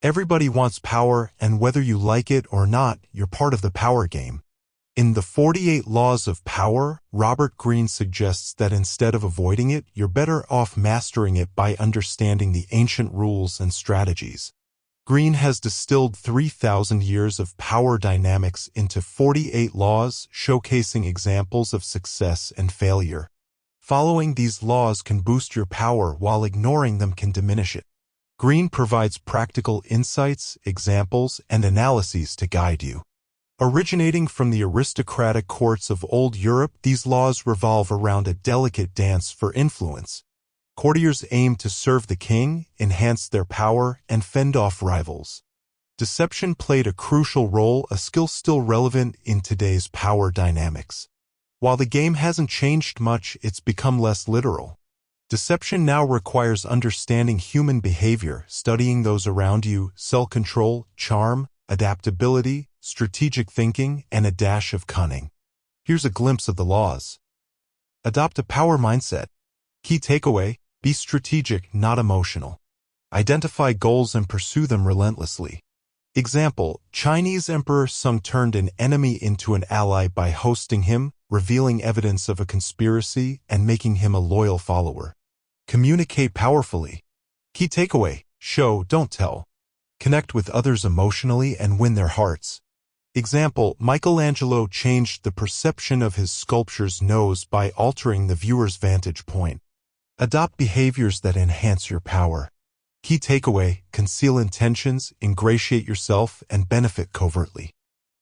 Everybody wants power, and whether you like it or not, you're part of the power game. In the 48 Laws of Power, Robert Greene suggests that instead of avoiding it, you're better off mastering it by understanding the ancient rules and strategies. Greene has distilled 3,000 years of power dynamics into 48 laws, showcasing examples of success and failure. Following these laws can boost your power, while ignoring them can diminish it. Greene provides practical insights, examples, and analyses to guide you. Originating from the aristocratic courts of old Europe, these laws revolve around a delicate dance for influence. Courtiers aim to serve the king, enhance their power, and fend off rivals. Deception played a crucial role, a skill still relevant in today's power dynamics. While the game hasn't changed much, it's become less literal. Deception now requires understanding human behavior, studying those around you, self-control, charm, adaptability, strategic thinking, and a dash of cunning. Here's a glimpse of the laws. Adopt a power mindset. Key takeaway: be strategic, not emotional. Identify goals and pursue them relentlessly. Example: Chinese Emperor Sung turned an enemy into an ally by hosting him, revealing evidence of a conspiracy, and making him a loyal follower. Communicate powerfully. Key takeaway: show, don't tell. Connect with others emotionally and win their hearts. Example: Michelangelo changed the perception of his sculpture's nose by altering the viewer's vantage point. Adopt behaviors that enhance your power. Key takeaway: conceal intentions, ingratiate yourself, and benefit covertly.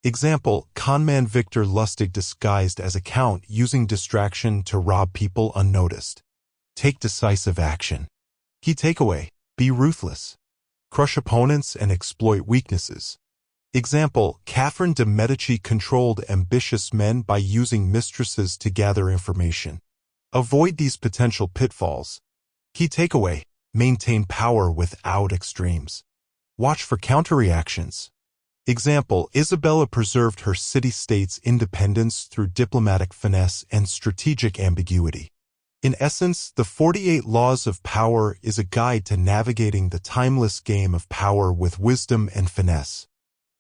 Example: conman Victor Lustig disguised as a count, using distraction to rob people unnoticed. Take decisive action. Key takeaway: be ruthless. Crush opponents and exploit weaknesses. Example: Catherine de' Medici controlled ambitious men by using mistresses to gather information. Avoid these potential pitfalls. Key takeaway: maintain power without extremes. Watch for counterreactions. Example: Isabella preserved her city-state's independence through diplomatic finesse and strategic ambiguity. In essence, the 48 Laws of Power is a guide to navigating the timeless game of power with wisdom and finesse.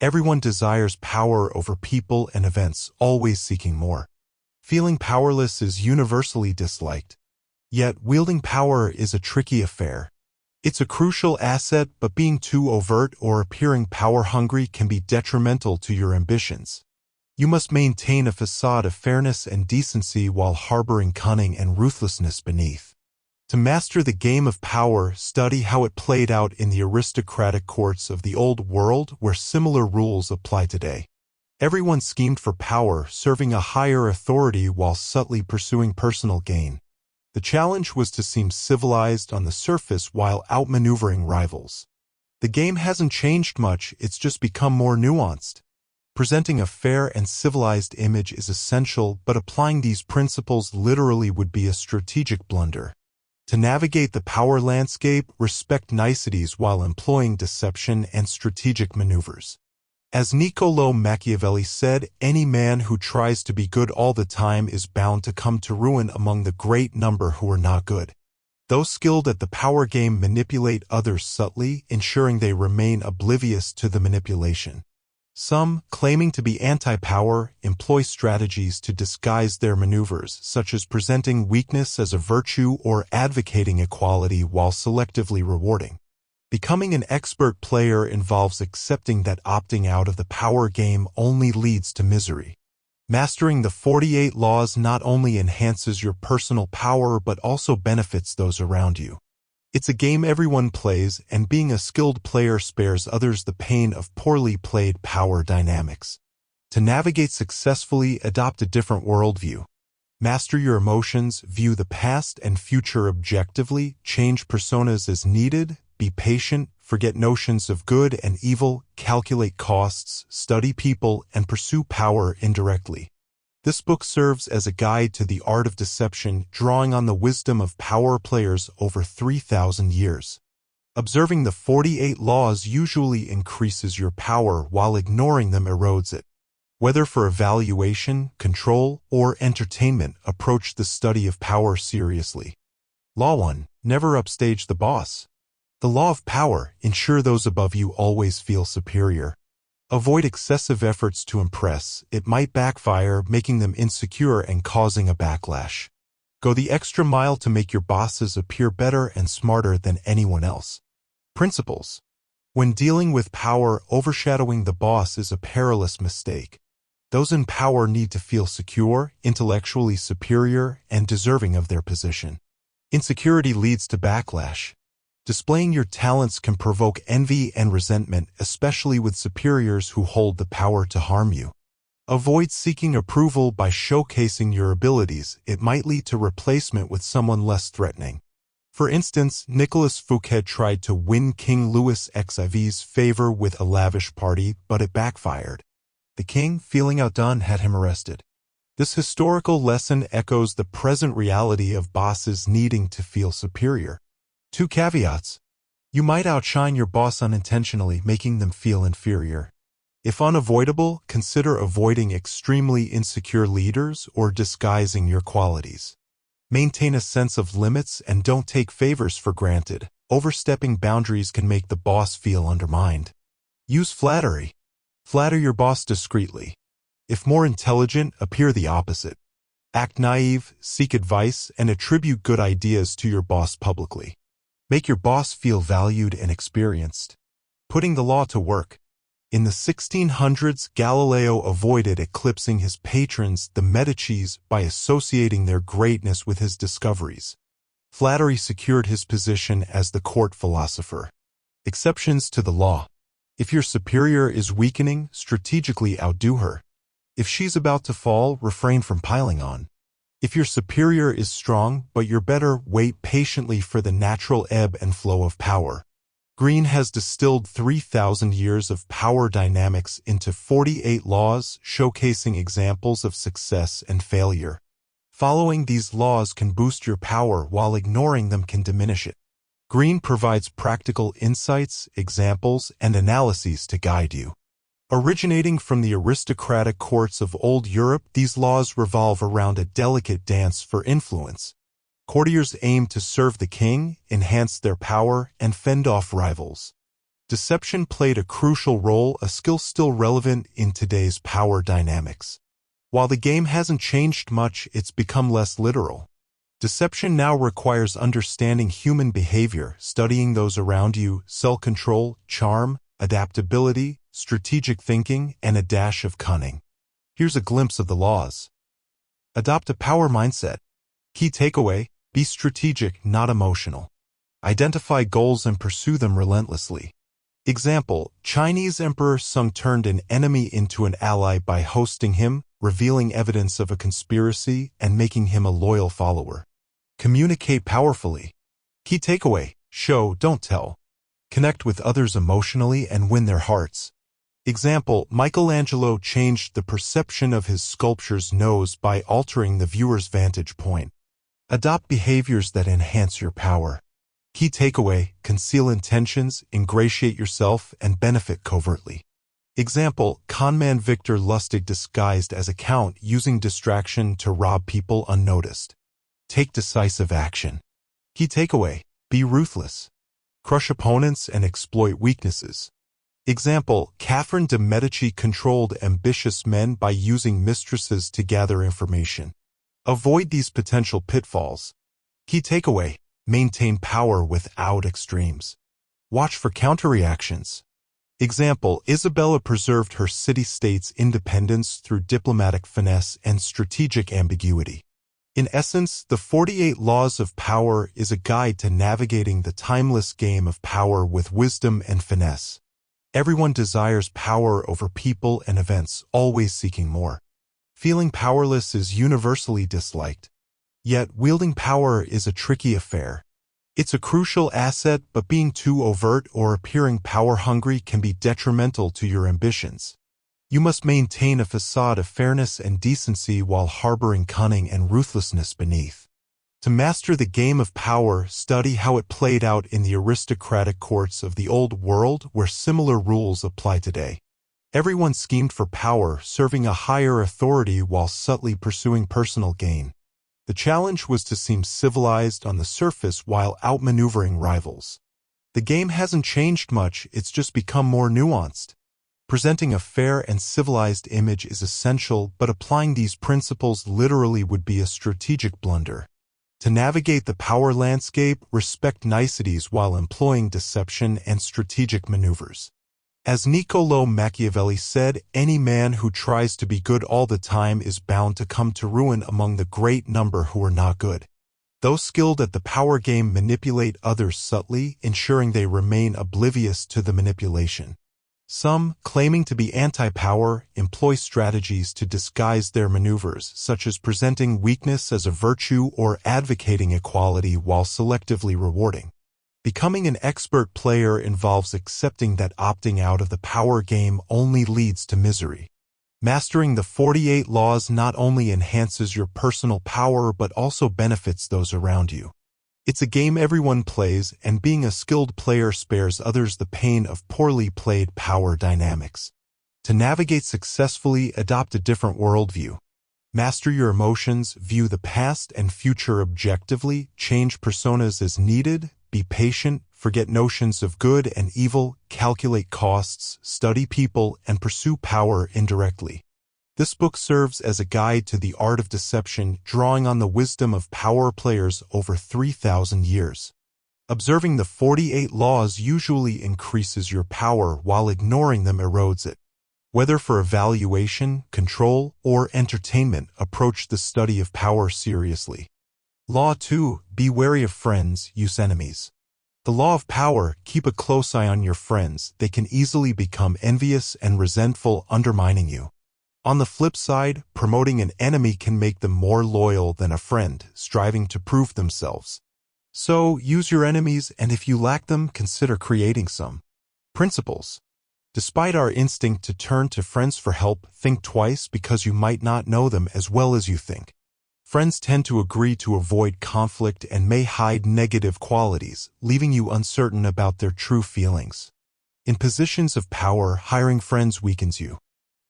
Everyone desires power over people and events, always seeking more. Feeling powerless is universally disliked. Yet, wielding power is a tricky affair. It's a crucial asset, but being too overt or appearing power-hungry can be detrimental to your ambitions. You must maintain a facade of fairness and decency while harboring cunning and ruthlessness beneath. To master the game of power, study how it played out in the aristocratic courts of the old world, where similar rules apply today. Everyone schemed for power, serving a higher authority while subtly pursuing personal gain. The challenge was to seem civilized on the surface while outmaneuvering rivals. The game hasn't changed much, it's just become more nuanced. Presenting a fair and civilized image is essential, but applying these principles literally would be a strategic blunder. To navigate the power landscape, respect niceties while employing deception and strategic maneuvers. As Niccolò Machiavelli said, any man who tries to be good all the time is bound to come to ruin among the great number who are not good. Those skilled at the power game manipulate others subtly, ensuring they remain oblivious to the manipulation. Some, claiming to be anti-power, employ strategies to disguise their maneuvers, such as presenting weakness as a virtue or advocating equality while selectively rewarding. Becoming an expert player involves accepting that opting out of the power game only leads to misery. Mastering the 48 laws not only enhances your personal power but also benefits those around you. It's a game everyone plays, and being a skilled player spares others the pain of poorly played power dynamics. To navigate successfully, adopt a different worldview. Master your emotions, view the past and future objectively, change personas as needed, be patient, forget notions of good and evil, calculate costs, study people, and pursue power indirectly. This book serves as a guide to the art of deception, drawing on the wisdom of power players over 3,000 years. Observing the 48 laws usually increases your power, while ignoring them erodes it. Whether for evaluation, control, or entertainment, approach the study of power seriously. Law 1. Never upstage the boss. The law of power: ensure those above you always feel superior. Avoid excessive efforts to impress. It might backfire, making them insecure and causing a backlash. Go the extra mile to make your bosses appear better and smarter than anyone else. Principles: when dealing with power, overshadowing the boss is a perilous mistake. Those in power need to feel secure, intellectually superior, and deserving of their position. Insecurity leads to backlash. Displaying your talents can provoke envy and resentment, especially with superiors who hold the power to harm you. Avoid seeking approval by showcasing your abilities. It might lead to replacement with someone less threatening. For instance, Nicolas Fouquet tried to win King Louis XIV's favor with a lavish party, but it backfired. The king, feeling outdone, had him arrested. This historical lesson echoes the present reality of bosses needing to feel superior. 2 caveats. You might outshine your boss unintentionally, making them feel inferior. If unavoidable, consider avoiding extremely insecure leaders or disguising your qualities. Maintain a sense of limits and don't take favors for granted. Overstepping boundaries can make the boss feel undermined. Use flattery. Flatter your boss discreetly. If more intelligent, appear the opposite. Act naive, seek advice, and attribute good ideas to your boss publicly. Make your boss feel valued and experienced. Putting the law to work. In the 1600s, Galileo avoided eclipsing his patrons, the Medicis, by associating their greatness with his discoveries. Flattery secured his position as the court philosopher. Exceptions to the law. If your superior is weakening, strategically outdo her. If she's about to fall, refrain from piling on. If your superior is strong but you're better, wait patiently for the natural ebb and flow of power. Green has distilled 3,000 years of power dynamics into 48 laws, showcasing examples of success and failure. Following these laws can boost your power, while ignoring them can diminish it. Green provides practical insights, examples, and analyses to guide you. Originating from the aristocratic courts of old Europe, these laws revolve around a delicate dance for influence. Courtiers aim to serve the king, enhance their power, and fend off rivals. Deception played a crucial role, a skill still relevant in today's power dynamics. While the game hasn't changed much, it's become less literal. Deception now requires understanding human behavior, studying those around you, self-control, charm, adaptability, strategic thinking, and a dash of cunning. Here's a glimpse of the laws. Adopt a power mindset. Key takeaway: be strategic, not emotional. Identify goals and pursue them relentlessly. Example: Chinese Emperor Sung turned an enemy into an ally by hosting him, revealing evidence of a conspiracy, and making him a loyal follower. Communicate powerfully. Key takeaway: show, don't tell. Connect with others emotionally and win their hearts. Example: Michelangelo changed the perception of his sculpture's nose by altering the viewer's vantage point. Adopt behaviors that enhance your power. Key takeaway: conceal intentions, ingratiate yourself, and benefit covertly. Example: conman Victor Lustig disguised as a count, using distraction to rob people unnoticed. Take decisive action. Key takeaway: be ruthless. Crush opponents and exploit weaknesses. Example: Catherine de' Medici controlled ambitious men by using mistresses to gather information. Avoid these potential pitfalls. Key takeaway: maintain power without extremes. Watch for counterreactions. Example: Isabella preserved her city-state's independence through diplomatic finesse and strategic ambiguity. In essence, the 48 Laws of Power is a guide to navigating the timeless game of power with wisdom and finesse. Everyone desires power over people and events, always seeking more. Feeling powerless is universally disliked. Yet, wielding power is a tricky affair. It's a crucial asset, but being too overt or appearing power-hungry can be detrimental to your ambitions. You must maintain a facade of fairness and decency while harboring cunning and ruthlessness beneath. To master the game of power, study how it played out in the aristocratic courts of the old world, where similar rules apply today. Everyone schemed for power, serving a higher authority while subtly pursuing personal gain. The challenge was to seem civilized on the surface while outmaneuvering rivals. The game hasn't changed much, it's just become more nuanced. Presenting a fair and civilized image is essential, but applying these principles literally would be a strategic blunder. To navigate the power landscape, respect niceties while employing deception and strategic maneuvers. As Niccolò Machiavelli said, any man who tries to be good all the time is bound to come to ruin among the great number who are not good. Those skilled at the power game manipulate others subtly, ensuring they remain oblivious to the manipulation. Some, claiming to be anti-power, employ strategies to disguise their maneuvers, such as presenting weakness as a virtue or advocating equality while selectively rewarding. Becoming an expert player involves accepting that opting out of the power game only leads to misery. Mastering the 48 laws not only enhances your personal power but also benefits those around you. It's a game everyone plays, and being a skilled player spares others the pain of poorly played power dynamics. To navigate successfully, adopt a different worldview. Master your emotions, view the past and future objectively, change personas as needed, be patient, forget notions of good and evil, calculate costs, study people, and pursue power indirectly. This book serves as a guide to the art of deception, drawing on the wisdom of power players over 3,000 years. Observing the 48 laws usually increases your power, while ignoring them erodes it. Whether for evaluation, control, or entertainment, approach the study of power seriously. Law 2. Be wary of friends, use enemies. The law of power, keep a close eye on your friends. They can easily become envious and resentful, undermining you. On the flip side, promoting an enemy can make them more loyal than a friend, striving to prove themselves. So, use your enemies, and if you lack them, consider creating some. Principles. Despite our instinct to turn to friends for help, think twice because you might not know them as well as you think. Friends tend to agree to avoid conflict and may hide negative qualities, leaving you uncertain about their true feelings. In positions of power, hiring friends weakens you.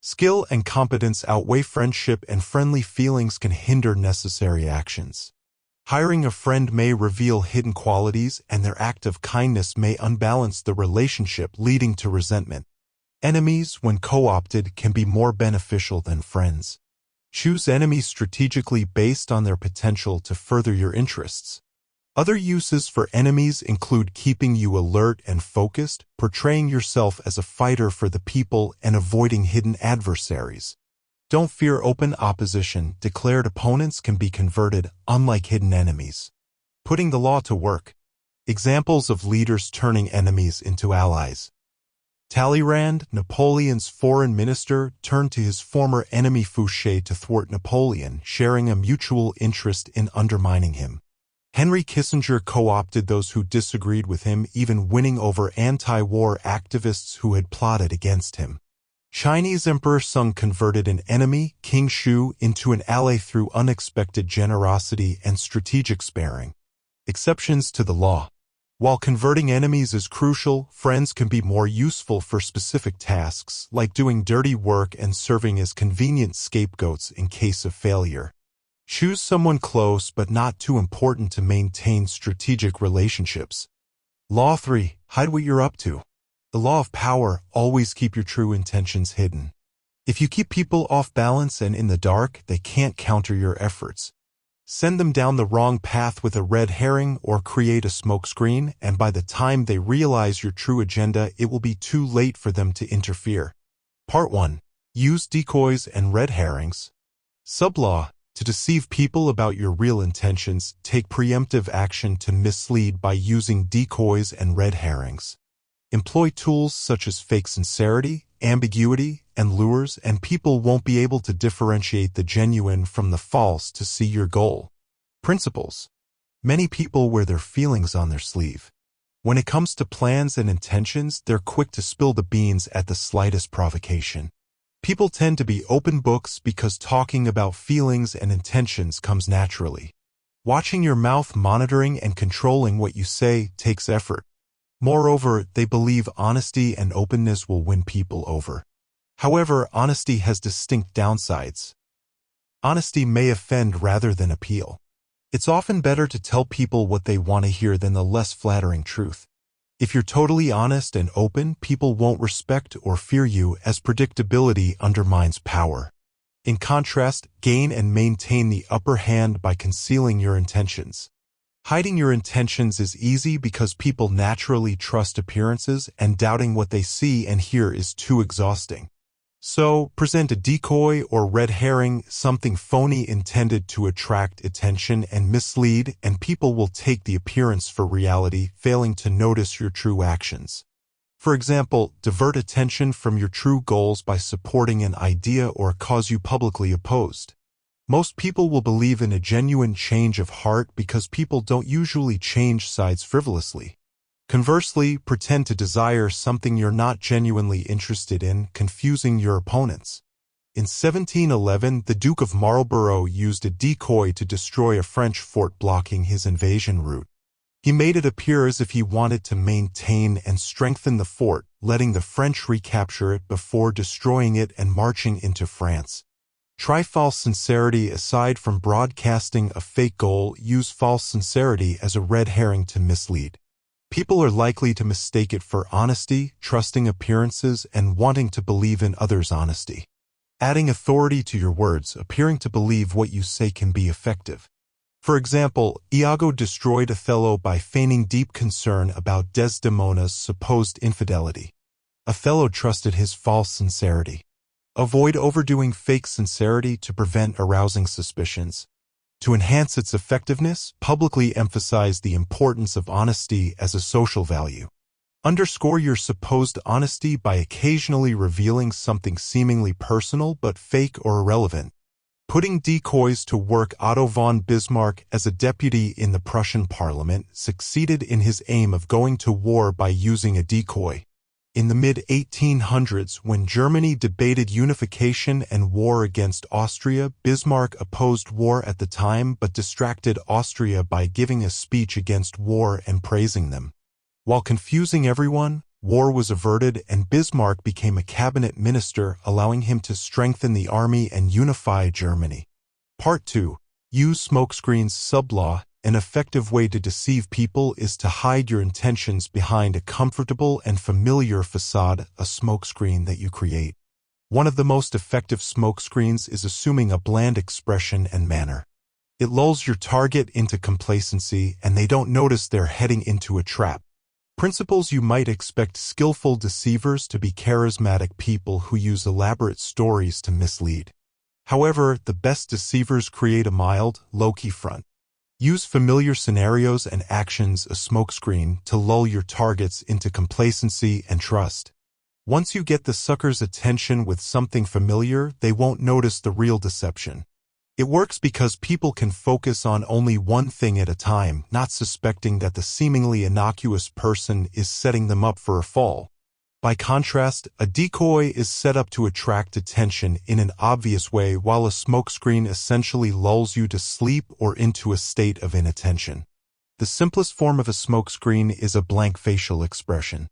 Skill and competence outweigh friendship, and friendly feelings can hinder necessary actions. Hiring a friend may reveal hidden qualities, and their act of kindness may unbalance the relationship, leading to resentment. Enemies, when co-opted, can be more beneficial than friends. Choose enemies strategically based on their potential to further your interests. Other uses for enemies include keeping you alert and focused, portraying yourself as a fighter for the people, and avoiding hidden adversaries. Don't fear open opposition. Declared opponents can be converted, unlike hidden enemies. Putting the law to work. Examples of leaders turning enemies into allies. Talleyrand, Napoleon's foreign minister, turned to his former enemy Fouché to thwart Napoleon, sharing a mutual interest in undermining him. Henry Kissinger co-opted those who disagreed with him, even winning over anti-war activists who had plotted against him. Chinese Emperor Sung converted an enemy, King Shu, into an ally through unexpected generosity and strategic sparing. Exceptions to the law. While converting enemies is crucial, friends can be more useful for specific tasks, like doing dirty work and serving as convenient scapegoats in case of failure. Choose someone close but not too important to maintain strategic relationships. Law 3. Hide what you're up to. The law of power, always keep your true intentions hidden. If you keep people off balance and in the dark, they can't counter your efforts. Send them down the wrong path with a red herring or create a smokescreen, and by the time they realize your true agenda, it will be too late for them to interfere. Part 1. Use decoys and red herrings. Sublaw. To deceive people about your real intentions, take preemptive action to mislead by using decoys and red herrings. Employ tools such as fake sincerity, ambiguity, and lures, and people won't be able to differentiate the genuine from the false to see your goal. Principles. Many people wear their feelings on their sleeve. When it comes to plans and intentions, they're quick to spill the beans at the slightest provocation. People tend to be open books because talking about feelings and intentions comes naturally. Watching your mouth, monitoring and controlling what you say, takes effort. Moreover, they believe honesty and openness will win people over. However, honesty has distinct downsides. Honesty may offend rather than appeal. It's often better to tell people what they want to hear than the less flattering truth. If you're totally honest and open, people won't respect or fear you, as predictability undermines power. In contrast, gain and maintain the upper hand by concealing your intentions. Hiding your intentions is easy because people naturally trust appearances, and doubting what they see and hear is too exhausting. So, present a decoy or red herring, something phony intended to attract attention and mislead, and people will take the appearance for reality, failing to notice your true actions. For example, divert attention from your true goals by supporting an idea or a cause you publicly opposed. Most people will believe in a genuine change of heart because people don't usually change sides frivolously. Conversely, pretend to desire something you're not genuinely interested in, confusing your opponents. In 1711, the Duke of Marlborough used a decoy to destroy a French fort blocking his invasion route. He made it appear as if he wanted to maintain and strengthen the fort, letting the French recapture it before destroying it and marching into France. Try false sincerity. Aside from broadcasting a fake goal, use false sincerity as a red herring to mislead. People are likely to mistake it for honesty, trusting appearances, and wanting to believe in others' honesty. Adding authority to your words, appearing to believe what you say can be effective. For example, Iago destroyed Othello by feigning deep concern about Desdemona's supposed infidelity. Othello trusted his false sincerity. Avoid overdoing fake sincerity to prevent arousing suspicions. To enhance its effectiveness, publicly emphasize the importance of honesty as a social value. Underscore your supposed honesty by occasionally revealing something seemingly personal but fake or irrelevant. Putting decoys to work. Otto von Bismarck, as a deputy in the Prussian parliament, succeeded in his aim of going to war by using a decoy. In the mid-1800s, when Germany debated unification and war against Austria, Bismarck opposed war at the time but distracted Austria by giving a speech against war and praising them. While confusing everyone, war was averted and Bismarck became a cabinet minister, allowing him to strengthen the army and unify Germany. Part 2. Use smokescreens. Sublaw. An effective way to deceive people is to hide your intentions behind a comfortable and familiar facade, a smokescreen that you create. One of the most effective smokescreens is assuming a bland expression and manner. It lulls your target into complacency and they don't notice they're heading into a trap. Principles. You might expect skillful deceivers to be charismatic people who use elaborate stories to mislead. However, the best deceivers create a mild, low-key front. Use familiar scenarios and actions, a smokescreen, to lull your targets into complacency and trust. Once you get the sucker's attention with something familiar, they won't notice the real deception. It works because people can focus on only one thing at a time, not suspecting that the seemingly innocuous person is setting them up for a fall. By contrast, a decoy is set up to attract attention in an obvious way, while a smokescreen essentially lulls you to sleep or into a state of inattention. The simplest form of a smokescreen is a blank facial expression.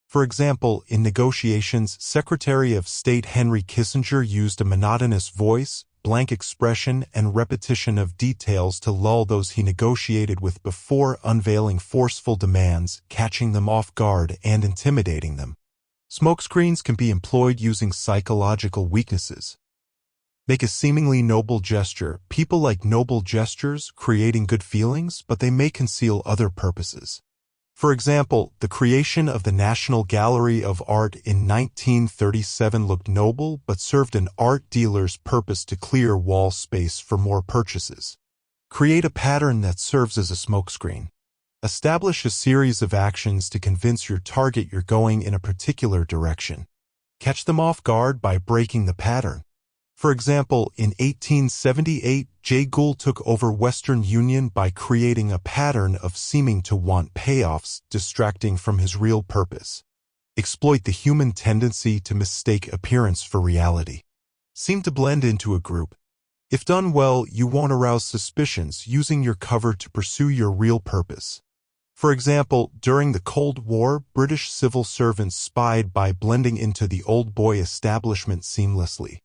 For example, in negotiations, Secretary of State Henry Kissinger used a monotonous voice, blank expression, and repetition of details to lull those he negotiated with before unveiling forceful demands, catching them off guard and intimidating them. Smokescreens can be employed using psychological weaknesses. Make a seemingly noble gesture. People like noble gestures, creating good feelings, but they may conceal other purposes. For example, the creation of the National Gallery of Art in 1937 looked noble but served an art dealer's purpose to clear wall space for more purchases. Create a pattern that serves as a smokescreen. Establish a series of actions to convince your target you're going in a particular direction. Catch them off guard by breaking the pattern. For example, in 1878, Jay Gould took over Western Union by creating a pattern of seeming to want payoffs, distracting from his real purpose. Exploit the human tendency to mistake appearance for reality. Seem to blend into a group. If done well, you won't arouse suspicions, using your cover to pursue your real purpose. For example, during the Cold War, British civil servants spied by blending into the old boy establishment seamlessly.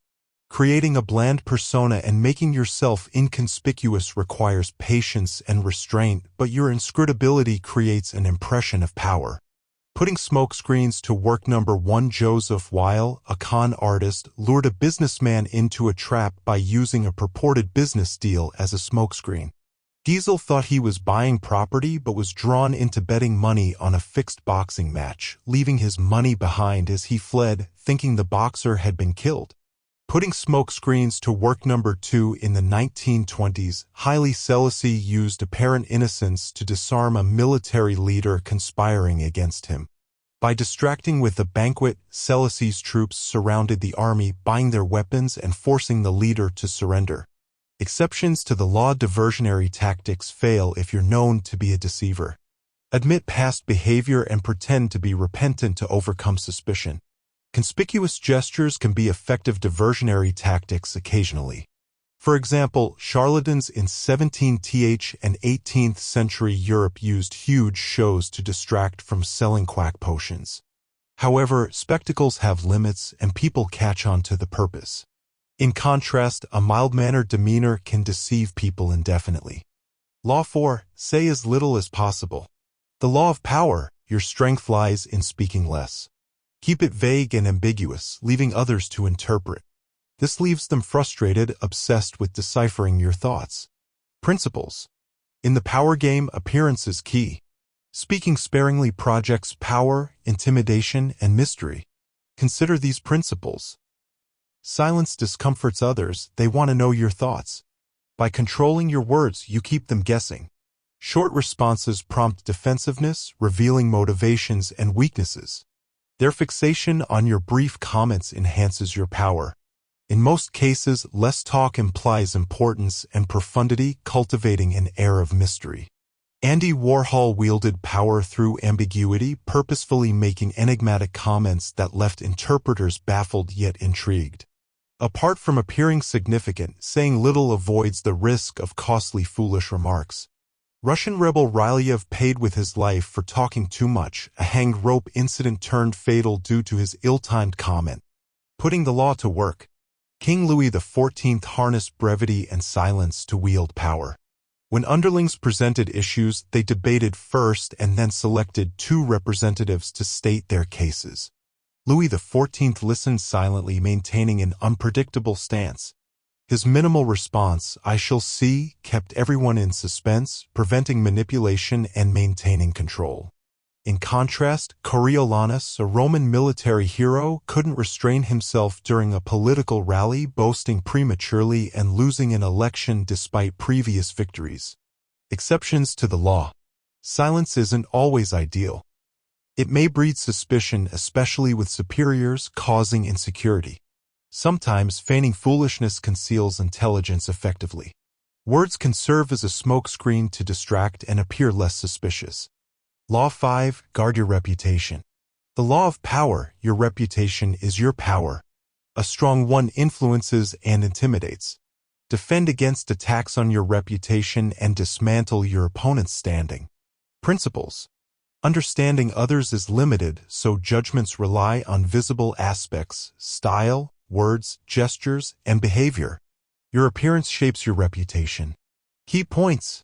Creating a bland persona and making yourself inconspicuous requires patience and restraint, but your inscrutability creates an impression of power. Putting smoke screens to work. Number 1. Joseph Weil, a con artist, lured a businessman into a trap by using a purported business deal as a smokescreen. Diesel thought he was buying property but was drawn into betting money on a fixed boxing match, leaving his money behind as he fled, thinking the boxer had been killed. Putting smoke screens to work. Number 2. In the 1920s, Haile Selassie used apparent innocence to disarm a military leader conspiring against him. By distracting with a banquet, Selassie's troops surrounded the army, buying their weapons and forcing the leader to surrender. Exceptions to the law: diversionary tactics fail if you're known to be a deceiver. Admit past behavior and pretend to be repentant to overcome suspicion. Conspicuous gestures can be effective diversionary tactics occasionally. For example, charlatans in 17th and 18th century Europe used huge shows to distract from selling quack potions. However, spectacles have limits and people catch on to the purpose. In contrast, a mild-mannered demeanor can deceive people indefinitely. Law 4. Say as little as possible. The law of power: your strength lies in speaking less. Keep it vague and ambiguous, leaving others to interpret. This leaves them frustrated, obsessed with deciphering your thoughts. Principles. In the power game, appearance is key. Speaking sparingly projects power, intimidation, and mystery. Consider these principles. Silence discomforts others; they want to know your thoughts. By controlling your words, you keep them guessing. Short responses prompt defensiveness, revealing motivations and weaknesses. Their fixation on your brief comments enhances your power. In most cases, less talk implies importance and profundity, cultivating an air of mystery. Andy Warhol wielded power through ambiguity, purposefully making enigmatic comments that left interpreters baffled yet intrigued. Apart from appearing significant, saying little avoids the risk of costly, foolish remarks. Russian rebel Ryleyev paid with his life for talking too much. A hanged rope incident turned fatal due to his ill-timed comment. Putting the law to work. King Louis XIV harnessed brevity and silence to wield power. When underlings presented issues, they debated first and then selected 2 representatives to state their cases. Louis XIV listened silently, maintaining an unpredictable stance. His minimal response, "I shall see," kept everyone in suspense, preventing manipulation and maintaining control. In contrast, Coriolanus, a Roman military hero, couldn't restrain himself during a political rally, boasting prematurely and losing an election despite previous victories. Exceptions to the law. Silence isn't always ideal. It may breed suspicion, especially with superiors, causing insecurity. Sometimes feigning foolishness conceals intelligence effectively. Words can serve as a smokescreen to distract and appear less suspicious. Law 5. Guard your reputation. The law of power: your reputation is your power. A strong one influences and intimidates. Defend against attacks on your reputation and dismantle your opponent's standing. Principles. Understanding others is limited, so judgments rely on visible aspects: style, words, gestures, and behavior. Your appearance shapes your reputation. Key points.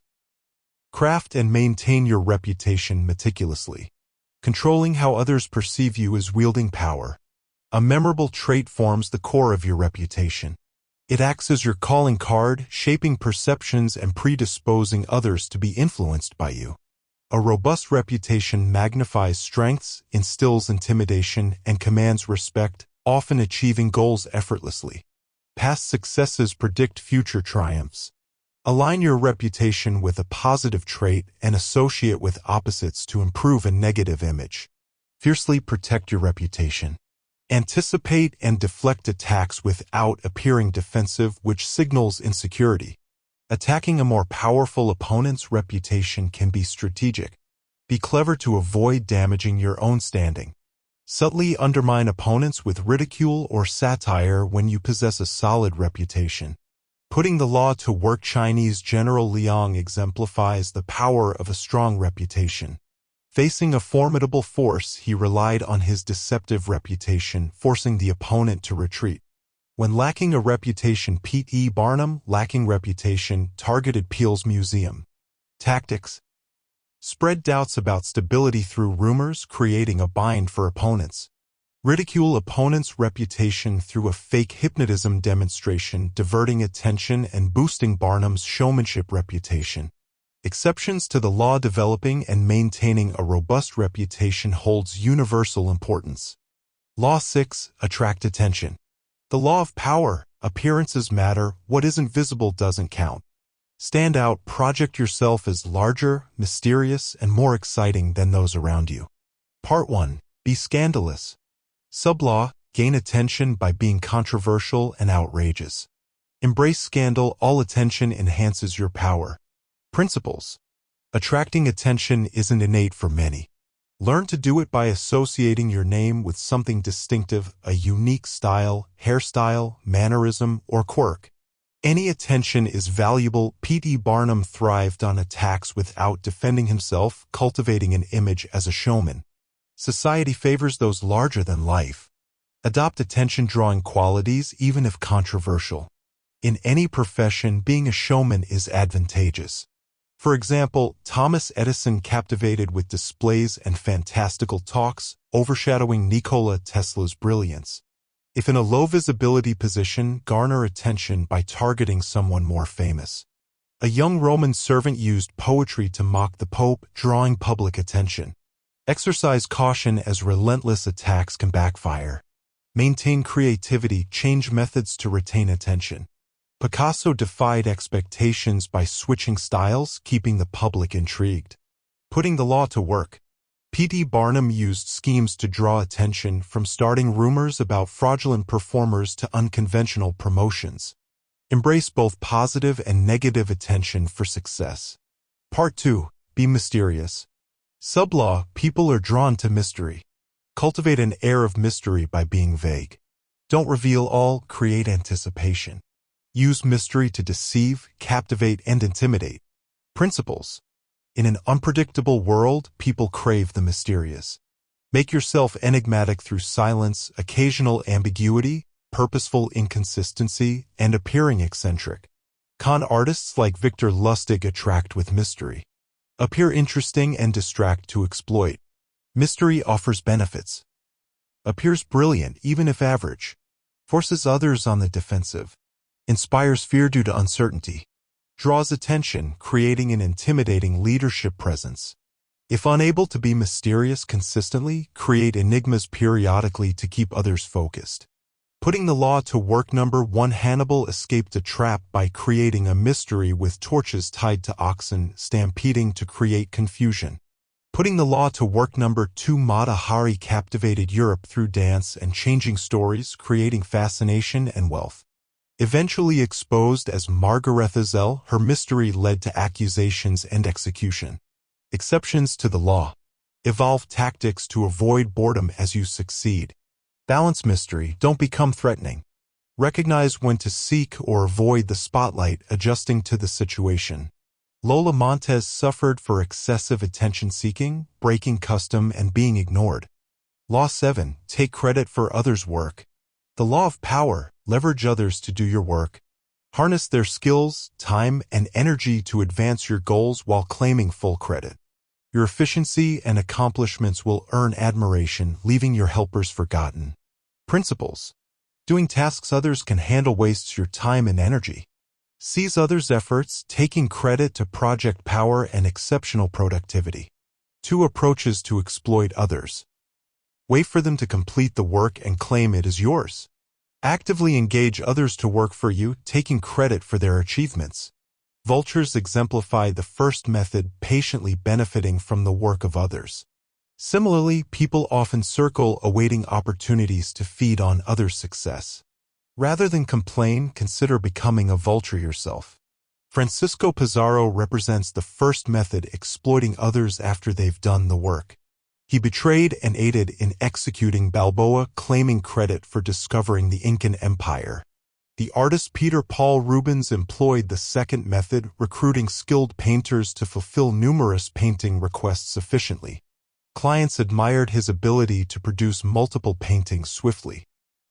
Craft and maintain your reputation meticulously. Controlling how others perceive you is wielding power. A memorable trait forms the core of your reputation. It acts as your calling card, shaping perceptions and predisposing others to be influenced by you. A robust reputation magnifies strengths, instills intimidation, and commands respect, often achieving goals effortlessly. Past successes predict future triumphs. Align your reputation with a positive trait and associate with opposites to improve a negative image. Fiercely protect your reputation. Anticipate and deflect attacks without appearing defensive, which signals insecurity. Attacking a more powerful opponent's reputation can be strategic. Be clever to avoid damaging your own standing. Subtly undermine opponents with ridicule or satire when you possess a solid reputation. Putting the law to work. Chinese General Liang exemplifies the power of a strong reputation. Facing a formidable force, he relied on his deceptive reputation, forcing the opponent to retreat. When lacking a reputation, Pete E. Barnum, lacking reputation, targeted Peale's museum. Tactics. Spread doubts about stability through rumors, creating a bind for opponents. Ridicule opponents' reputation through a fake hypnotism demonstration, diverting attention and boosting Barnum's showmanship reputation. Exceptions to the law. Developing and maintaining a robust reputation holds universal importance. Law 6. Attract attention. The law of power. Appearances matter. What isn't visible doesn't count. Stand out. Project yourself as larger, mysterious, and more exciting than those around you. Part 1. Be scandalous. Sublaw. Gain attention by being controversial and outrageous. Embrace scandal. All attention enhances your power. Principles. Attracting attention isn't innate for many. Learn to do it by associating your name with something distinctive, a unique style, hairstyle, mannerism, or quirk. Any attention is valuable. P.T. Barnum thrived on attacks without defending himself, cultivating an image as a showman. Society favors those larger than life. Adopt attention-drawing qualities even if controversial. In any profession, being a showman is advantageous. For example, Thomas Edison captivated with displays and fantastical talks, overshadowing Nikola Tesla's brilliance. If in a low-visibility position, garner attention by targeting someone more famous. A young Roman servant used poetry to mock the Pope, drawing public attention. Exercise caution as relentless attacks can backfire. Maintain creativity, change methods to retain attention. Picasso defied expectations by switching styles, keeping the public intrigued. Putting the law to work. P.T. Barnum used schemes to draw attention, from starting rumors about fraudulent performers to unconventional promotions. Embrace both positive and negative attention for success. Part 2. Be mysterious. Sublaw. People are drawn to mystery. Cultivate an air of mystery by being vague. Don't reveal all, create anticipation. Use mystery to deceive, captivate, and intimidate. Principles. In an unpredictable world, people crave the mysterious. Make yourself enigmatic through silence, occasional ambiguity, purposeful inconsistency, and appearing eccentric. Con artists like Victor Lustig attract with mystery. Appear interesting and distract to exploit. Mystery offers benefits. Appears brilliant even if average. Forces others on the defensive. Inspires fear due to uncertainty. Draws attention, creating an intimidating leadership presence. If unable to be mysterious consistently, create enigmas periodically to keep others focused. Putting the law to work. Number 1. Hannibal escaped a trap by creating a mystery with torches tied to oxen, stampeding to create confusion. Putting the law to work. Number 2. Mata Hari captivated Europe through dance and changing stories, creating fascination and wealth. Eventually exposed as Margaretha Zell, her mystery led to accusations and execution. Exceptions to the law. Evolve tactics to avoid boredom as you succeed. Balance mystery, don't become threatening. Recognize when to seek or avoid the spotlight, adjusting to the situation. Lola Montez suffered for excessive attention-seeking, breaking custom, and being ignored. Law 7. Take credit for others' work. The law of power. Leverage others to do your work. Harness their skills, time, and energy to advance your goals while claiming full credit. Your efficiency and accomplishments will earn admiration, leaving your helpers forgotten. Principles. Doing tasks others can handle wastes your time and energy. Seize others' efforts, taking credit to project power and exceptional productivity. 2 approaches to exploit others. Wait for them to complete the work and claim it as yours. Actively engage others to work for you, taking credit for their achievements. Vultures exemplify the first method, patiently benefiting from the work of others. Similarly, people often circle, awaiting opportunities to feed on others' success. Rather than complain, consider becoming a vulture yourself. Francisco Pizarro represents the first method, exploiting others after they've done the work. He betrayed and aided in executing Balboa, claiming credit for discovering the Incan Empire. The artist Peter Paul Rubens employed the second method, recruiting skilled painters to fulfill numerous painting requests efficiently. Clients admired his ability to produce multiple paintings swiftly.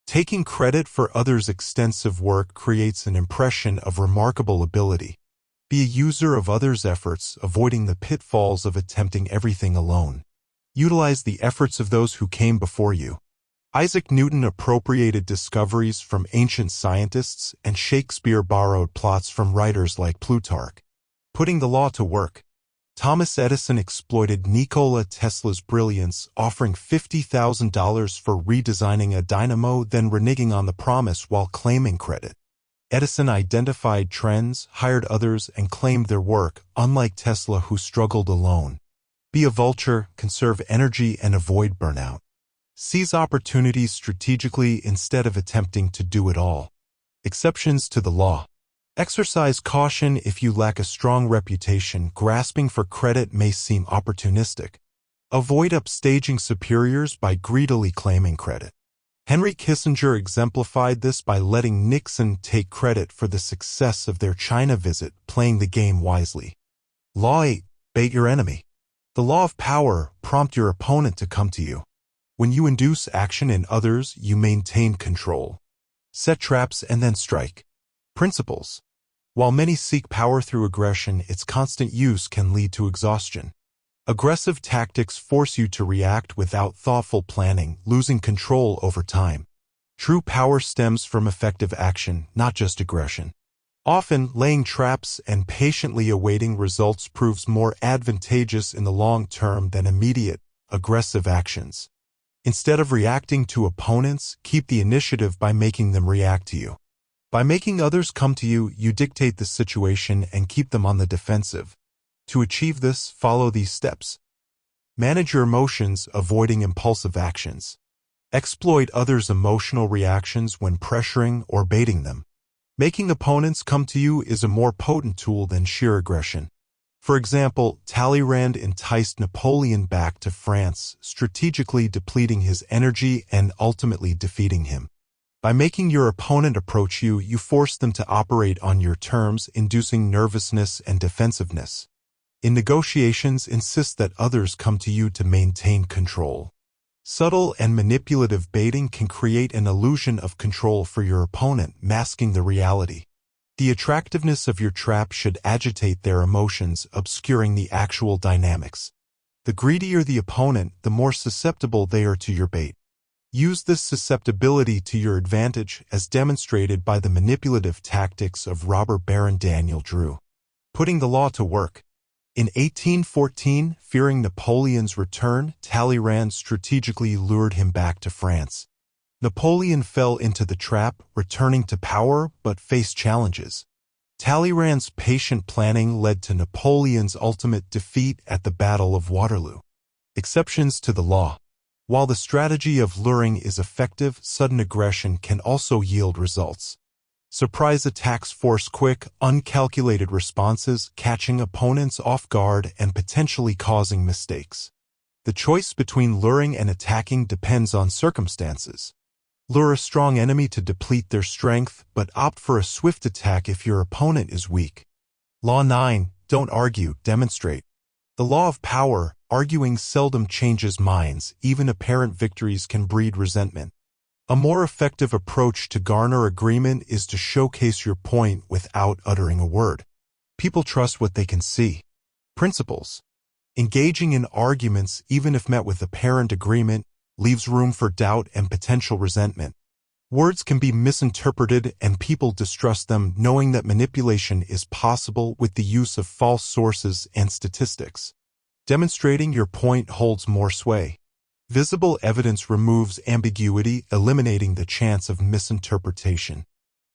Taking credit for others' extensive work creates an impression of remarkable ability. Be a user of others' efforts, avoiding the pitfalls of attempting everything alone. Utilize the efforts of those who came before you. Isaac Newton appropriated discoveries from ancient scientists, and Shakespeare borrowed plots from writers like Plutarch. Putting the law to work. Thomas Edison exploited Nikola Tesla's brilliance, offering $50,000 for redesigning a dynamo, then reneging on the promise while claiming credit. Edison identified trends, hired others, and claimed their work, unlike Tesla, who struggled alone. Be a vulture, conserve energy, and avoid burnout. Seize opportunities strategically instead of attempting to do it all. Exceptions to the law. Exercise caution if you lack a strong reputation. Grasping for credit may seem opportunistic. Avoid upstaging superiors by greedily claiming credit. Henry Kissinger exemplified this by letting Nixon take credit for the success of their China visit, playing the game wisely. Law 8. Bait your enemy. The law of power. Prompt your opponent to come to you. When you induce action in others, you maintain control. Set traps and then strike. Principles. While many seek power through aggression, its constant use can lead to exhaustion. Aggressive tactics force you to react without thoughtful planning, losing control over time. True power stems from effective action, not just aggression. Often, laying traps and patiently awaiting results proves more advantageous in the long term than immediate, aggressive actions. Instead of reacting to opponents, keep the initiative by making them react to you. By making others come to you, you dictate the situation and keep them on the defensive. To achieve this, follow these steps. Manage your emotions, avoiding impulsive actions. Exploit others' emotional reactions when pressuring or baiting them. Making opponents come to you is a more potent tool than sheer aggression. For example, Talleyrand enticed Napoleon back to France, strategically depleting his energy and ultimately defeating him. By making your opponent approach you, you force them to operate on your terms, inducing nervousness and defensiveness. In negotiations, insist that others come to you to maintain control. Subtle and manipulative baiting can create an illusion of control for your opponent, masking the reality. The attractiveness of your trap should agitate their emotions, obscuring the actual dynamics. The greedier the opponent, the more susceptible they are to your bait. Use this susceptibility to your advantage, as demonstrated by the manipulative tactics of robber baron Daniel Drew. Putting the law to work. In 1814, fearing Napoleon's return, Talleyrand strategically lured him back to France. Napoleon fell into the trap, returning to power, but faced challenges. Talleyrand's patient planning led to Napoleon's ultimate defeat at the Battle of Waterloo. Exceptions to the law. While the strategy of luring is effective, sudden aggression can also yield results. Surprise attacks force quick, uncalculated responses, catching opponents off guard and potentially causing mistakes. The choice between luring and attacking depends on circumstances. Lure a strong enemy to deplete their strength, but opt for a swift attack if your opponent is weak. Law 9. Don't argue, demonstrate. The law of power. Arguing seldom changes minds. Even apparent victories can breed resentment. A more effective approach to garner agreement is to showcase your point without uttering a word. People trust what they can see. Principles. Engaging in arguments, even if met with apparent agreement, leaves room for doubt and potential resentment. Words can be misinterpreted and people distrust them, knowing that manipulation is possible with the use of false sources and statistics. Demonstrating your point holds more sway. Visible evidence removes ambiguity, eliminating the chance of misinterpretation.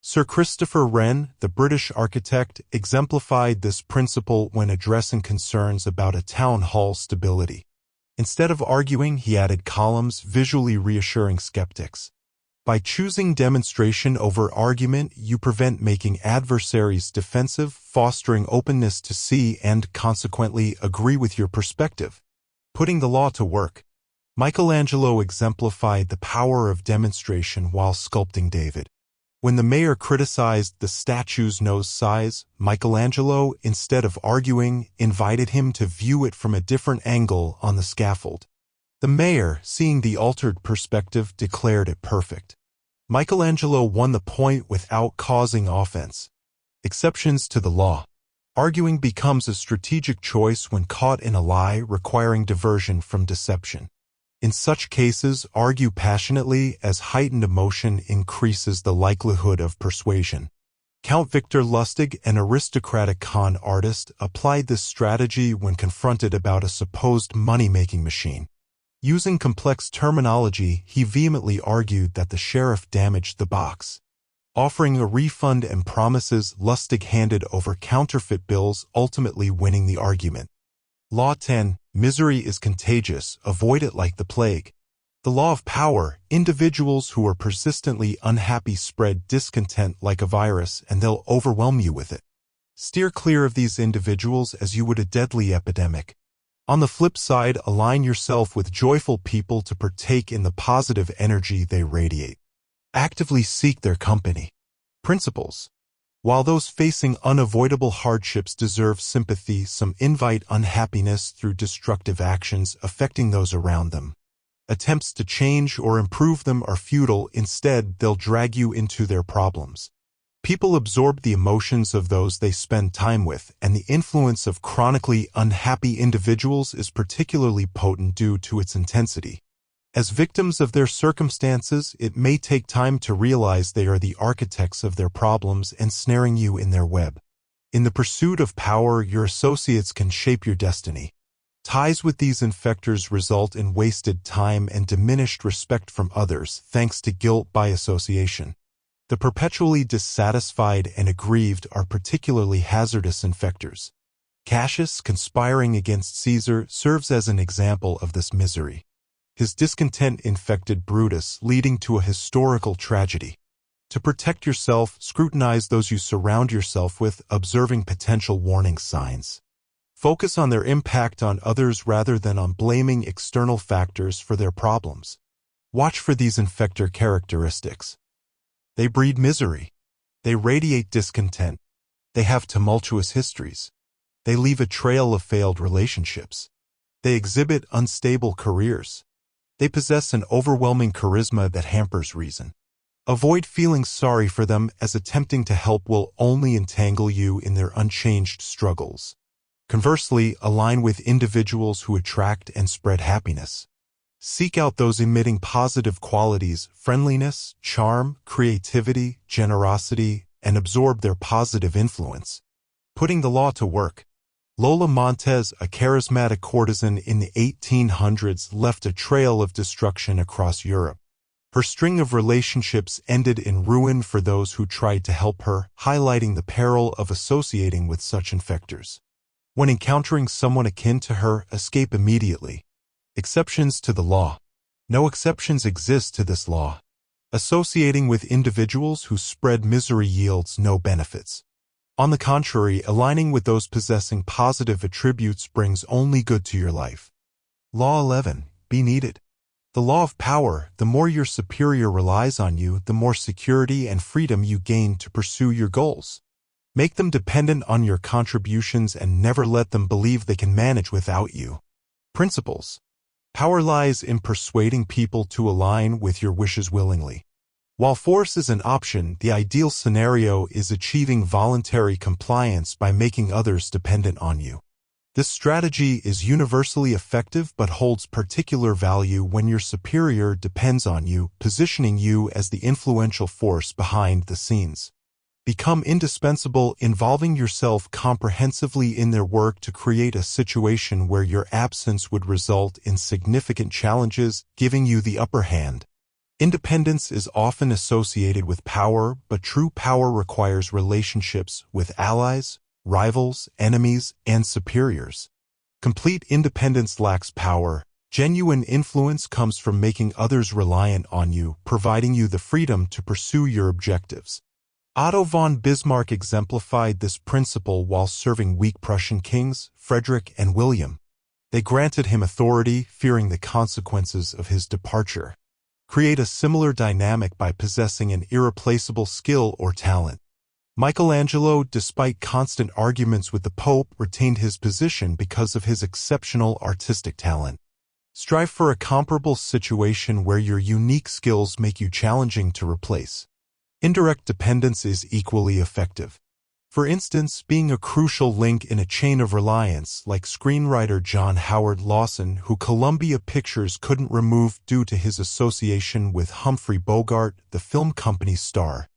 Sir Christopher Wren, the British architect, exemplified this principle when addressing concerns about a town hall stability. Instead of arguing, he added columns, visually reassuring skeptics. By choosing demonstration over argument, you prevent making adversaries defensive, fostering openness to see and, consequently, agree with your perspective. Putting the law to work. Michelangelo exemplified the power of demonstration while sculpting David. When the mayor criticized the statue's nose size, Michelangelo, instead of arguing, invited him to view it from a different angle on the scaffold. The mayor, seeing the altered perspective, declared it perfect. Michelangelo won the point without causing offense. Exceptions to the law. Arguing becomes a strategic choice when caught in a lie requiring diversion from deception. In such cases, argue passionately as heightened emotion increases the likelihood of persuasion. Count Victor Lustig, an aristocratic con artist, applied this strategy when confronted about a supposed money-making machine. Using complex terminology, he vehemently argued that the sheriff damaged the box. Offering a refund and promises, Lustig handed over counterfeit bills, ultimately winning the argument. Law 10. Misery is contagious. Avoid it like the plague. The law of power. Individuals who are persistently unhappy spread discontent like a virus, and they'll overwhelm you with it. Steer clear of these individuals as you would a deadly epidemic. On the flip side, align yourself with joyful people to partake in the positive energy they radiate. Actively seek their company. Principles. While those facing unavoidable hardships deserve sympathy, some invite unhappiness through destructive actions affecting those around them. Attempts to change or improve them are futile. Instead, they'll drag you into their problems. People absorb the emotions of those they spend time with, and the influence of chronically unhappy individuals is particularly potent due to its intensity. As victims of their circumstances, it may take time to realize they are the architects of their problems ensnaring you in their web. In the pursuit of power, your associates can shape your destiny. Ties with these infectors result in wasted time and diminished respect from others, thanks to guilt by association. The perpetually dissatisfied and aggrieved are particularly hazardous infectors. Cassius, conspiring against Caesar, serves as an example of this misery. His discontent infected Brutus, leading to a historical tragedy. To protect yourself, scrutinize those you surround yourself with, observing potential warning signs. Focus on their impact on others rather than on blaming external factors for their problems. Watch for these infector characteristics. They breed misery. They radiate discontent. They have tumultuous histories. They leave a trail of failed relationships. They exhibit unstable careers. They possess an overwhelming charisma that hampers reason. Avoid feeling sorry for them, as attempting to help will only entangle you in their unchanged struggles. Conversely, align with individuals who attract and spread happiness. Seek out those emitting positive qualities, friendliness, charm, creativity, generosity, and absorb their positive influence. Putting the law to work. Lola Montez, a charismatic courtesan in the 1800s, left a trail of destruction across Europe. Her string of relationships ended in ruin for those who tried to help her, highlighting the peril of associating with such infectors. When encountering someone akin to her, escape immediately. Exceptions to the law. No exceptions exist to this law. Associating with individuals who spread misery yields no benefits. On the contrary, aligning with those possessing positive attributes brings only good to your life. Law 11. Be needed. The law of power. The more your superior relies on you, the more security and freedom you gain to pursue your goals. Make them dependent on your contributions and never let them believe they can manage without you. Principles. Power lies in persuading people to align with your wishes willingly. While force is an option, the ideal scenario is achieving voluntary compliance by making others dependent on you. This strategy is universally effective but holds particular value when your superior depends on you, positioning you as the influential force behind the scenes. Become indispensable, involving yourself comprehensively in their work to create a situation where your absence would result in significant challenges, giving you the upper hand. Independence is often associated with power, but true power requires relationships with allies, rivals, enemies, and superiors. Complete independence lacks power. Genuine influence comes from making others reliant on you, providing you the freedom to pursue your objectives. Otto von Bismarck exemplified this principle while serving weak Prussian kings, Frederick and William. They granted him authority, fearing the consequences of his departure. Create a similar dynamic by possessing an irreplaceable skill or talent. Michelangelo, despite constant arguments with the Pope, retained his position because of his exceptional artistic talent. Strive for a comparable situation where your unique skills make you challenging to replace. Indirect dependence is equally effective. For instance, being a crucial link in a chain of reliance like screenwriter John Howard Lawson, who Columbia Pictures couldn't remove due to his association with Humphrey Bogart, the film company's star.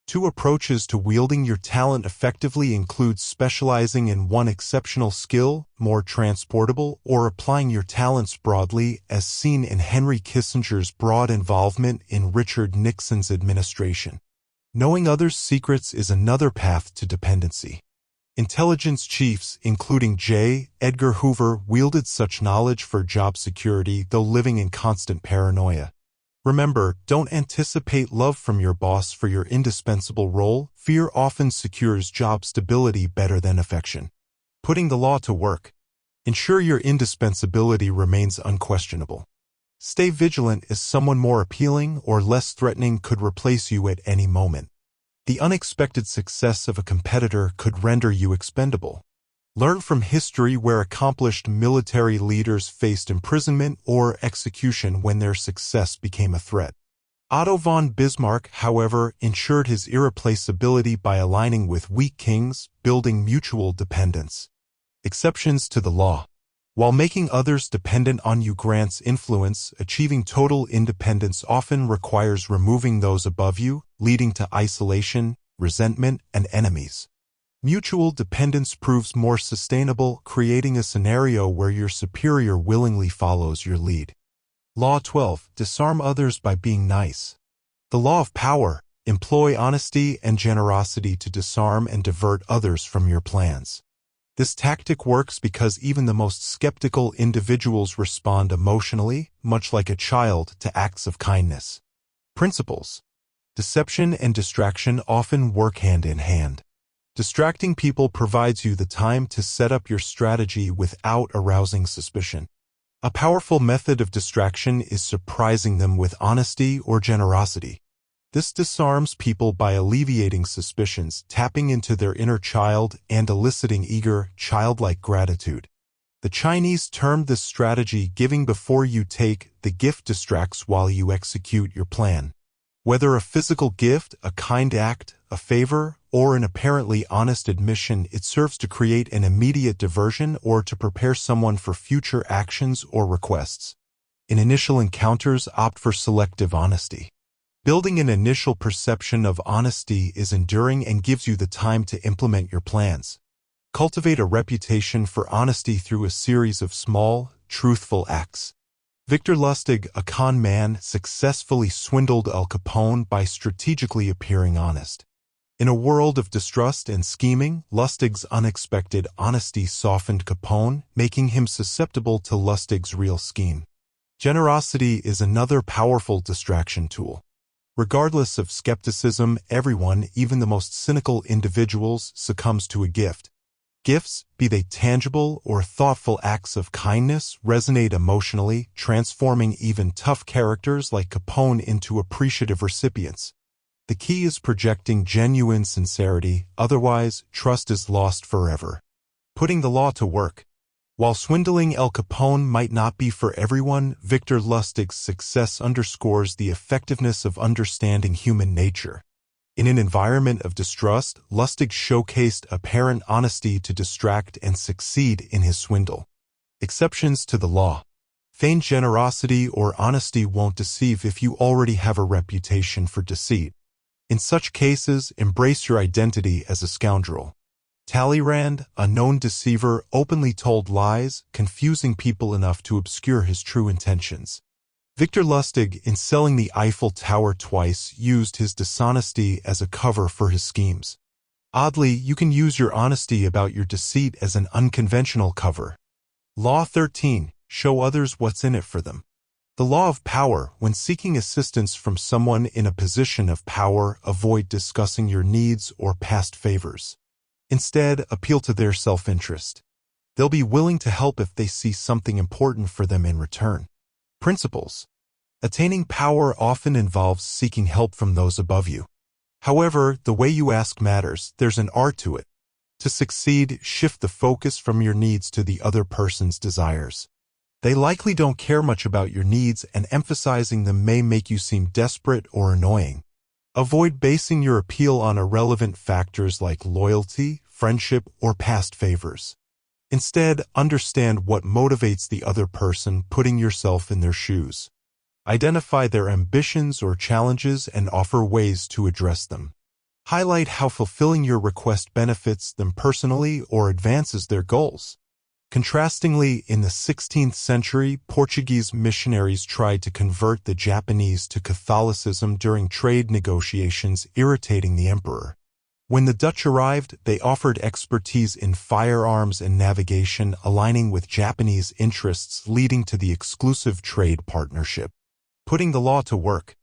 2 approaches to wielding your talent effectively include specializing in one exceptional skill, more transportable, or applying your talents broadly, as seen in Henry Kissinger's broad involvement in Richard Nixon's administration. Knowing others' secrets is another path to dependency. Intelligence chiefs, including J. Edgar Hoover, wielded such knowledge for job security, though living in constant paranoia. Remember, don't anticipate love from your boss for your indispensable role. Fear often secures job stability better than affection. Putting the law to work. Ensure your indispensability remains unquestionable. Stay vigilant, as someone more appealing or less threatening could replace you at any moment. The unexpected success of a competitor could render you expendable. Learn from history where accomplished military leaders faced imprisonment or execution when their success became a threat. Otto von Bismarck, however, ensured his irreplaceability by aligning with weak kings, building mutual dependence. Exceptions to the law. While making others dependent on you grants influence, achieving total independence often requires removing those above you, leading to isolation, resentment, and enemies. Mutual dependence proves more sustainable, creating a scenario where your superior willingly follows your lead. Law 12. Disarm others by being nice. The law of power. Employ honesty and generosity to disarm and divert others from your plans. This tactic works because even the most skeptical individuals respond emotionally, much like a child, to acts of kindness. Principles. Deception and distraction often work hand in hand. Distracting people provides you the time to set up your strategy without arousing suspicion. A powerful method of distraction is surprising them with honesty or generosity. This disarms people by alleviating suspicions, tapping into their inner child, and eliciting eager, childlike gratitude. The Chinese termed this strategy giving before you take. The gift distracts while you execute your plan. Whether a physical gift, a kind act, a favor, or an apparently honest admission, it serves to create an immediate diversion or to prepare someone for future actions or requests. In initial encounters, opt for selective honesty. Building an initial perception of honesty is enduring and gives you the time to implement your plans. Cultivate a reputation for honesty through a series of small, truthful acts. Victor Lustig, a con man, successfully swindled Al Capone by strategically appearing honest. In a world of distrust and scheming, Lustig's unexpected honesty softened Capone, making him susceptible to Lustig's real scheme. Generosity is another powerful distraction tool. Regardless of skepticism, everyone, even the most cynical individuals, succumbs to a gift. Gifts, be they tangible or thoughtful acts of kindness, resonate emotionally, transforming even tough characters like Capone into appreciative recipients. The key is projecting genuine sincerity, otherwise, trust is lost forever. Putting the law to work. While swindling Al Capone might not be for everyone, Victor Lustig's success underscores the effectiveness of understanding human nature. In an environment of distrust, Lustig showcased apparent honesty to distract and succeed in his swindle. Exceptions to the law. Feigned generosity or honesty won't deceive if you already have a reputation for deceit. In such cases, embrace your identity as a scoundrel. Talleyrand, a known deceiver, openly told lies, confusing people enough to obscure his true intentions. Victor Lustig, in selling the Eiffel Tower twice, used his dishonesty as a cover for his schemes. Oddly, you can use your honesty about your deceit as an unconventional cover. Law 13. Show others what's in it for them. The law of power. When seeking assistance from someone in a position of power, avoid discussing your needs or past favors. Instead, appeal to their self-interest. They'll be willing to help if they see something important for them in return. Principles. Attaining power often involves seeking help from those above you. However, the way you ask matters. There's an art to it. To succeed, shift the focus from your needs to the other person's desires. They likely don't care much about your needs, and emphasizing them may make you seem desperate or annoying. Avoid basing your appeal on irrelevant factors like loyalty, friendship, or past favors. Instead, understand what motivates the other person, putting yourself in their shoes. Identify their ambitions or challenges and offer ways to address them. Highlight how fulfilling your request benefits them personally or advances their goals. Contrastingly, in the 16th century, Portuguese missionaries tried to convert the Japanese to Catholicism during trade negotiations, irritating the emperor. When the Dutch arrived, they offered expertise in firearms and navigation, aligning with Japanese interests, leading to the exclusive trade partnership. Putting the law to work.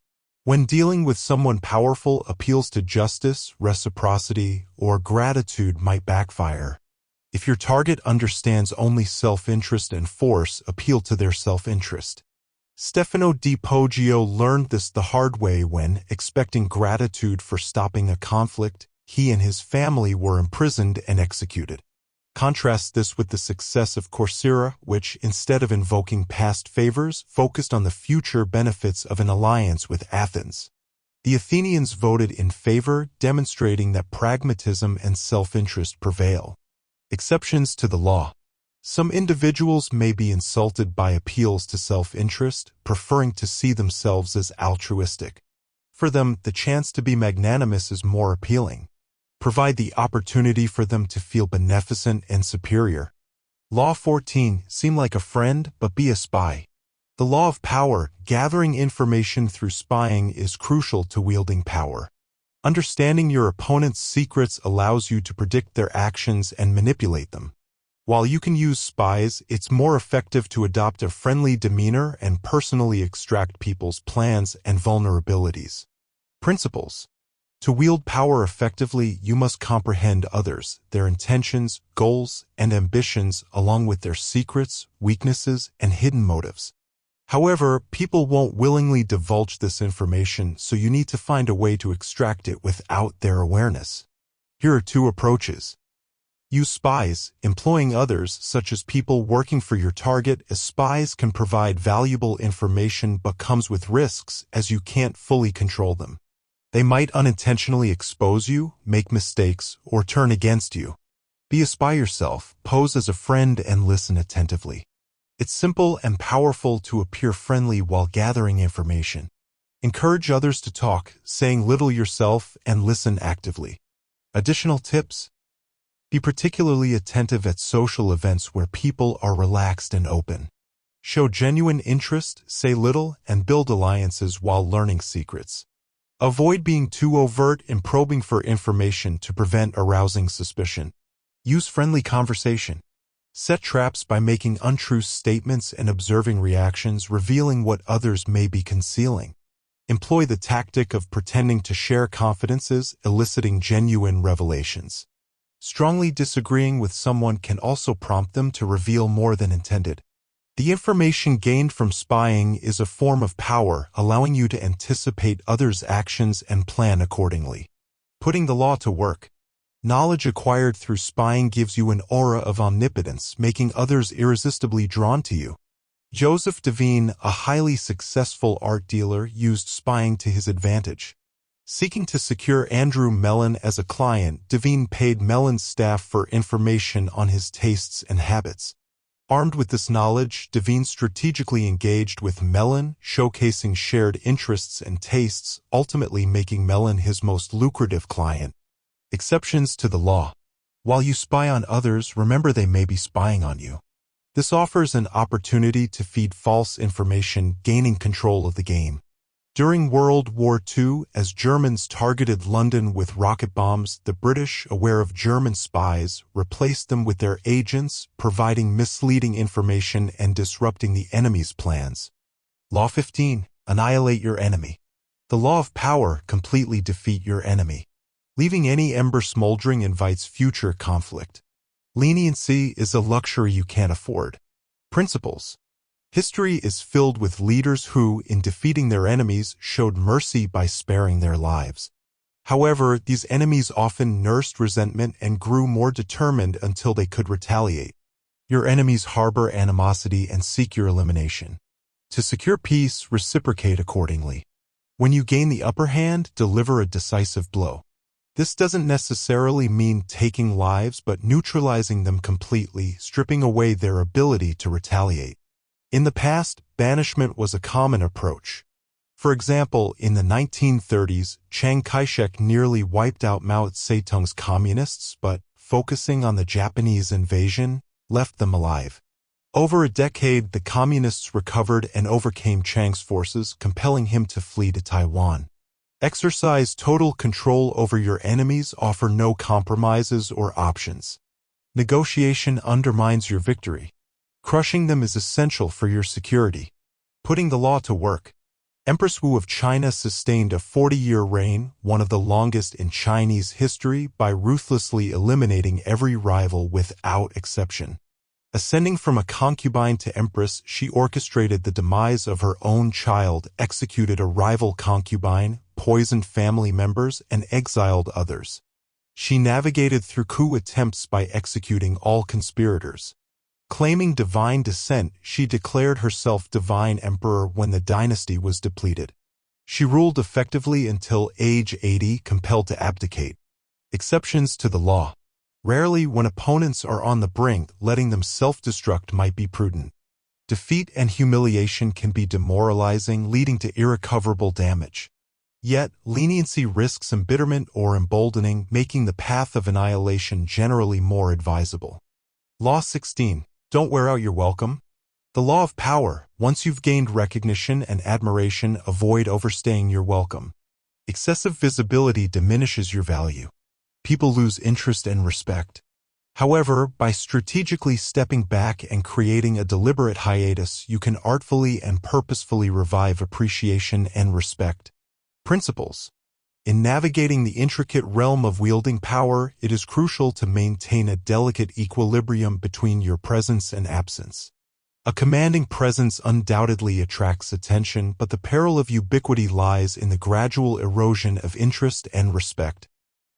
When dealing with someone powerful, appeals to justice, reciprocity, or gratitude might backfire. If your target understands only self-interest and force, appeal to their self-interest. Stefano di Poggio learned this the hard way when, expecting gratitude for stopping a conflict, he and his family were imprisoned and executed. Contrast this with the success of Corcyra, which, instead of invoking past favors, focused on the future benefits of an alliance with Athens. The Athenians voted in favor, demonstrating that pragmatism and self-interest prevail. Exceptions to the law. Some individuals may be insulted by appeals to self-interest, preferring to see themselves as altruistic. For them, the chance to be magnanimous is more appealing. Provide the opportunity for them to feel beneficent and superior. Law 14. Seem like a friend, but be a spy. The law of power, gathering information through spying, is crucial to wielding power. Understanding your opponent's secrets allows you to predict their actions and manipulate them. While you can use spies, it's more effective to adopt a friendly demeanor and personally extract people's plans and vulnerabilities. Principles. To wield power effectively, you must comprehend others, their intentions, goals, and ambitions, along with their secrets, weaknesses, and hidden motives. However, people won't willingly divulge this information, so you need to find a way to extract it without their awareness. Here are 2 approaches. Use spies, employing others, such as people working for your target, as spies can provide valuable information but comes with risks, as you can't fully control them. They might unintentionally expose you, make mistakes, or turn against you. Be a spy yourself, pose as a friend, and listen attentively. It's simple and powerful to appear friendly while gathering information. Encourage others to talk, saying little yourself, and listen actively. Additional tips. Be particularly attentive at social events where people are relaxed and open. Show genuine interest, say little, and build alliances while learning secrets. Avoid being too overt in probing for information to prevent arousing suspicion. Use friendly conversation. Set traps by making untrue statements and observing reactions, revealing what others may be concealing. Employ the tactic of pretending to share confidences, eliciting genuine revelations. Strongly disagreeing with someone can also prompt them to reveal more than intended. The information gained from spying is a form of power, allowing you to anticipate others' actions and plan accordingly. Putting the law to work. Knowledge acquired through spying gives you an aura of omnipotence, making others irresistibly drawn to you. Joseph Devine, a highly successful art dealer, used spying to his advantage. Seeking to secure Andrew Mellon as a client, Devine paid Mellon's staff for information on his tastes and habits. Armed with this knowledge, Devine strategically engaged with Mellon, showcasing shared interests and tastes, ultimately making Mellon his most lucrative client. Exceptions to the law. While you spy on others, remember they may be spying on you. This offers an opportunity to feed false information, gaining control of the game. During World War II, as Germans targeted London with rocket bombs, the British, aware of German spies, replaced them with their agents, providing misleading information and disrupting the enemy's plans. Law 15. Annihilate your enemy. The law of power, completely defeat your enemy. Leaving any ember smoldering invites future conflict. Leniency is a luxury you can't afford. Principles. History is filled with leaders who, in defeating their enemies, showed mercy by sparing their lives. However, these enemies often nursed resentment and grew more determined until they could retaliate. Your enemies harbor animosity and seek your elimination. To secure peace, reciprocate accordingly. When you gain the upper hand, deliver a decisive blow. This doesn't necessarily mean taking lives, but neutralizing them completely, stripping away their ability to retaliate. In the past, banishment was a common approach. For example, in the 1930s, Chiang Kai-shek nearly wiped out Mao Zedong's communists, but, focusing on the Japanese invasion, left them alive. Over a decade, the communists recovered and overcame Chiang's forces, compelling him to flee to Taiwan. Exercise total control over your enemies, offer no compromises or options. Negotiation undermines your victory. Crushing them is essential for your security. Putting the law to work. Empress Wu of China sustained a 40-year reign, one of the longest in Chinese history, by ruthlessly eliminating every rival without exception. Ascending from a concubine to empress, she orchestrated the demise of her own child, executed a rival concubine, poisoned family members, and exiled others. She navigated through coup attempts by executing all conspirators. Claiming divine descent, she declared herself divine emperor when the dynasty was depleted. She ruled effectively until age 80, compelled to abdicate. Exceptions to the law. Rarely, when opponents are on the brink, letting them self-destruct might be prudent. Defeat and humiliation can be demoralizing, leading to irrecoverable damage. Yet, leniency risks embitterment or emboldening, making the path of annihilation generally more advisable. Law 16. Don't wear out your welcome. The law of power. Once you've gained recognition and admiration, avoid overstaying your welcome. Excessive visibility diminishes your value. People lose interest and respect. However, by strategically stepping back and creating a deliberate hiatus, you can artfully and purposefully revive appreciation and respect. Principles. In navigating the intricate realm of wielding power, it is crucial to maintain a delicate equilibrium between your presence and absence. A commanding presence undoubtedly attracts attention, but the peril of ubiquity lies in the gradual erosion of interest and respect.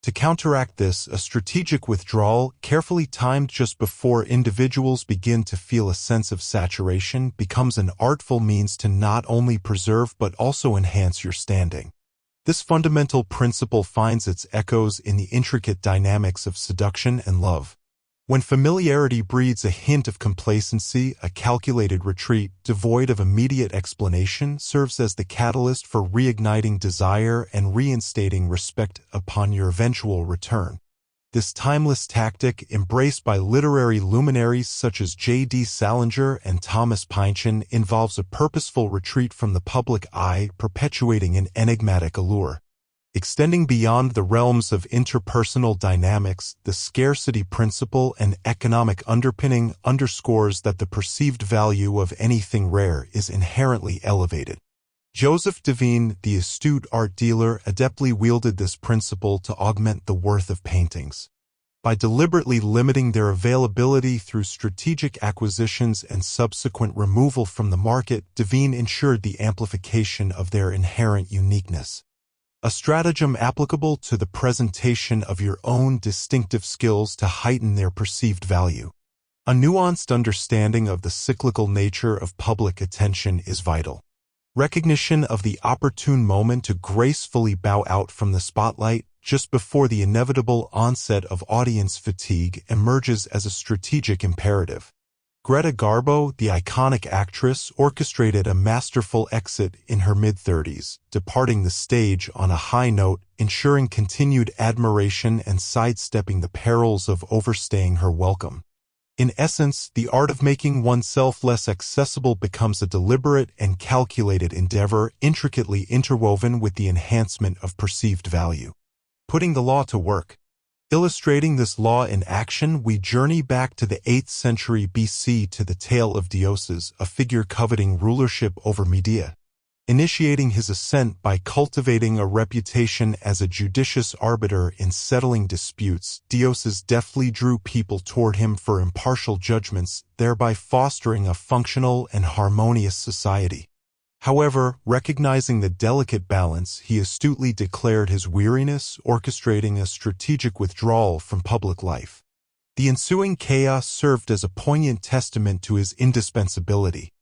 To counteract this, a strategic withdrawal, carefully timed just before individuals begin to feel a sense of saturation, becomes an artful means to not only preserve but also enhance your standing. This fundamental principle finds its echoes in the intricate dynamics of seduction and love. When familiarity breeds a hint of complacency, a calculated retreat, devoid of immediate explanation, serves as the catalyst for reigniting desire and reinstating respect upon your eventual return. This timeless tactic, embraced by literary luminaries such as J.D. Salinger and Thomas Pynchon, involves a purposeful retreat from the public eye, perpetuating an enigmatic allure. Extending beyond the realms of interpersonal dynamics, the scarcity principle and economic underpinning underscores that the perceived value of anything rare is inherently elevated. Joseph Devine, the astute art dealer, adeptly wielded this principle to augment the worth of paintings. By deliberately limiting their availability through strategic acquisitions and subsequent removal from the market, Devine ensured the amplification of their inherent uniqueness. A stratagem applicable to the presentation of your own distinctive skills to heighten their perceived value. A nuanced understanding of the cyclical nature of public attention is vital. Recognition of the opportune moment to gracefully bow out from the spotlight just before the inevitable onset of audience fatigue emerges as a strategic imperative. Greta Garbo, the iconic actress, orchestrated a masterful exit in her mid-30s, departing the stage on a high note, ensuring continued admiration and sidestepping the perils of overstaying her welcome. In essence, the art of making oneself less accessible becomes a deliberate and calculated endeavor, intricately interwoven with the enhancement of perceived value. Putting the law to work. Illustrating this law in action, we journey back to the 8th century BC to the tale of Deioces, a figure coveting rulership over Media. Initiating his ascent by cultivating a reputation as a judicious arbiter in settling disputes, Deioces deftly drew people toward him for impartial judgments, thereby fostering a functional and harmonious society. However, recognizing the delicate balance, he astutely declared his weariness, orchestrating a strategic withdrawal from public life. The ensuing chaos served as a poignant testament to his indispensability.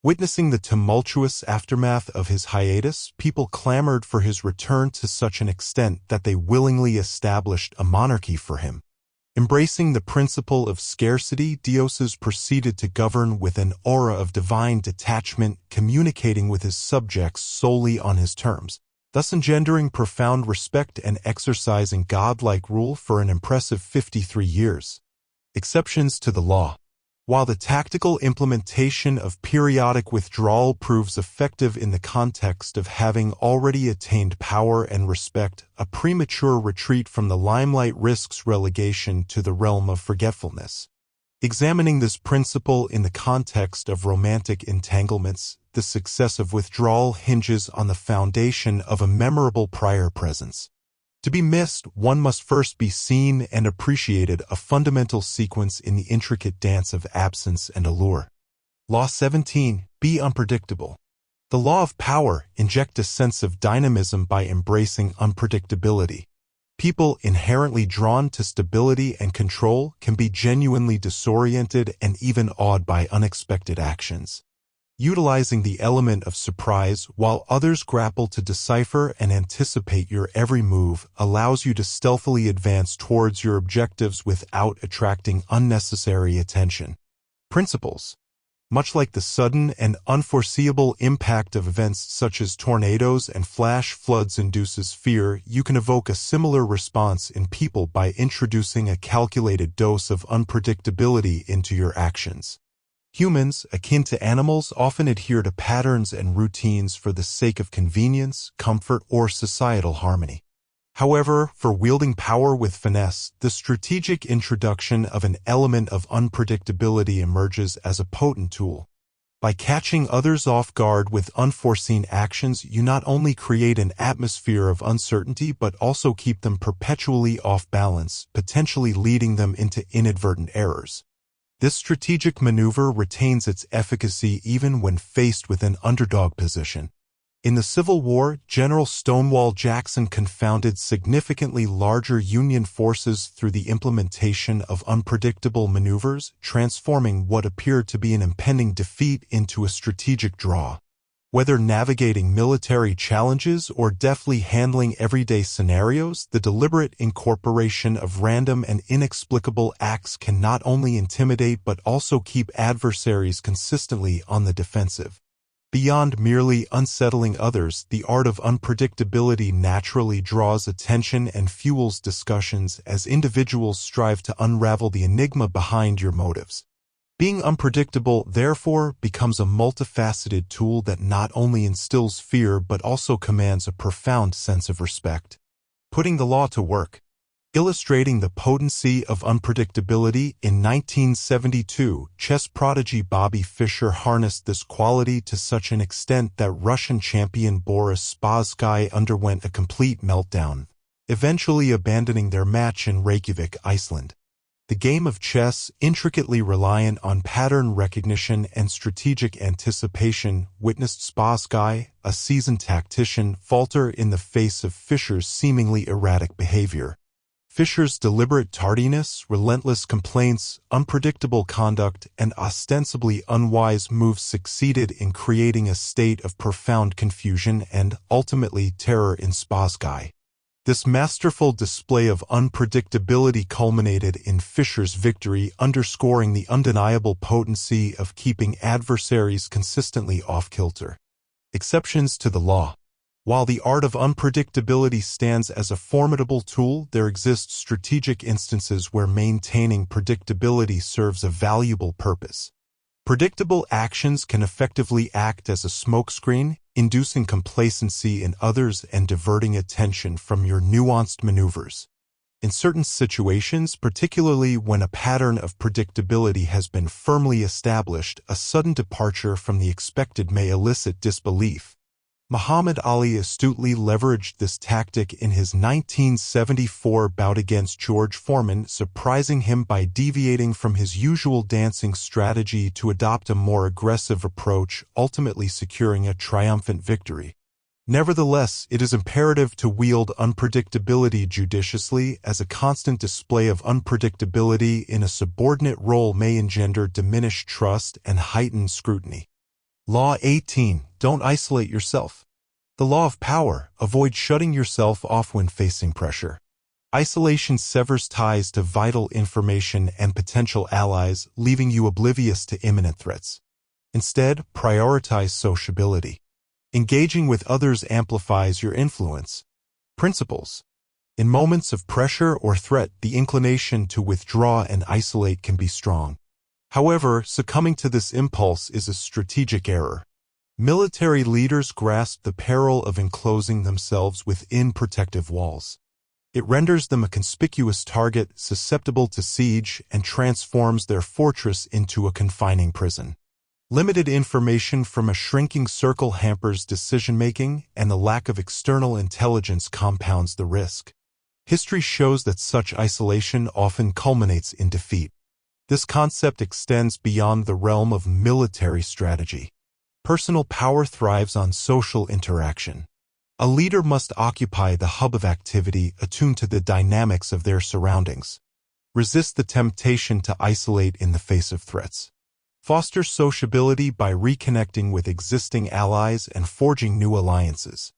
Witnessing the tumultuous aftermath of his hiatus, people clamored for his return to such an extent that they willingly established a monarchy for him. Embracing the principle of scarcity, Dioses proceeded to govern with an aura of divine detachment, communicating with his subjects solely on his terms, thus engendering profound respect and exercising godlike rule for an impressive 53 years. Exceptions to the law. While the tactical implementation of periodic withdrawal proves effective in the context of having already attained power and respect, a premature retreat from the limelight risks relegation to the realm of forgetfulness. Examining this principle in the context of romantic entanglements, the success of withdrawal hinges on the foundation of a memorable prior presence. To be missed, one must first be seen and appreciated, a fundamental sequence in the intricate dance of absence and allure. Law 17. Be unpredictable. The law of power injects a sense of dynamism by embracing unpredictability. People inherently drawn to stability and control can be genuinely disoriented and even awed by unexpected actions. Utilizing the element of surprise while others grapple to decipher and anticipate your every move allows you to stealthily advance towards your objectives without attracting unnecessary attention. Principles. Much like the sudden and unforeseeable impact of events such as tornadoes and flash floods induces fear, you can evoke a similar response in people by introducing a calculated dose of unpredictability into your actions. Humans, akin to animals, often adhere to patterns and routines for the sake of convenience, comfort, or societal harmony. However, for wielding power with finesse, the strategic introduction of an element of unpredictability emerges as a potent tool. By catching others off guard with unforeseen actions, you not only create an atmosphere of uncertainty but also keep them perpetually off balance, potentially leading them into inadvertent errors. This strategic maneuver retains its efficacy even when faced with an underdog position. In the Civil War, General Stonewall Jackson confounded significantly larger Union forces through the implementation of unpredictable maneuvers, transforming what appeared to be an impending defeat into a strategic draw. Whether navigating military challenges or deftly handling everyday scenarios, the deliberate incorporation of random and inexplicable acts can not only intimidate but also keep adversaries consistently on the defensive. Beyond merely unsettling others, the art of unpredictability naturally draws attention and fuels discussions as individuals strive to unravel the enigma behind your motives. Being unpredictable, therefore, becomes a multifaceted tool that not only instills fear but also commands a profound sense of respect. Putting the law to work. Illustrating the potency of unpredictability, in 1972, chess prodigy Bobby Fischer harnessed this quality to such an extent that Russian champion Boris Spassky underwent a complete meltdown, eventually abandoning their match in Reykjavik, Iceland. The game of chess, intricately reliant on pattern recognition and strategic anticipation, witnessed Spassky, a seasoned tactician, falter in the face of Fischer's seemingly erratic behavior. Fischer's deliberate tardiness, relentless complaints, unpredictable conduct, and ostensibly unwise moves succeeded in creating a state of profound confusion and, ultimately, terror in Spassky. This masterful display of unpredictability culminated in Fischer's victory, underscoring the undeniable potency of keeping adversaries consistently off-kilter. Exceptions to the law. While the art of unpredictability stands as a formidable tool, there exist strategic instances where maintaining predictability serves a valuable purpose. Predictable actions can effectively act as a smokescreen, inducing complacency in others and diverting attention from your nuanced maneuvers. In certain situations, particularly when a pattern of predictability has been firmly established, a sudden departure from the expected may elicit disbelief. Muhammad Ali astutely leveraged this tactic in his 1974 bout against George Foreman, surprising him by deviating from his usual dancing strategy to adopt a more aggressive approach, ultimately securing a triumphant victory. Nevertheless, it is imperative to wield unpredictability judiciously, as a constant display of unpredictability in a subordinate role may engender diminished trust and heightened scrutiny. Law 18. Don't isolate yourself. The law of power. Avoid shutting yourself off when facing pressure. Isolation severs ties to vital information and potential allies, leaving you oblivious to imminent threats. Instead, prioritize sociability. Engaging with others amplifies your influence. Principles. In moments of pressure or threat, the inclination to withdraw and isolate can be strong. However, succumbing to this impulse is a strategic error. Military leaders grasp the peril of enclosing themselves within protective walls. It renders them a conspicuous target, susceptible to siege, and transforms their fortress into a confining prison. Limited information from a shrinking circle hampers decision-making, and the lack of external intelligence compounds the risk. History shows that such isolation often culminates in defeat. This concept extends beyond the realm of military strategy. Personal power thrives on social interaction. A leader must occupy the hub of activity, attuned to the dynamics of their surroundings. Resist the temptation to isolate in the face of threats. Foster sociability by reconnecting with existing allies and forging new alliances.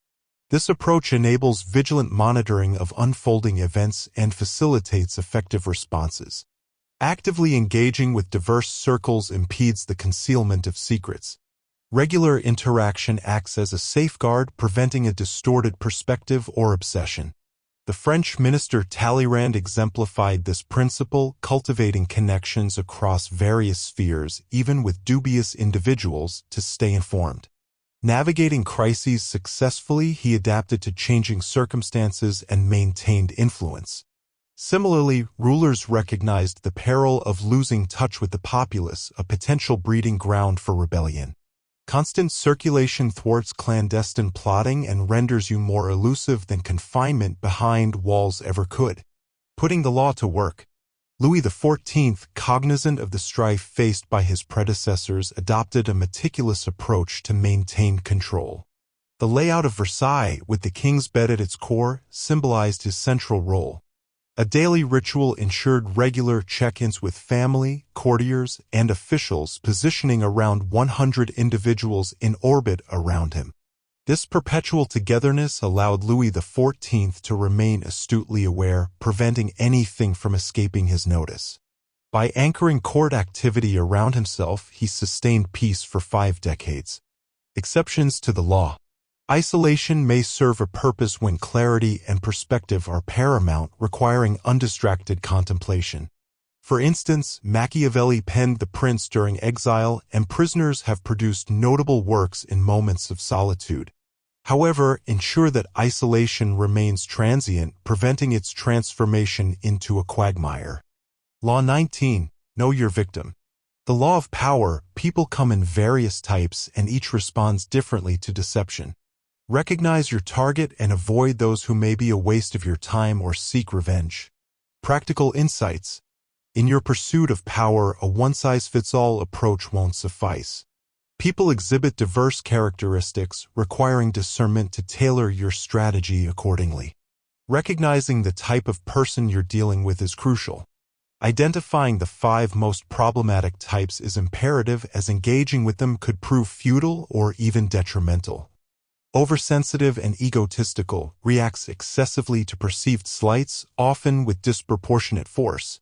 This approach enables vigilant monitoring of unfolding events and facilitates effective responses. Actively engaging with diverse circles impedes the concealment of secrets. Regular interaction acts as a safeguard, preventing a distorted perspective or obsession. The French minister Talleyrand exemplified this principle, cultivating connections across various spheres, even with dubious individuals, to stay informed. Navigating crises successfully, he adapted to changing circumstances and maintained influence. Similarly, rulers recognized the peril of losing touch with the populace, a potential breeding ground for rebellion. Constant circulation thwarts clandestine plotting and renders you more elusive than confinement behind walls ever could. Putting the law to work. Louis XIV, cognizant of the strife faced by his predecessors, adopted a meticulous approach to maintain control. The layout of Versailles, with the king's bed at its core, symbolized his central role. A daily ritual ensured regular check-ins with family, courtiers, and officials, positioning around 100 individuals in orbit around him. This perpetual togetherness allowed Louis XIV to remain astutely aware, preventing anything from escaping his notice. By anchoring court activity around himself, he sustained peace for 5 decades. Exceptions to the law. Isolation may serve a purpose when clarity and perspective are paramount, requiring undistracted contemplation. For instance, Machiavelli penned The Prince during exile, and prisoners have produced notable works in moments of solitude. However, ensure that isolation remains transient, preventing its transformation into a quagmire. Law 19. Know your victim. The law of power. People come in various types, and each responds differently to deception. Recognize your target and avoid those who may be a waste of your time or seek revenge. Practical insights. In your pursuit of power, a one-size-fits-all approach won't suffice. People exhibit diverse characteristics, requiring discernment to tailor your strategy accordingly. Recognizing the type of person you're dealing with is crucial. Identifying the 5 most problematic types is imperative, as engaging with them could prove futile or even detrimental. Oversensitive and egotistical, reacts excessively to perceived slights, often with disproportionate force.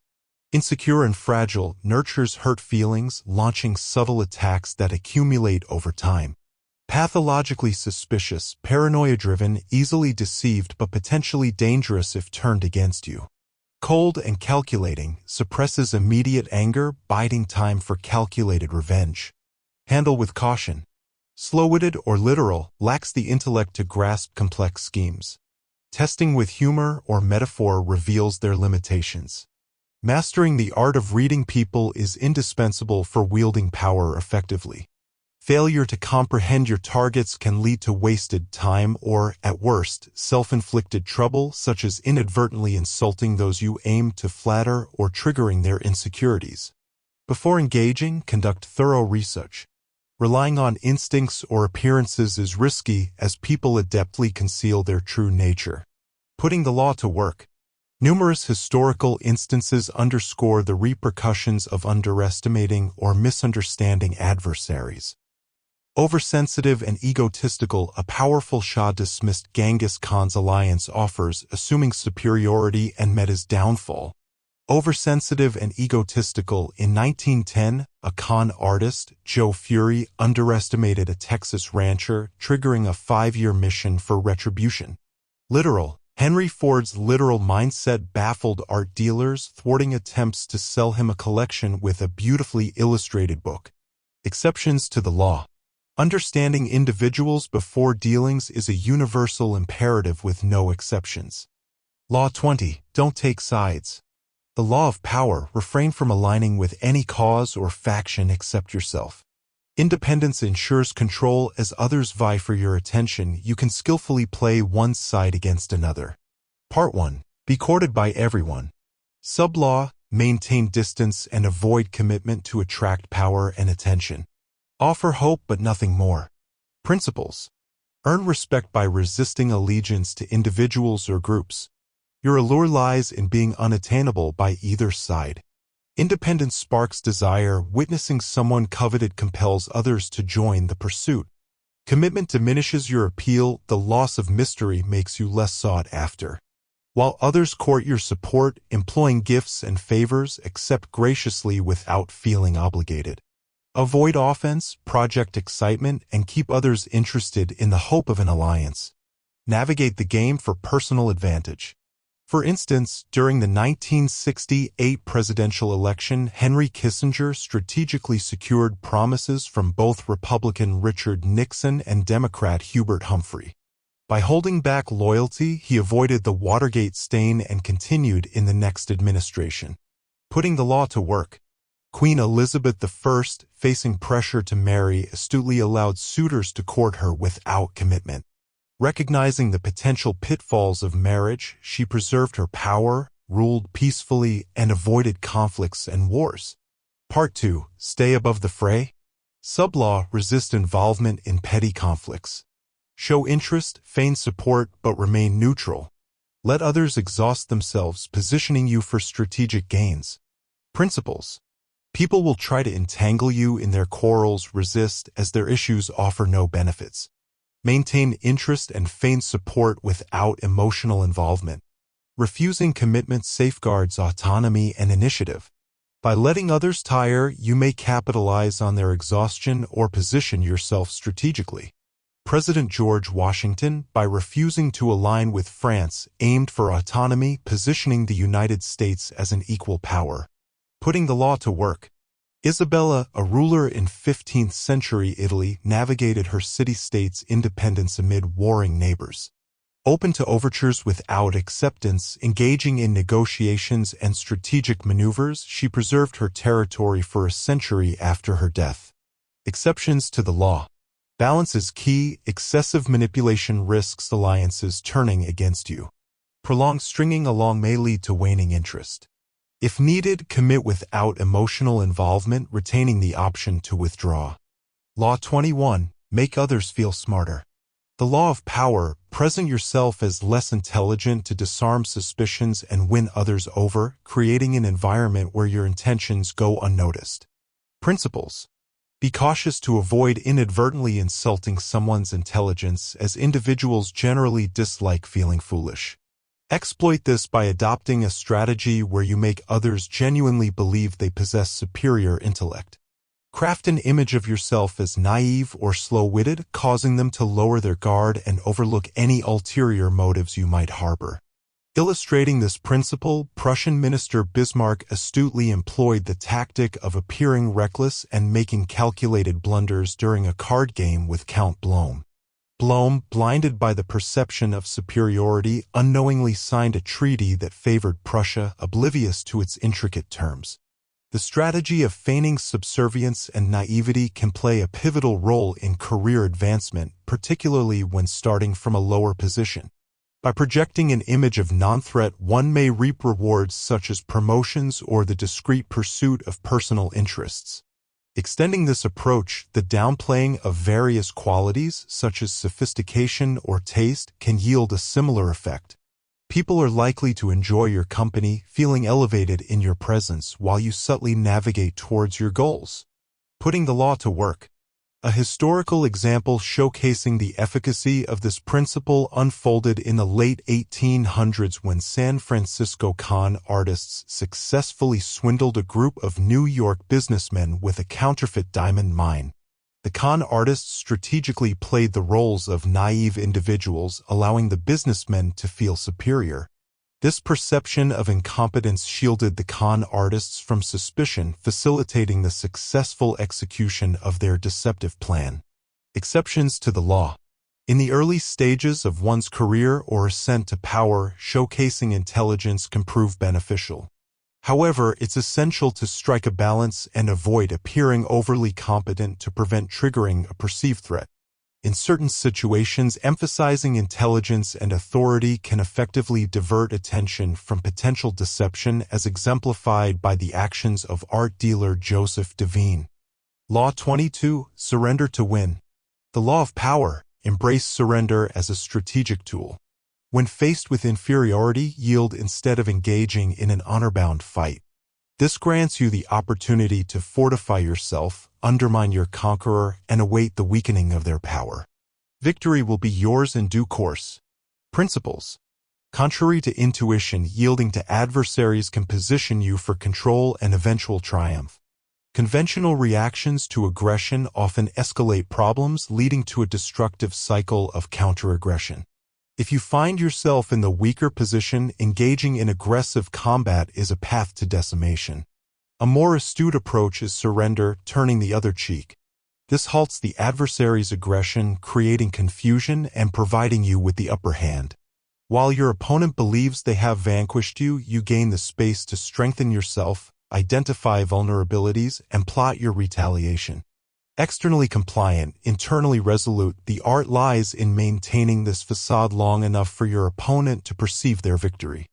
Insecure and fragile, nurtures hurt feelings, launching subtle attacks that accumulate over time. Pathologically suspicious, paranoia-driven, easily deceived but potentially dangerous if turned against you. Cold and calculating, suppresses immediate anger, biding time for calculated revenge. Handle with caution. Slow-witted or literal, lacks the intellect to grasp complex schemes. Testing with humor or metaphor reveals their limitations. Mastering the art of reading people is indispensable for wielding power effectively. Failure to comprehend your targets can lead to wasted time or, at worst, self-inflicted trouble, such as inadvertently insulting those you aim to flatter or triggering their insecurities. Before engaging, conduct thorough research. Relying on instincts or appearances is risky, as people adeptly conceal their true nature. Putting the law to work. Numerous historical instances underscore the repercussions of underestimating or misunderstanding adversaries. Oversensitive and egotistical, a powerful Shah dismissed Genghis Khan's alliance offers, assuming superiority, and met his downfall. Oversensitive and egotistical, in 1910, a con artist, Joe Fury, underestimated a Texas rancher, triggering a 5-year mission for retribution. Literal. Henry Ford's literal mindset baffled art dealers, thwarting attempts to sell him a collection with a beautifully illustrated book. Exceptions to the law. Understanding individuals before dealings is a universal imperative with no exceptions. Law 20. Don't take sides. The law of power, refrain from aligning with any cause or faction except yourself. Independence ensures control. As others vie for your attention, you can skillfully play one side against another. Part 1. Be courted by everyone. Sub-law, maintain distance and avoid commitment to attract power and attention. Offer hope but nothing more. Principles. Earn respect by resisting allegiance to individuals or groups. Your allure lies in being unattainable by either side. Independence sparks desire. Witnessing someone coveted compels others to join the pursuit. Commitment diminishes your appeal. The loss of mystery makes you less sought after. While others court your support, employing gifts and favors, accept graciously without feeling obligated. Avoid offense, project excitement, and keep others interested in the hope of an alliance. Navigate the game for personal advantage. For instance, during the 1968 presidential election, Henry Kissinger strategically secured promises from both Republican Richard Nixon and Democrat Hubert Humphrey. By holding back loyalty, he avoided the Watergate stain and continued in the next administration. Putting the law to work. Queen Elizabeth I, facing pressure to marry, astutely allowed suitors to court her without commitment. Recognizing the potential pitfalls of marriage, she preserved her power, ruled peacefully, and avoided conflicts and wars. Part 2. Stay above the fray. Sub-law, resist involvement in petty conflicts. Show interest, feign support, but remain neutral. Let others exhaust themselves, positioning you for strategic gains. Principles. People will try to entangle you in their quarrels. Resist, as their issues offer no benefits. Maintain interest and feign support without emotional involvement. Refusing commitment safeguards autonomy and initiative. By letting others tire, you may capitalize on their exhaustion or position yourself strategically. President George Washington, by refusing to align with France, aimed for autonomy, positioning the United States as an equal power. Putting the law to work. Isabella, a ruler in 15th century Italy, navigated her city-state's independence amid warring neighbors. Open to overtures without acceptance, engaging in negotiations and strategic maneuvers, she preserved her territory for a century after her death. Exceptions to the law. Balance is key. Excessive manipulation risks alliances turning against you. Prolonged stringing along may lead to waning interest. If needed, commit without emotional involvement, retaining the option to withdraw. Law 21. Make others feel smarter. The law of power, present yourself as less intelligent to disarm suspicions and win others over, creating an environment where your intentions go unnoticed. Principles. Be cautious to avoid inadvertently insulting someone's intelligence, as individuals generally dislike feeling foolish. Exploit this by adopting a strategy where you make others genuinely believe they possess superior intellect. Craft an image of yourself as naive or slow-witted, causing them to lower their guard and overlook any ulterior motives you might harbor. Illustrating this principle, Prussian Minister Bismarck astutely employed the tactic of appearing reckless and making calculated blunders during a card game with Count Blome. Blome, blinded by the perception of superiority, unknowingly signed a treaty that favored Prussia, oblivious to its intricate terms. The strategy of feigning subservience and naivety can play a pivotal role in career advancement, particularly when starting from a lower position. By projecting an image of non-threat, one may reap rewards such as promotions or the discreet pursuit of personal interests. Extending this approach, the downplaying of various qualities, such as sophistication or taste, can yield a similar effect. People are likely to enjoy your company, feeling elevated in your presence while you subtly navigate towards your goals. Putting the law to work. A historical example showcasing the efficacy of this principle unfolded in the late 1800s when San Francisco con artists successfully swindled a group of New York businessmen with a counterfeit diamond mine. The con artists strategically played the roles of naive individuals, allowing the businessmen to feel superior. This perception of incompetence shielded the con artists from suspicion, facilitating the successful execution of their deceptive plan. Exceptions to the law. In the early stages of one's career or ascent to power, showcasing intelligence can prove beneficial. However, it's essential to strike a balance and avoid appearing overly competent to prevent triggering a perceived threat. In certain situations, emphasizing intelligence and authority can effectively divert attention from potential deception, as exemplified by the actions of art dealer Joseph Devine. Law 22. Surrender to win. The law of power. Embrace surrender as a strategic tool. When faced with inferiority, yield instead of engaging in an honor-bound fight. This grants you the opportunity to fortify yourself, undermine your conqueror, and await the weakening of their power. Victory will be yours in due course. Principles. Contrary to intuition, yielding to adversaries can position you for control and eventual triumph. Conventional reactions to aggression often escalate problems, leading to a destructive cycle of counteraggression. If you find yourself in the weaker position, engaging in aggressive combat is a path to decimation. A more astute approach is surrender, turning the other cheek. This halts the adversary's aggression, creating confusion and providing you with the upper hand. While your opponent believes they have vanquished you, you gain the space to strengthen yourself, identify vulnerabilities, and plot your retaliation. Externally compliant, internally resolute, the art lies in maintaining this facade long enough for your opponent to perceive their victory.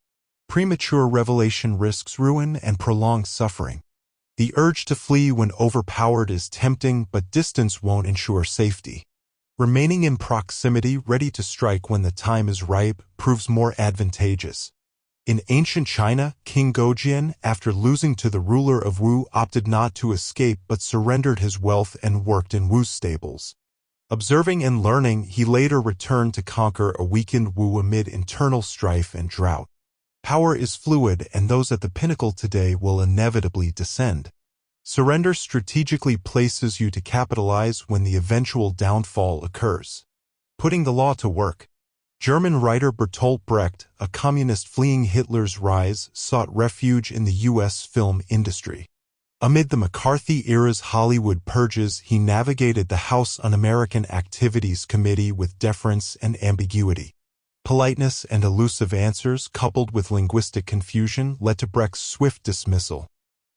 Premature revelation risks ruin and prolonged suffering. The urge to flee when overpowered is tempting, but distance won't ensure safety. Remaining in proximity, ready to strike when the time is ripe, proves more advantageous. In ancient China, King Gojian, after losing to the ruler of Wu, opted not to escape but surrendered his wealth and worked in Wu's stables. Observing and learning, he later returned to conquer a weakened Wu amid internal strife and drought. Power is fluid, and those at the pinnacle today will inevitably descend. Surrender strategically places you to capitalize when the eventual downfall occurs. Putting the law to work. German writer Bertolt Brecht, a communist fleeing Hitler's rise, sought refuge in the U.S. film industry. Amid the McCarthy-era's Hollywood purges, he navigated the House Un-American Activities Committee with deference and ambiguity. Politeness and elusive answers, coupled with linguistic confusion, led to Brecht's swift dismissal.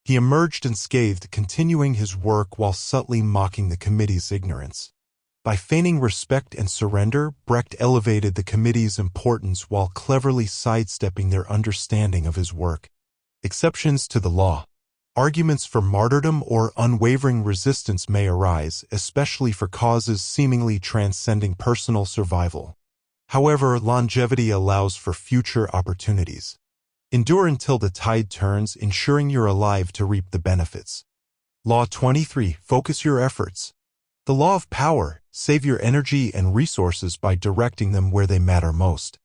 He emerged unscathed, continuing his work while subtly mocking the committee's ignorance. By feigning respect and surrender, Brecht elevated the committee's importance while cleverly sidestepping their understanding of his work. Exceptions to the law. Arguments for martyrdom or unwavering resistance may arise, especially for causes seemingly transcending personal survival. However, longevity allows for future opportunities. Endure until the tide turns, ensuring you're alive to reap the benefits. Law 23. Focus your efforts. The law of power. Save your energy and resources by directing them where they matter most.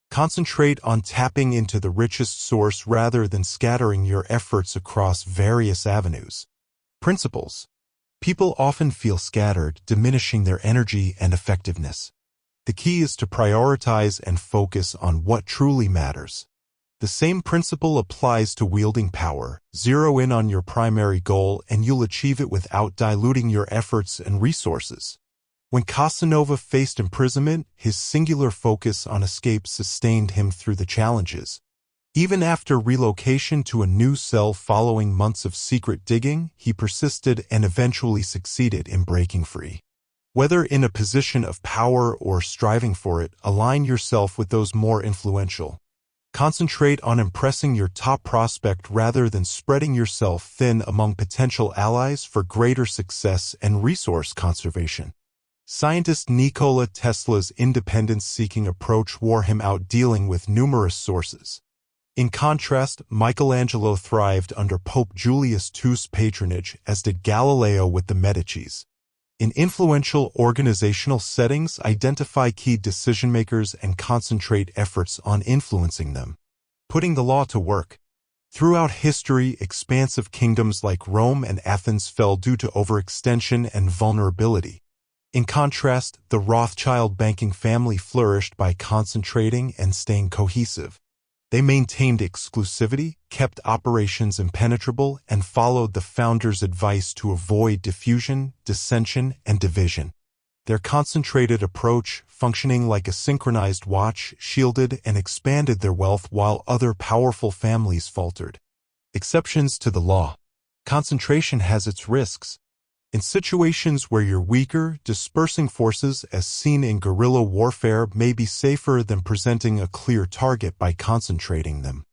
Concentrate on tapping into the richest source rather than scattering your efforts across various avenues. Principles. People often feel scattered, diminishing their energy and effectiveness. The key is to prioritize and focus on what truly matters. The same principle applies to wielding power. Zero in on your primary goal and you'll achieve it without diluting your efforts and resources. When Casanova faced imprisonment, his singular focus on escape sustained him through the challenges. Even after relocation to a new cell following months of secret digging, he persisted and eventually succeeded in breaking free. Whether in a position of power or striving for it, align yourself with those more influential. Concentrate on impressing your top prospect rather than spreading yourself thin among potential allies for greater success and resource conservation. Scientist Nikola Tesla's independence-seeking approach wore him out dealing with numerous sources. In contrast, Michelangelo thrived under Pope Julius II's patronage, as did Galileo with the Medicis. In influential organizational settings, identify key decision-makers and concentrate efforts on influencing them. Putting the law to work. Throughout history, expansive kingdoms like Rome and Athens fell due to overextension and vulnerability. In contrast, the Rothschild banking family flourished by concentrating and staying cohesive. They maintained exclusivity, kept operations impenetrable, and followed the founders' advice to avoid diffusion, dissension, and division. Their concentrated approach, functioning like a synchronized watch, shielded and expanded their wealth while other powerful families faltered. Exceptions to the law. Concentration has its risks. In situations where you're weaker, dispersing forces, as seen in guerrilla warfare, may be safer than presenting a clear target by concentrating them.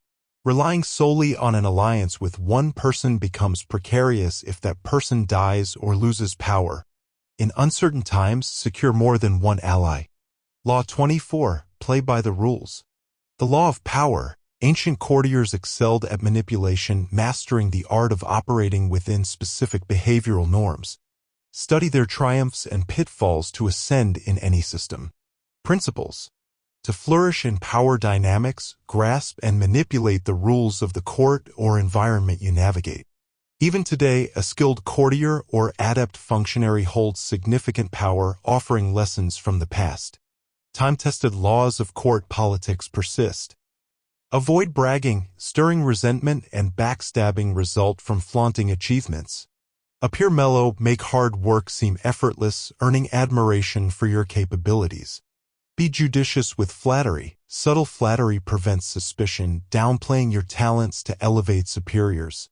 Relying solely on an alliance with one person becomes precarious if that person dies or loses power. In uncertain times, secure more than one ally. Law 24. Play by the rules. The law of power. Ancient courtiers excelled at manipulation, mastering the art of operating within specific behavioral norms. Study their triumphs and pitfalls to ascend in any system. Principles. To flourish in power dynamics, grasp and manipulate the rules of the court or environment you navigate. Even today, a skilled courtier or adept functionary holds significant power, offering lessons from the past. Time-tested laws of court politics persist. Avoid bragging. Stirring resentment and backstabbing result from flaunting achievements. Appear mellow, make hard work seem effortless, earning admiration for your capabilities. Be judicious with flattery. Subtle flattery prevents suspicion, downplaying your talents to elevate superiors.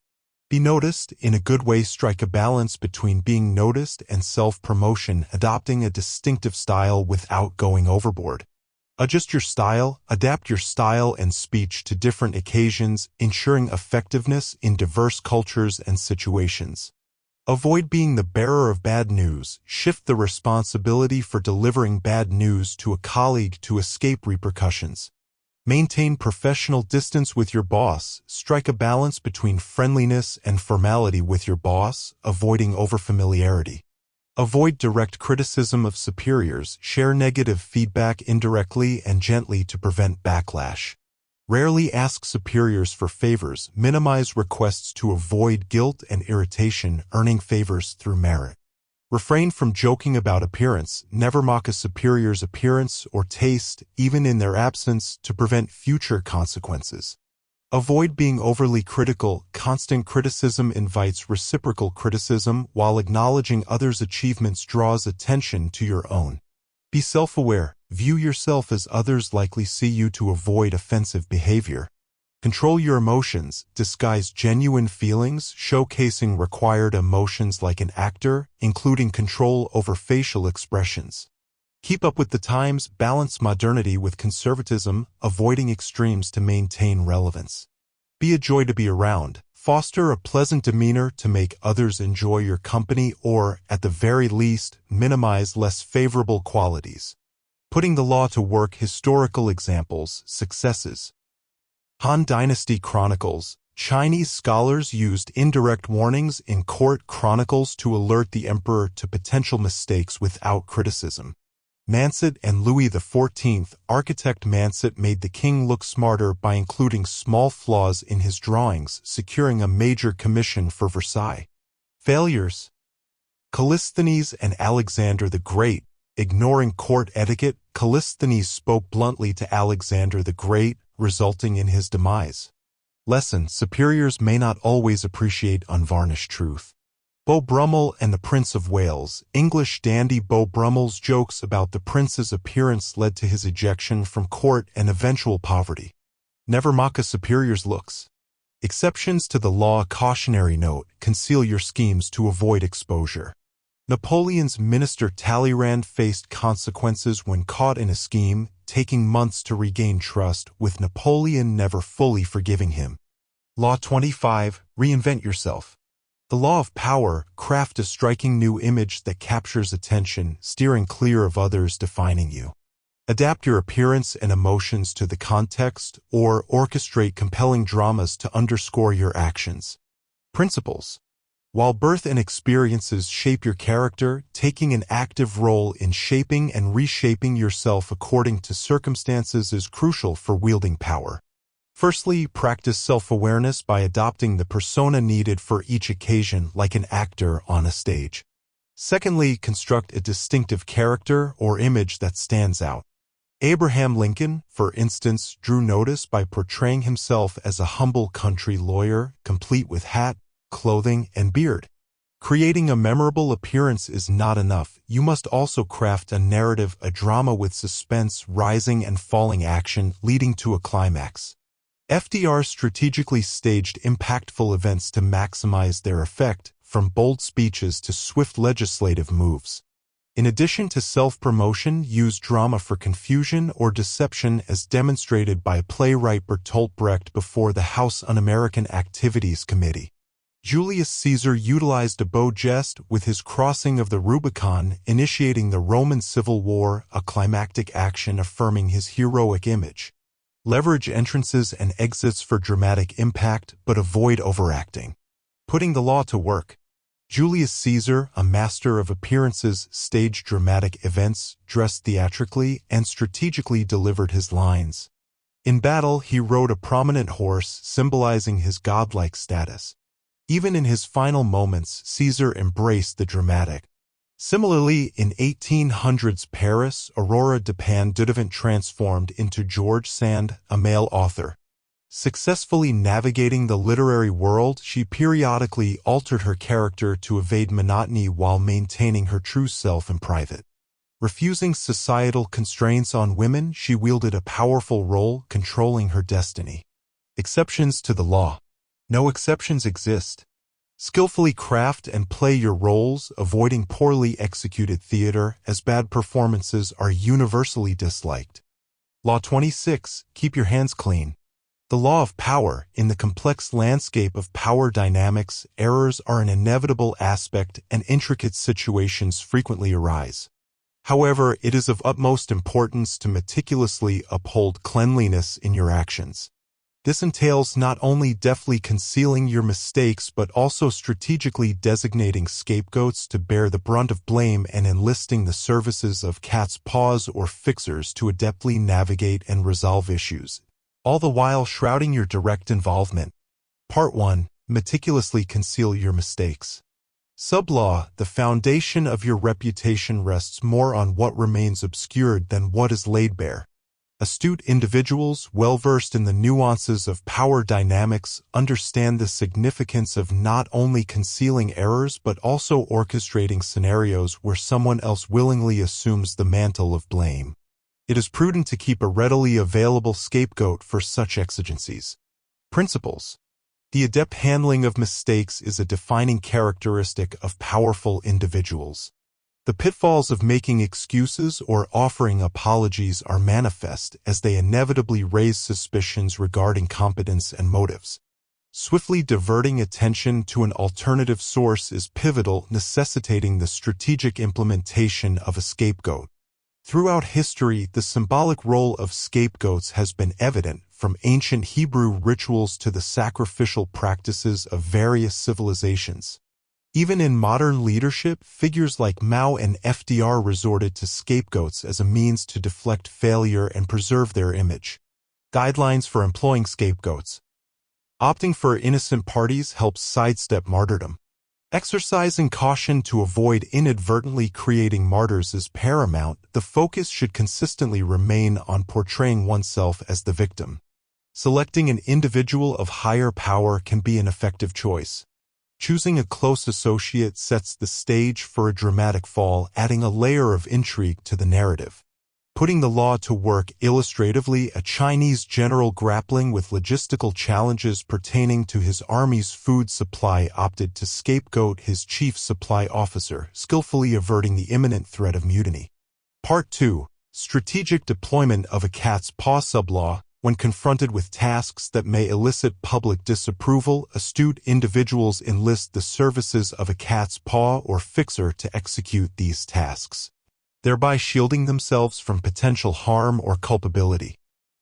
Be noticed. In a good way, strike a balance between being noticed and self-promotion, adopting a distinctive style without going overboard. Adjust your style, adapt your style and speech to different occasions, ensuring effectiveness in diverse cultures and situations. Avoid being the bearer of bad news. Shift the responsibility for delivering bad news to a colleague to escape repercussions. Maintain professional distance with your boss. Strike a balance between friendliness and formality with your boss, avoiding overfamiliarity. Avoid direct criticism of superiors. Share negative feedback indirectly and gently to prevent backlash. Rarely ask superiors for favors. Minimize requests to avoid guilt and irritation, earning favors through merit. Refrain from joking about appearance. Never mock a superior's appearance or taste, even in their absence, to prevent future consequences. Avoid being overly critical. Constant criticism invites reciprocal criticism, while acknowledging others' achievements draws attention to your own. Be self-aware. View yourself as others likely see you to avoid offensive behavior. Control your emotions. Disguise genuine feelings, showcasing required emotions like an actor, including control over facial expressions. Keep up with the times. Balance modernity with conservatism, avoiding extremes to maintain relevance. Be a joy to be around. Foster a pleasant demeanor to make others enjoy your company or, at the very least, minimize less favorable qualities. Putting the law to work. Historical examples, successes. Han Dynasty Chronicles. Chinese scholars used indirect warnings in court chronicles to alert the emperor to potential mistakes without criticism. Manset and Louis XIV. Architect Manset made the king look smarter by including small flaws in his drawings, securing a major commission for Versailles. Failures. Callisthenes and Alexander the Great. Ignoring court etiquette, Callisthenes spoke bluntly to Alexander the Great, resulting in his demise. Lesson: superiors may not always appreciate unvarnished truth. Beau Brummel and the Prince of Wales. English dandy Beau Brummel's jokes about the prince's appearance led to his ejection from court and eventual poverty. Never mock a superior's looks. Exceptions to the law. Cautionary note: conceal your schemes to avoid exposure. Napoleon's minister Talleyrand faced consequences when caught in a scheme, taking months to regain trust, with Napoleon never fully forgiving him. Law 25. Reinvent yourself. The law of power. Craft a striking new image that captures attention, steering clear of others defining you. Adapt your appearance and emotions to the context, or orchestrate compelling dramas to underscore your actions. Principles. While birth and experiences shape your character, taking an active role in shaping and reshaping yourself according to circumstances is crucial for wielding power. Firstly, practice self-awareness by adopting the persona needed for each occasion like an actor on a stage. Secondly, construct a distinctive character or image that stands out. Abraham Lincoln, for instance, drew notice by portraying himself as a humble country lawyer, complete with hat, clothing, and beard. Creating a memorable appearance is not enough. You must also craft a narrative, a drama with suspense, rising and falling action, leading to a climax. FDR strategically staged impactful events to maximize their effect, from bold speeches to swift legislative moves. In addition to self-promotion, use drama for confusion or deception as demonstrated by playwright Bertolt Brecht before the House Un-American Activities Committee. Julius Caesar utilized a beau geste with his crossing of the Rubicon, initiating the Roman Civil War, a climactic action affirming his heroic image. Leverage entrances and exits for dramatic impact, but avoid overacting. Putting the law to work. Julius Caesar, a master of appearances, staged dramatic events, dressed theatrically, and strategically delivered his lines. In battle, he rode a prominent horse, symbolizing his godlike status. Even in his final moments, Caesar embraced the dramatic. Similarly, in 1800s Paris, Aurore Dupin-Dudevant transformed into George Sand, a male author. Successfully navigating the literary world, she periodically altered her character to evade monotony while maintaining her true self in private. Refusing societal constraints on women, she wielded a powerful role, controlling her destiny. Exceptions to the law. No exceptions exist. Skillfully craft and play your roles, avoiding poorly executed theater, as bad performances are universally disliked. Law 26. Keep your hands clean. The law of power. In the complex landscape of power dynamics, errors are an inevitable aspect and intricate situations frequently arise. However, it is of utmost importance to meticulously uphold cleanliness in your actions. This entails not only deftly concealing your mistakes but also strategically designating scapegoats to bear the brunt of blame and enlisting the services of cat's paws or fixers to adeptly navigate and resolve issues, all the while shrouding your direct involvement. Part 1. Meticulously conceal your mistakes. Sub-law. The foundation of your reputation rests more on what remains obscured than what is laid bare. Astute individuals, well-versed in the nuances of power dynamics, understand the significance of not only concealing errors but also orchestrating scenarios where someone else willingly assumes the mantle of blame. It is prudent to keep a readily available scapegoat for such exigencies. Principles. The adept handling of mistakes is a defining characteristic of powerful individuals. The pitfalls of making excuses or offering apologies are manifest as they inevitably raise suspicions regarding competence and motives. Swiftly diverting attention to an alternative source is pivotal, necessitating the strategic implementation of a scapegoat. Throughout history, the symbolic role of scapegoats has been evident, from ancient Hebrew rituals to the sacrificial practices of various civilizations. Even in modern leadership, figures like Mao and FDR resorted to scapegoats as a means to deflect failure and preserve their image. Guidelines for employing scapegoats. Opting for innocent parties helps sidestep martyrdom. Exercising caution to avoid inadvertently creating martyrs is paramount. The focus should consistently remain on portraying oneself as the victim. Selecting an individual of higher power can be an effective choice. Choosing a close associate sets the stage for a dramatic fall, adding a layer of intrigue to the narrative. Putting the law to work. Illustratively, a Chinese general grappling with logistical challenges pertaining to his army's food supply opted to scapegoat his chief supply officer, skillfully averting the imminent threat of mutiny. Part 2. Strategic deployment of a cat's paw. Sub-law. When confronted with tasks that may elicit public disapproval, astute individuals enlist the services of a cat's paw or fixer to execute these tasks, thereby shielding themselves from potential harm or culpability.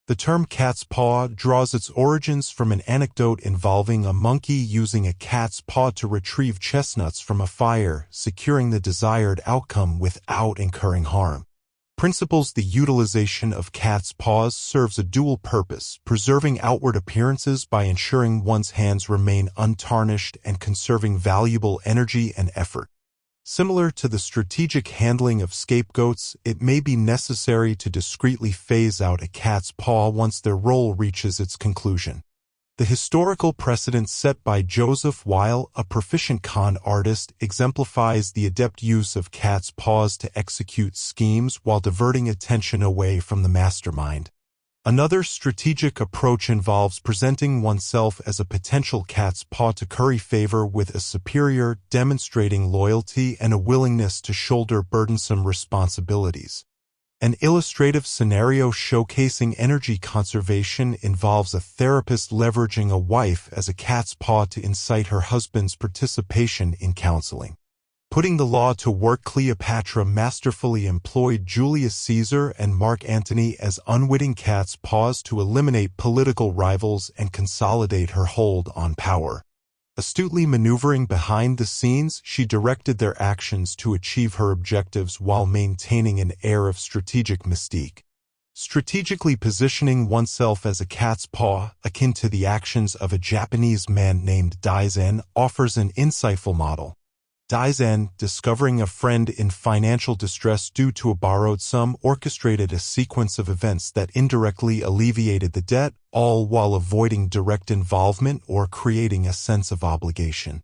The term cat's paw draws its origins from an anecdote involving a monkey using a cat's paw to retrieve chestnuts from a fire, securing the desired outcome without incurring harm. Principles: the utilization of cat's paws serves a dual purpose, preserving outward appearances by ensuring one's hands remain untarnished and conserving valuable energy and effort. Similar to the strategic handling of scapegoats, it may be necessary to discreetly phase out a cat's paw once their role reaches its conclusion. The historical precedent set by Joseph Weil, a proficient con artist, exemplifies the adept use of cat's paws to execute schemes while diverting attention away from the mastermind. Another strategic approach involves presenting oneself as a potential cat's paw to curry favor with a superior, demonstrating loyalty and a willingness to shoulder burdensome responsibilities. An illustrative scenario showcasing energy conservation involves a therapist leveraging a wife as a cat's paw to incite her husband's participation in counseling. Putting the law to work: Cleopatra masterfully employed Julius Caesar and Mark Antony as unwitting cat's paws to eliminate political rivals and consolidate her hold on power. Astutely maneuvering behind the scenes, she directed their actions to achieve her objectives while maintaining an air of strategic mystique. Strategically positioning oneself as a cat's paw, akin to the actions of a Japanese man named Daizen, offers an insightful model. Daizen, discovering a friend in financial distress due to a borrowed sum, orchestrated a sequence of events that indirectly alleviated the debt, all while avoiding direct involvement or creating a sense of obligation.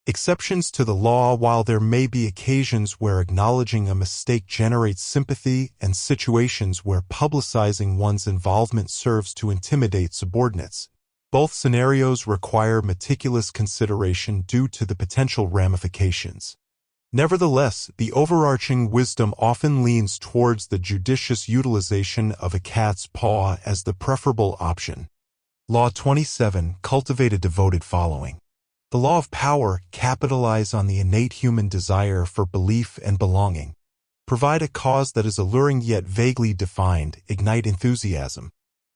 Exceptions to the law: while there may be occasions where acknowledging a mistake generates sympathy and situations where publicizing one's involvement serves to intimidate subordinates, both scenarios require meticulous consideration due to the potential ramifications. Nevertheless, the overarching wisdom often leans towards the judicious utilization of a cat's paw as the preferable option. Law 27. Cultivate a devoted following. The law of power: capitalize on the innate human desire for belief and belonging. Provide a cause that is alluring yet vaguely defined, ignite enthusiasm.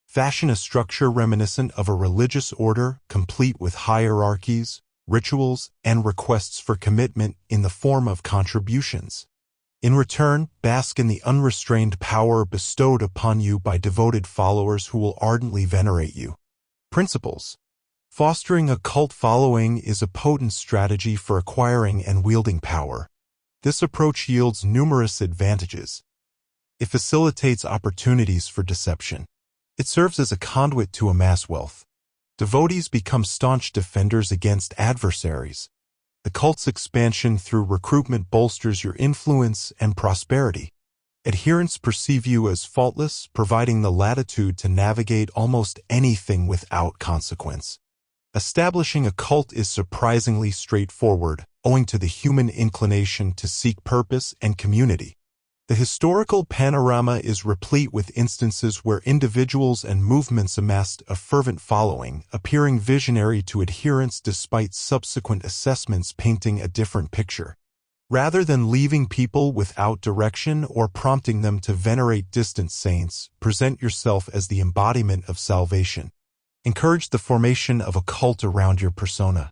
Fashion a structure reminiscent of a religious order, complete with hierarchies, rituals, and requests for commitment in the form of contributions. In return, bask in the unrestrained power bestowed upon you by devoted followers who will ardently venerate you. Principles: fostering a cult following is a potent strategy for acquiring and wielding power. This approach yields numerous advantages. It facilitates opportunities for deception. It serves as a conduit to amass wealth. Devotees become staunch defenders against adversaries. The cult's expansion through recruitment bolsters your influence and prosperity. Adherents perceive you as faultless, providing the latitude to navigate almost anything without consequence. Establishing a cult is surprisingly straightforward, owing to the human inclination to seek purpose and community. The historical panorama is replete with instances where individuals and movements amassed a fervent following, appearing visionary to adherents despite subsequent assessments painting a different picture. Rather than leaving people without direction or prompting them to venerate distant saints, present yourself as the embodiment of salvation. Encourage the formation of a cult around your persona.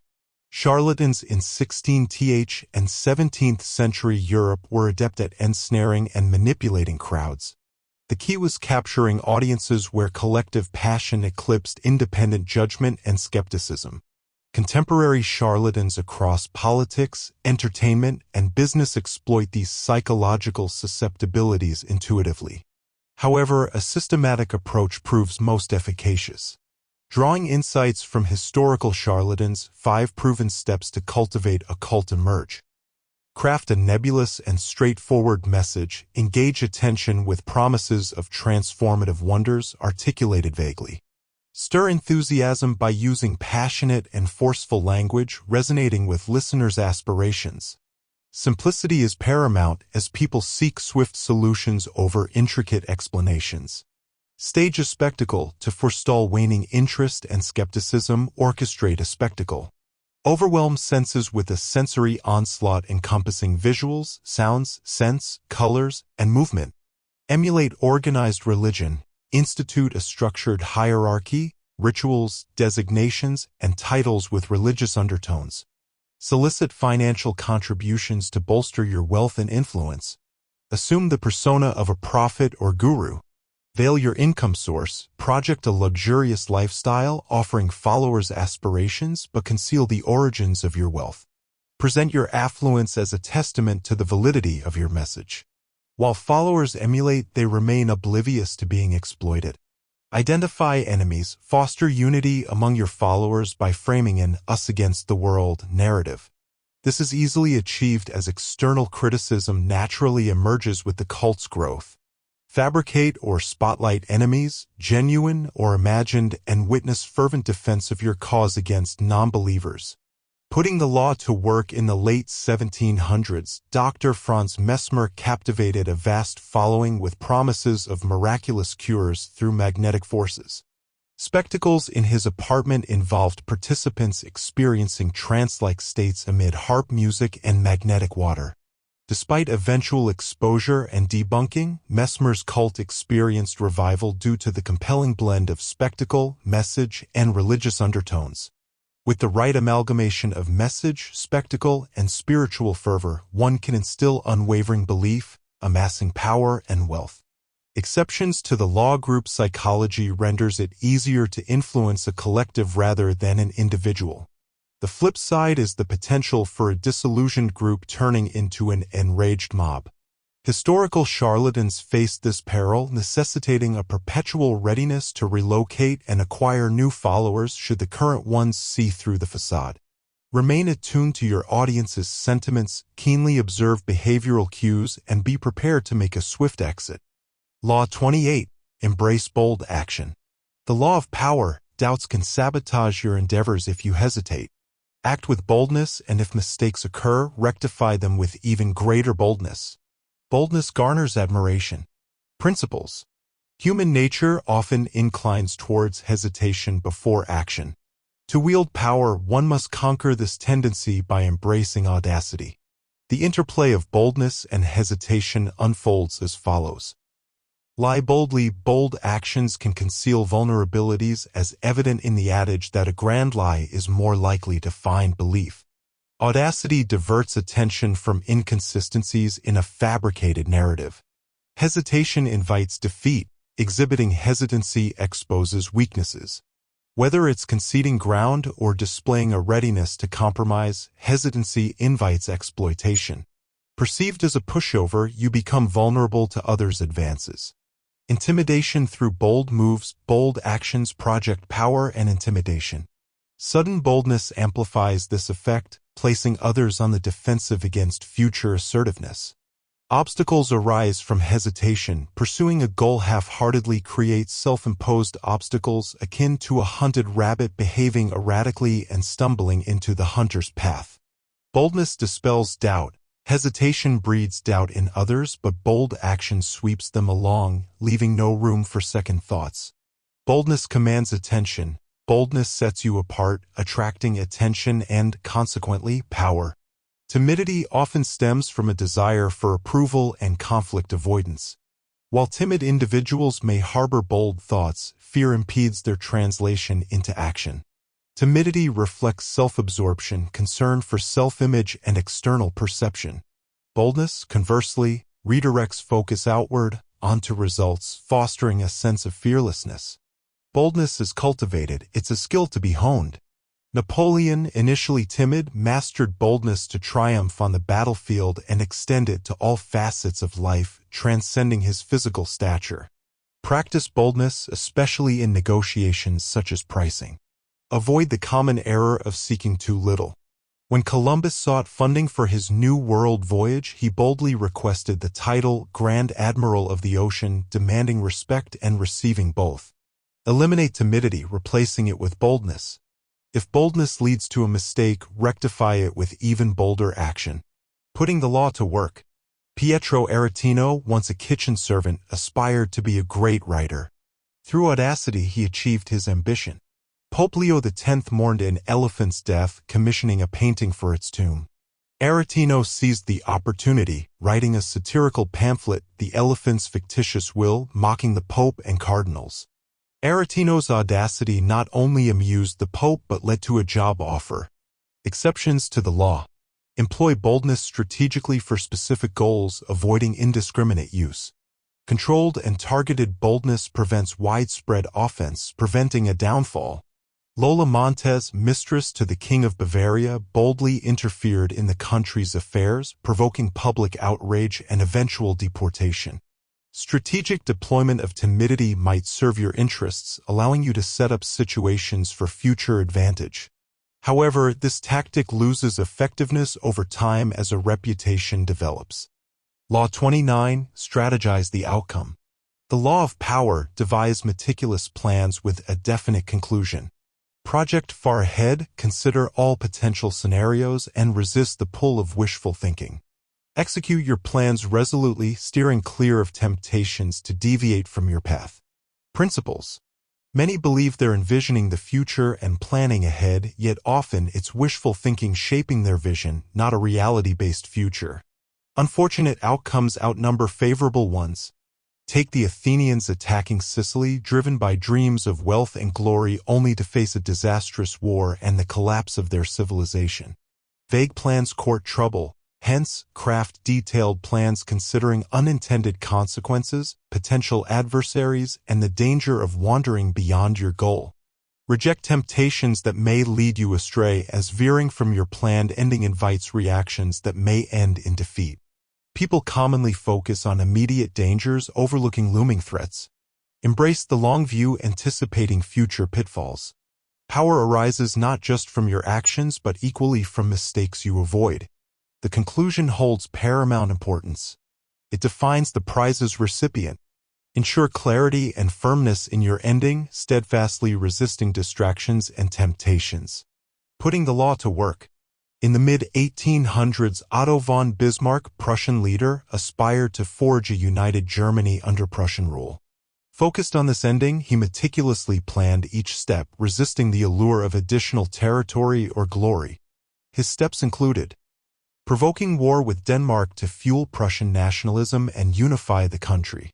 Charlatans in 16th and 17th century Europe were adept at ensnaring and manipulating crowds. The key was capturing audiences where collective passion eclipsed independent judgment and skepticism. Contemporary charlatans across politics, entertainment, and business exploit these psychological susceptibilities intuitively. However, a systematic approach proves most efficacious. Drawing insights from historical charlatans, 5 proven steps to cultivate a cult emerge. Craft a nebulous and straightforward message. Engage attention with promises of transformative wonders articulated vaguely. Stir enthusiasm by using passionate and forceful language, resonating with listeners' aspirations. Simplicity is paramount as people seek swift solutions over intricate explanations. Stage a spectacle to forestall waning interest and skepticism. Orchestrate a spectacle. Overwhelm senses with a sensory onslaught encompassing visuals, sounds, scents, colors, and movement. Emulate organized religion. Institute a structured hierarchy, rituals, designations, and titles with religious undertones. Solicit financial contributions to bolster your wealth and influence. Assume the persona of a prophet or guru. Veil your income source, project a luxurious lifestyle offering followers aspirations but conceal the origins of your wealth. Present your affluence as a testament to the validity of your message. While followers emulate, they remain oblivious to being exploited. Identify enemies, foster unity among your followers by framing an us against the world narrative. This is easily achieved as external criticism naturally emerges with the cult's growth. Fabricate or spotlight enemies, genuine or imagined, and witness fervent defense of your cause against non-believers. Putting the law to work in the late 1700s, Dr. Franz Mesmer captivated a vast following with promises of miraculous cures through magnetic forces. Spectacles in his apartment involved participants experiencing trance-like states amid harp music and magnetic water. Despite eventual exposure and debunking, Mesmer's cult experienced revival due to the compelling blend of spectacle, message, and religious undertones. With the right amalgamation of message, spectacle, and spiritual fervor, one can instill unwavering belief, amassing power and wealth. Exceptions to the law group psychology renders it easier to influence a collective rather than an individual. The flip side is the potential for a disillusioned group turning into an enraged mob. Historical charlatans faced this peril, necessitating a perpetual readiness to relocate and acquire new followers should the current ones see through the facade. Remain attuned to your audience's sentiments, keenly observe behavioral cues, and be prepared to make a swift exit. Law 28. Embrace bold action. The law of power: doubts can sabotage your endeavors if you hesitate. Act with boldness, and if mistakes occur, rectify them with even greater boldness. Boldness garners admiration. Principles. Human nature often inclines towards hesitation before action. To wield power, one must conquer this tendency by embracing audacity. The interplay of boldness and hesitation unfolds as follows. Lie boldly. Bold actions can conceal vulnerabilities, as evident in the adage that a grand lie is more likely to find belief. Audacity diverts attention from inconsistencies in a fabricated narrative. Hesitation invites defeat. Exhibiting hesitancy exposes weaknesses. Whether it's conceding ground or displaying a readiness to compromise, hesitancy invites exploitation. Perceived as a pushover, you become vulnerable to others' advances. Intimidation through bold moves. Bold actions project power and intimidation. Sudden boldness amplifies this effect, placing others on the defensive against future assertiveness. Obstacles arise from hesitation. Pursuing a goal half-heartedly creates self-imposed obstacles akin to a hunted rabbit behaving erratically and stumbling into the hunter's path. Boldness dispels doubt. Hesitation breeds doubt in others, but bold action sweeps them along, leaving no room for second thoughts. Boldness commands attention. Boldness sets you apart, attracting attention and, consequently, power. Timidity often stems from a desire for approval and conflict avoidance. While timid individuals may harbor bold thoughts, fear impedes their translation into action. Timidity reflects self-absorption, concern for self-image and external perception. Boldness, conversely, redirects focus outward, onto results, fostering a sense of fearlessness. Boldness is cultivated, it's a skill to be honed. Napoleon, initially timid, mastered boldness to triumph on the battlefield and extend it to all facets of life, transcending his physical stature. Practice boldness, especially in negotiations such as pricing. Avoid the common error of seeking too little. When Columbus sought funding for his New World voyage, he boldly requested the title Grand Admiral of the Ocean, demanding respect and receiving both. Eliminate timidity, replacing it with boldness. If boldness leads to a mistake, rectify it with even bolder action. Putting the law to work. Pietro Aretino, once a kitchen servant, aspired to be a great writer. Through audacity, he achieved his ambition. Pope Leo X mourned an elephant's death, commissioning a painting for its tomb. Aretino seized the opportunity, writing a satirical pamphlet, The Elephant's Fictitious Will, mocking the Pope and cardinals. Aretino's audacity not only amused the Pope but led to a job offer. Exceptions to the law. Employ boldness strategically for specific goals, avoiding indiscriminate use. Controlled and targeted boldness prevents widespread offense, preventing a downfall. Lola Montez, mistress to the King of Bavaria, boldly interfered in the country's affairs, provoking public outrage and eventual deportation. Strategic deployment of timidity might serve your interests, allowing you to set up situations for future advantage. However, this tactic loses effectiveness over time as a reputation develops. Law 29. Strategize the outcome. The law of power devises meticulous plans with a definite conclusion. Project far ahead, consider all potential scenarios, and resist the pull of wishful thinking. Execute your plans resolutely, steering clear of temptations to deviate from your path. Principles. Many believe they're envisioning the future and planning ahead, yet often it's wishful thinking shaping their vision, not a reality-based future. Unfortunate outcomes outnumber favorable ones. Take the Athenians attacking Sicily, driven by dreams of wealth and glory, only to face a disastrous war and the collapse of their civilization. Vague plans court trouble, hence, craft detailed plans considering unintended consequences, potential adversaries, and the danger of wandering beyond your goal. Reject temptations that may lead you astray, as veering from your planned ending invites reactions that may end in defeat. People commonly focus on immediate dangers, overlooking looming threats. Embrace the long view, anticipating future pitfalls. Power arises not just from your actions but equally from mistakes you avoid. The conclusion holds paramount importance. It defines the prize's recipient. Ensure clarity and firmness in your ending, steadfastly resisting distractions and temptations. Putting the law to work. In the mid-1800s, Otto von Bismarck, Prussian leader, aspired to forge a united Germany under Prussian rule. Focused on this ending, he meticulously planned each step, resisting the allure of additional territory or glory. His steps included provoking war with Denmark to fuel Prussian nationalism and unify the country,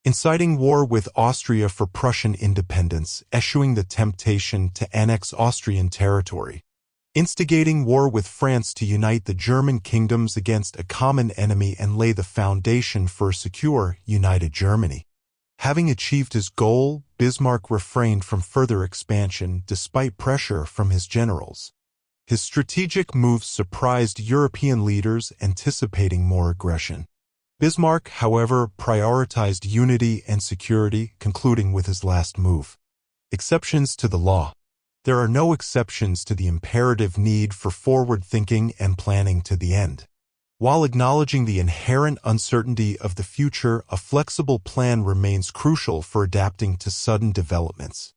inciting war with Austria for Prussian independence, eschewing the temptation to annex Austrian territory, instigating war with France to unite the German kingdoms against a common enemy and lay the foundation for a secure, united Germany. Having achieved his goal, Bismarck refrained from further expansion despite pressure from his generals. His strategic moves surprised European leaders, anticipating more aggression. Bismarck, however, prioritized unity and security, concluding with his last move. Exceptions to the law. There are no exceptions to the imperative need for forward thinking and planning to the end. While acknowledging the inherent uncertainty of the future, a flexible plan remains crucial for adapting to sudden developments.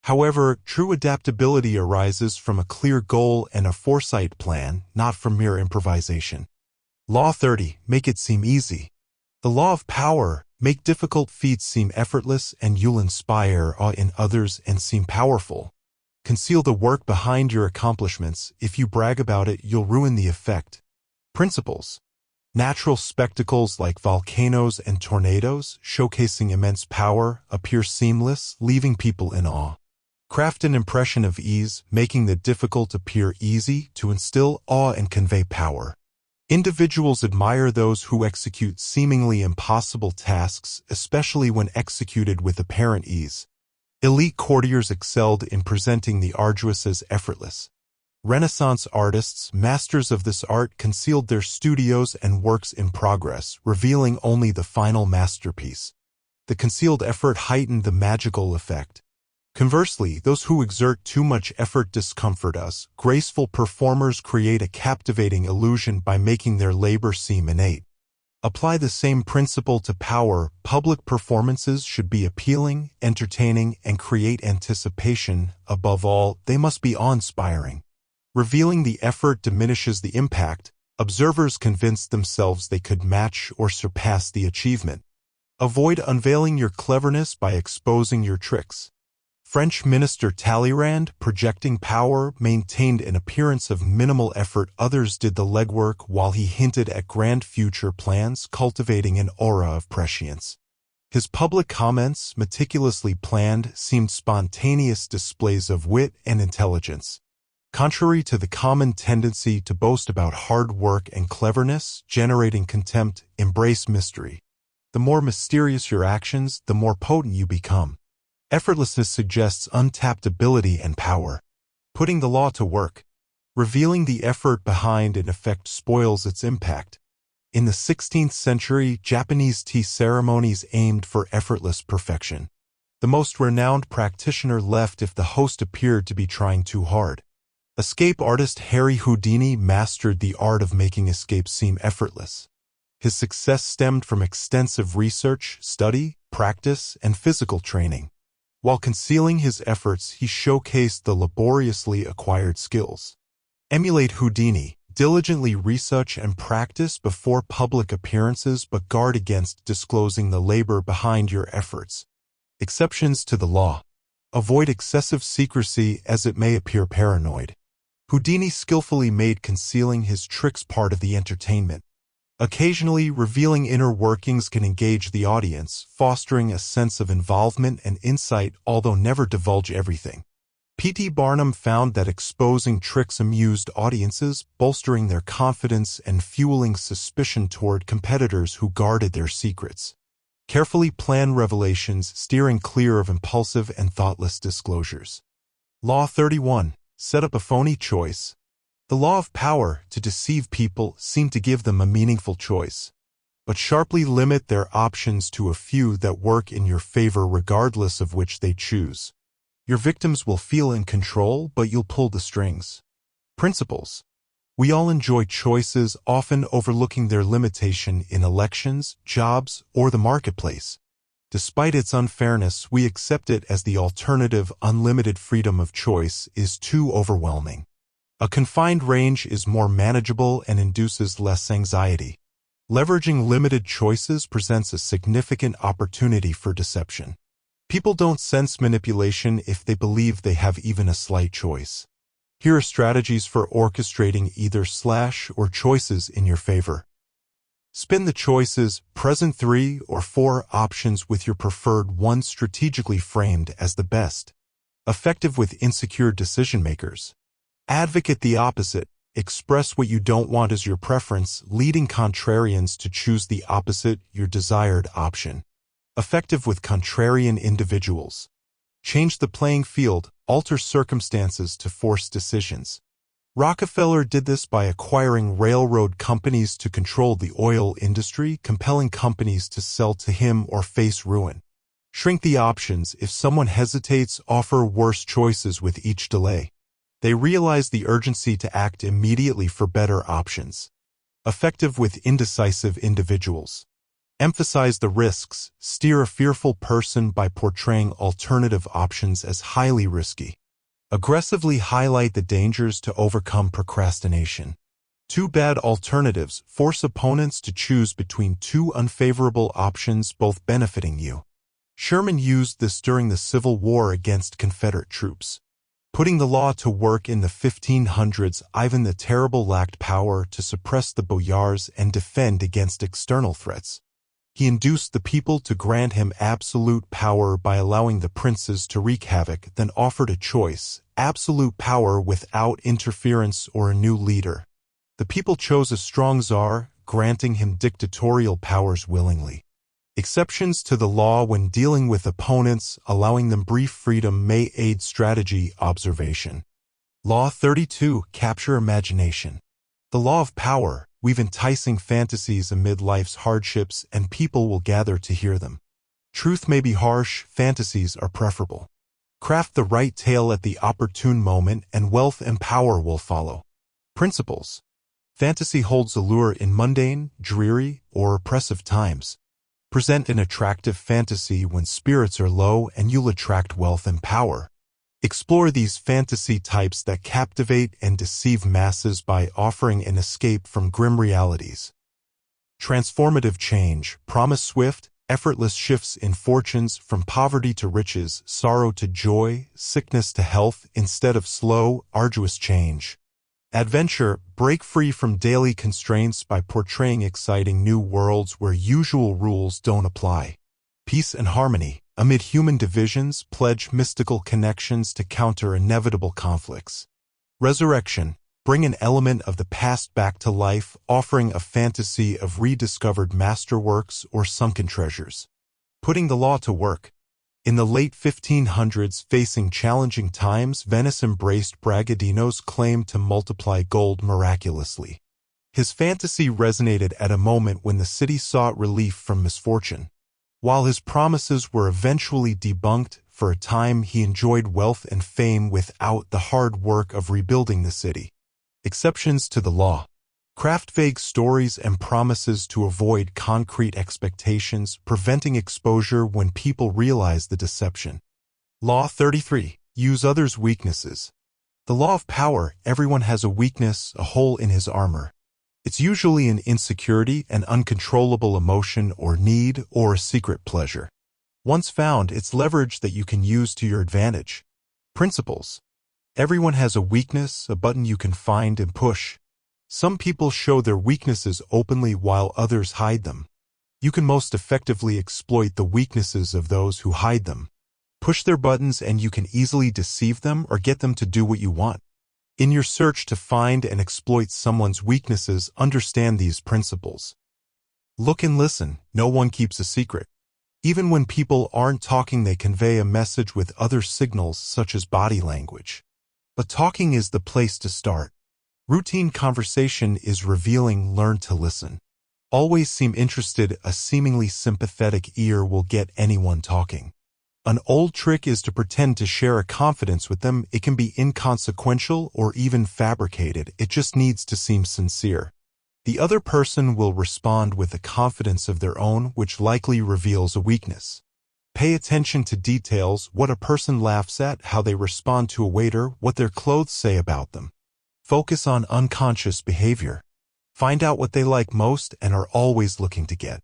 However, true adaptability arises from a clear goal and a foresight plan, not from mere improvisation. Law 30. Make it seem easy. The law of power. Make difficult feats seem effortless and you'll inspire awe in others and seem powerful. Conceal the work behind your accomplishments. If you brag about it, you'll ruin the effect. Principles. Natural spectacles like volcanoes and tornadoes, showcasing immense power, appear seamless, leaving people in awe. Craft an impression of ease, making the difficult appear easy to instill awe and convey power. Individuals admire those who execute seemingly impossible tasks, especially when executed with apparent ease. Elite courtiers excelled in presenting the arduous as effortless. Renaissance artists, masters of this art, concealed their studios and works in progress, revealing only the final masterpiece. The concealed effort heightened the magical effect. Conversely, those who exert too much effort discomfort us. Graceful performers create a captivating illusion by making their labor seem innate. Apply the same principle to power. Public performances should be appealing, entertaining, and create anticipation. Above all, they must be awe-inspiring. Revealing the effort diminishes the impact. Observers convince themselves they could match or surpass the achievement. Avoid unveiling your cleverness by exposing your tricks. French minister Talleyrand, projecting power, maintained an appearance of minimal effort. Others did the legwork while he hinted at grand future plans, cultivating an aura of prescience. His public comments, meticulously planned, seemed spontaneous displays of wit and intelligence. Contrary to the common tendency to boast about hard work and cleverness, generating contempt, embrace mystery. The more mysterious your actions, the more potent you become. Effortlessness suggests untapped ability and power. Putting the law to work. Revealing the effort behind an effect spoils its impact. In the 16th century, Japanese tea ceremonies aimed for effortless perfection. The most renowned practitioner left if the host appeared to be trying too hard. Escape artist Harry Houdini mastered the art of making escapes seem effortless. His success stemmed from extensive research, study, practice, and physical training. While concealing his efforts, he showcased the laboriously acquired skills. Emulate Houdini. Diligently research and practice before public appearances, but guard against disclosing the labor behind your efforts. Exceptions to the law. Avoid excessive secrecy as it may appear paranoid. Houdini skillfully made concealing his tricks part of the entertainment. Occasionally, revealing inner workings can engage the audience, fostering a sense of involvement and insight, although never divulge everything. P.T. Barnum found that exposing tricks amused audiences, bolstering their confidence and fueling suspicion toward competitors who guarded their secrets. Carefully plan revelations, steering clear of impulsive and thoughtless disclosures. Law 31. Set up a phony choice. The law of power, to deceive people, seemed to give them a meaningful choice. But sharply limit their options to a few that work in your favor regardless of which they choose. Your victims will feel in control, but you'll pull the strings. Principles. We all enjoy choices, often overlooking their limitation in elections, jobs, or the marketplace. Despite its unfairness, we accept it as the alternative. Unlimited freedom of choice is too overwhelming. A confined range is more manageable and induces less anxiety. Leveraging limited choices presents a significant opportunity for deception. People don't sense manipulation if they believe they have even a slight choice. Here are strategies for orchestrating either or choices in your favor. Spin the choices, present 3 or 4 options with your preferred one strategically framed as the best. Effective with insecure decision-makers. Advocate the opposite. Express what you don't want as your preference, leading contrarians to choose the opposite, your desired option. Effective with contrarian individuals. Change the playing field, alter circumstances to force decisions. Rockefeller did this by acquiring railroad companies to control the oil industry, compelling companies to sell to him or face ruin. Shrink the options. If someone hesitates, offer worse choices with each delay. They realize the urgency to act immediately for better options. Effective with indecisive individuals. Emphasize the risks. Steer a fearful person by portraying alternative options as highly risky. Aggressively highlight the dangers to overcome procrastination. 2 bad alternatives. Force opponents to choose between 2 unfavorable options, both benefiting you. Sherman used this during the Civil War against Confederate troops. Putting the law to work in the 1500s, Ivan the Terrible lacked power to suppress the boyars and defend against external threats. He induced the people to grant him absolute power by allowing the princes to wreak havoc, then offered a choice: absolute power without interference or a new leader. The people chose a strong czar, granting him dictatorial powers willingly. Exceptions to the law when dealing with opponents, allowing them brief freedom may aid strategy. Observation. Law 32. Capture imagination. The law of power. Weave enticing fantasies amid life's hardships, and people will gather to hear them. Truth may be harsh, fantasies are preferable. Craft the right tale at the opportune moment, and wealth and power will follow. Principles. Fantasy holds allure in mundane, dreary, or oppressive times. Present an attractive fantasy when spirits are low, and you'll attract wealth and power. Explore these fantasy types that captivate and deceive masses by offering an escape from grim realities. Transformative change. Promise swift, effortless shifts in fortunes from poverty to riches, sorrow to joy, sickness to health, instead of slow, arduous change. Adventure, break free from daily constraints by portraying exciting new worlds where usual rules don't apply. Peace and harmony, amid human divisions, pledge mystical connections to counter inevitable conflicts. Resurrection, bring an element of the past back to life, offering a fantasy of rediscovered masterworks or sunken treasures. Putting the law to work. In the late 1500s, facing challenging times, Venice embraced Bragadino's claim to multiply gold miraculously. His fantasy resonated at a moment when the city sought relief from misfortune. While his promises were eventually debunked, for a time he enjoyed wealth and fame without the hard work of rebuilding the city. Exceptions to the law. Craft vague stories and promises to avoid concrete expectations, preventing exposure when people realize the deception. Law 33. Use others' weaknesses. The law of power, everyone has a weakness, a hole in his armor. It's usually an insecurity, an uncontrollable emotion or need, or a secret pleasure. Once found, it's leverage that you can use to your advantage. Principles. Everyone has a weakness, a button you can find and push. Some people show their weaknesses openly while others hide them. You can most effectively exploit the weaknesses of those who hide them. Push their buttons and you can easily deceive them or get them to do what you want. In your search to find and exploit someone's weaknesses, understand these principles. Look and listen. No one keeps a secret. Even when people aren't talking, they convey a message with other signals such as body language. But talking is the place to start. Routine conversation is revealing. Learn to listen. Always seem interested. A seemingly sympathetic ear will get anyone talking. An old trick is to pretend to share a confidence with them. It can be inconsequential or even fabricated. It just needs to seem sincere. The other person will respond with a confidence of their own, which likely reveals a weakness. Pay attention to details: what a person laughs at, how they respond to a waiter, what their clothes say about them. Focus on unconscious behavior. Find out what they like most and are always looking to get.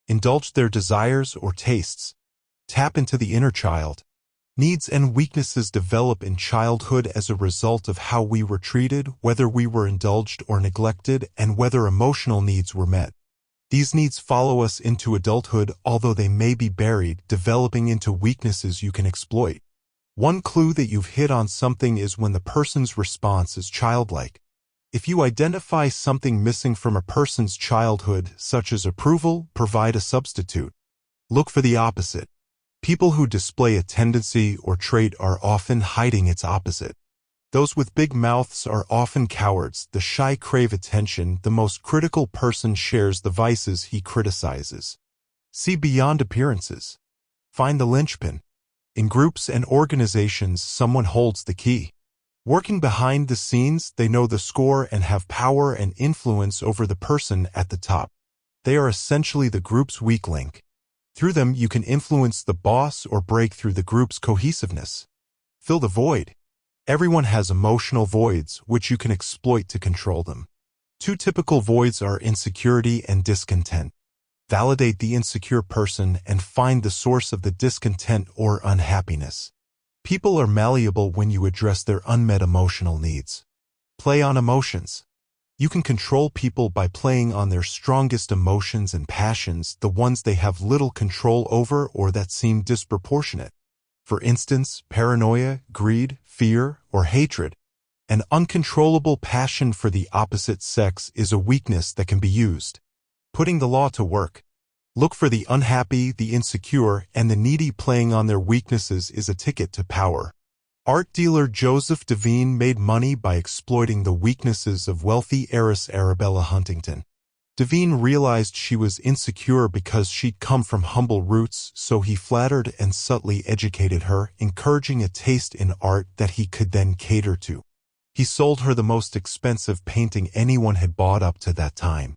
Indulge their desires or tastes. Tap into the inner child. Needs and weaknesses develop in childhood as a result of how we were treated, whether we were indulged or neglected, and whether emotional needs were met. These needs follow us into adulthood, although they may be buried, developing into weaknesses you can exploit. One clue that you've hit on something is when the person's response is childlike. If you identify something missing from a person's childhood, such as approval, provide a substitute. Look for the opposite. People who display a tendency or trait are often hiding its opposite. Those with big mouths are often cowards. The shy crave attention. The most critical person shares the vices he criticizes. See beyond appearances. Find the linchpin. In groups and organizations, someone holds the key. Working behind the scenes, they know the score and have power and influence over the person at the top. They are essentially the group's weak link. Through them, you can influence the boss or break through the group's cohesiveness. Fill the void. Everyone has emotional voids, which you can exploit to control them. Two typical voids are insecurity and discontent. Validate the insecure person and find the source of the discontent or unhappiness. People are malleable when you address their unmet emotional needs. Play on emotions. You can control people by playing on their strongest emotions and passions, the ones they have little control over or that seem disproportionate. For instance, paranoia, greed, fear, or hatred. An uncontrollable passion for the opposite sex is a weakness that can be used. Putting the law to work. Look for the unhappy, the insecure, and the needy. Playing on their weaknesses is a ticket to power. Art dealer Joseph Devine made money by exploiting the weaknesses of wealthy heiress Arabella Huntington. Devine realized she was insecure because she'd come from humble roots, so he flattered and subtly educated her, encouraging a taste in art that he could then cater to. He sold her the most expensive painting anyone had bought up to that time.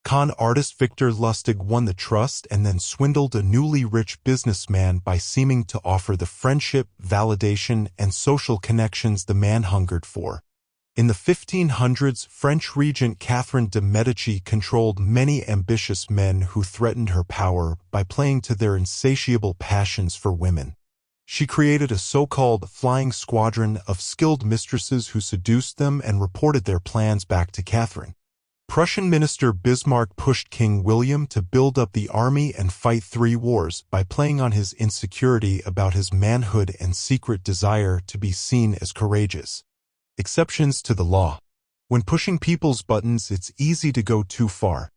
Con artist Victor Lustig won the trust and then swindled a newly rich businessman by seeming to offer the friendship, validation, and social connections the man hungered for. In the 1500s, French regent Catherine de' Medici controlled many ambitious men who threatened her power by playing to their insatiable passions for women. She created a so-called flying squadron of skilled mistresses who seduced them and reported their plans back to Catherine. Prussian minister Bismarck pushed King William to build up the army and fight 3 wars by playing on his insecurity about his manhood and secret desire to be seen as courageous. Exceptions to the law. When pushing people's buttons, it's easy to go too far.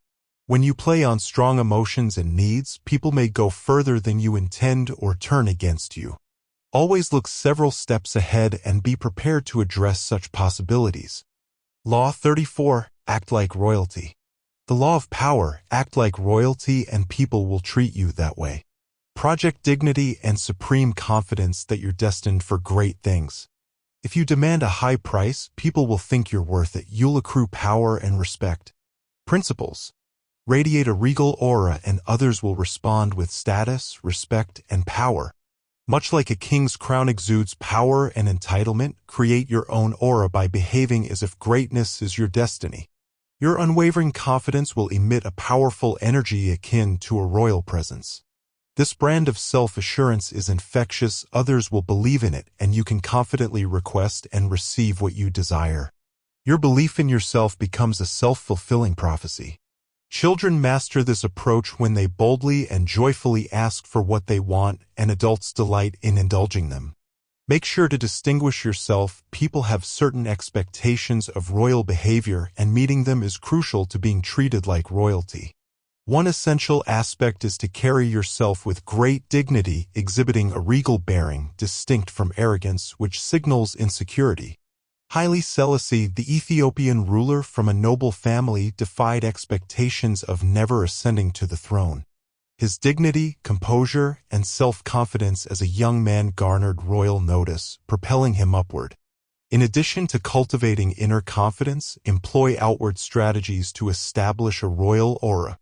When you play on strong emotions and needs, people may go further than you intend or turn against you. Always look several steps ahead and be prepared to address such possibilities. Law 34. Act like royalty. The law of power: act like royalty and people will treat you that way. Project dignity and supreme confidence that you're destined for great things. If you demand a high price, people will think you're worth it. You'll accrue power and respect. Principles. Radiate a regal aura and others will respond with status, respect, and power. Much like a king's crown exudes power and entitlement, create your own aura by behaving as if greatness is your destiny. Your unwavering confidence will emit a powerful energy akin to a royal presence. This brand of self-assurance is infectious, others will believe in it, and you can confidently request and receive what you desire. Your belief in yourself becomes a self-fulfilling prophecy. Children master this approach when they boldly and joyfully ask for what they want, and adults delight in indulging them. Make sure to distinguish yourself. People have certain expectations of royal behavior, and meeting them is crucial to being treated like royalty. One essential aspect is to carry yourself with great dignity, exhibiting a regal bearing distinct from arrogance, which signals insecurity. Haile Selassie, the Ethiopian ruler from a noble family, defied expectations of never ascending to the throne. His dignity, composure, and self-confidence as a young man garnered royal notice, propelling him upward. In addition to cultivating inner confidence, employ outward strategies to establish a royal aura.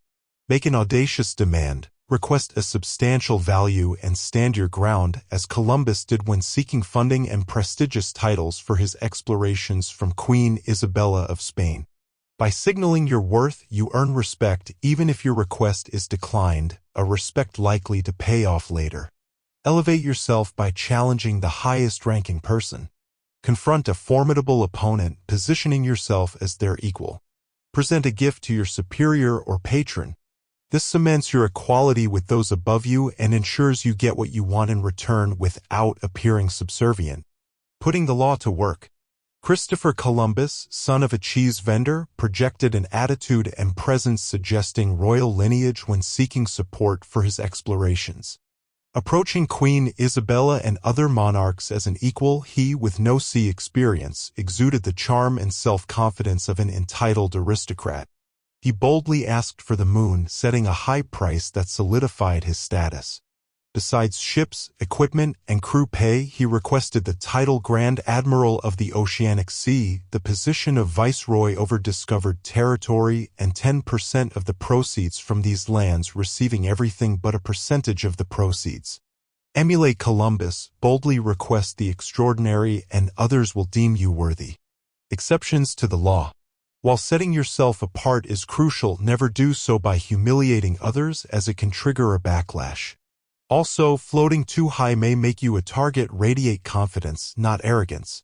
Make an audacious demand, request a substantial value, and stand your ground, as Columbus did when seeking funding and prestigious titles for his explorations from Queen Isabella of Spain. By signaling your worth, you earn respect even if your request is declined, a respect likely to pay off later. Elevate yourself by challenging the highest-ranking person. Confront a formidable opponent, positioning yourself as their equal. Present a gift to your superior or patron. This cements your equality with those above you and ensures you get what you want in return without appearing subservient. Putting the law to work. Christopher Columbus, son of a cheese vendor, projected an attitude and presence suggesting royal lineage when seeking support for his explorations. Approaching Queen Isabella and other monarchs as an equal, he, with no sea experience, exuded the charm and self-confidence of an entitled aristocrat. He boldly asked for the moon, setting a high price that solidified his status. Besides ships, equipment, and crew pay, he requested the title Grand Admiral of the Oceanic Sea, the position of viceroy over discovered territory, and 10% of the proceeds from these lands, receiving everything but a percentage of the proceeds. Emulate Columbus, boldly request the extraordinary, and others will deem you worthy. Exceptions to the law. While setting yourself apart is crucial, never do so by humiliating others, as it can trigger a backlash. Also, floating too high may make you a target. Radiate confidence, not arrogance.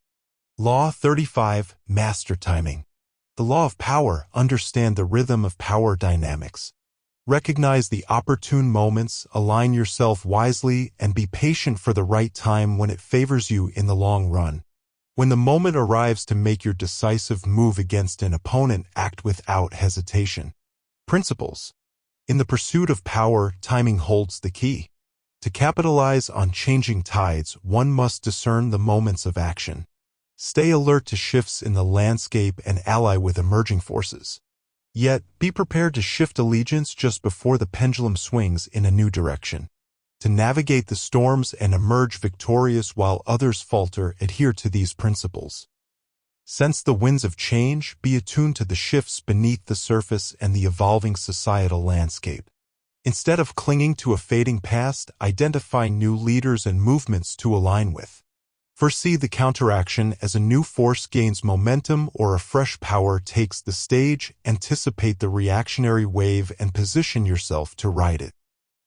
Law 35. Master timing. The law of power: understand the rhythm of power dynamics. Recognize the opportune moments, align yourself wisely, and be patient for the right time when it favors you in the long run. When the moment arrives to make your decisive move against an opponent, act without hesitation. Principles. In the pursuit of power, timing holds the key. To capitalize on changing tides, one must discern the moments of action. Stay alert to shifts in the landscape and ally with emerging forces. Yet, be prepared to shift allegiance just before the pendulum swings in a new direction. To navigate the storms and emerge victorious while others falter, adhere to these principles. Sense the winds of change, be attuned to the shifts beneath the surface and the evolving societal landscape. Instead of clinging to a fading past, identify new leaders and movements to align with. Foresee the counteraction as a new force gains momentum or a fresh power takes the stage. Anticipate the reactionary wave and position yourself to ride it.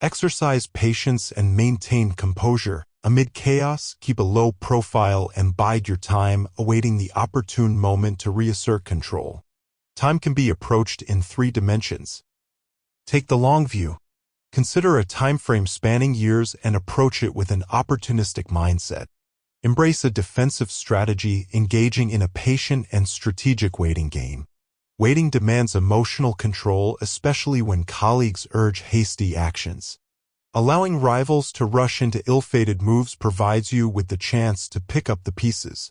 Exercise patience and maintain composure. Amid chaos, keep a low profile and bide your time, awaiting the opportune moment to reassert control. Time can be approached in 3 dimensions. Take the long view. Consider a time frame spanning years and approach it with an opportunistic mindset. Embrace a defensive strategy, engaging in a patient and strategic waiting game. Waiting demands emotional control, especially when colleagues urge hasty actions. Allowing rivals to rush into ill-fated moves provides you with the chance to pick up the pieces.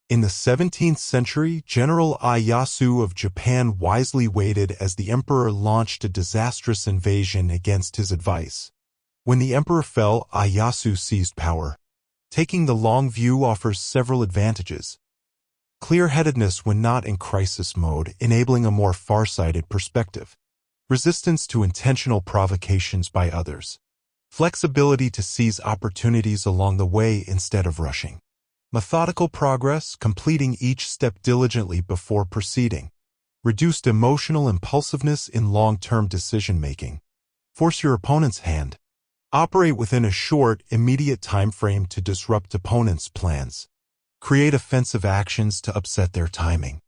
In the 17th century, General Ieyasu of Japan wisely waited as the emperor launched a disastrous invasion against his advice. When the emperor fell, Ieyasu seized power. Taking the long view offers several advantages. Clear-headedness when not in crisis mode, enabling a more far-sighted perspective. Resistance to intentional provocations by others. Flexibility to seize opportunities along the way instead of rushing. Methodical progress, completing each step diligently before proceeding. Reduced emotional impulsiveness in long-term decision-making. Force your opponent's hand. Operate within a short, immediate time frame to disrupt opponents' plans. Create offensive actions to upset their timing.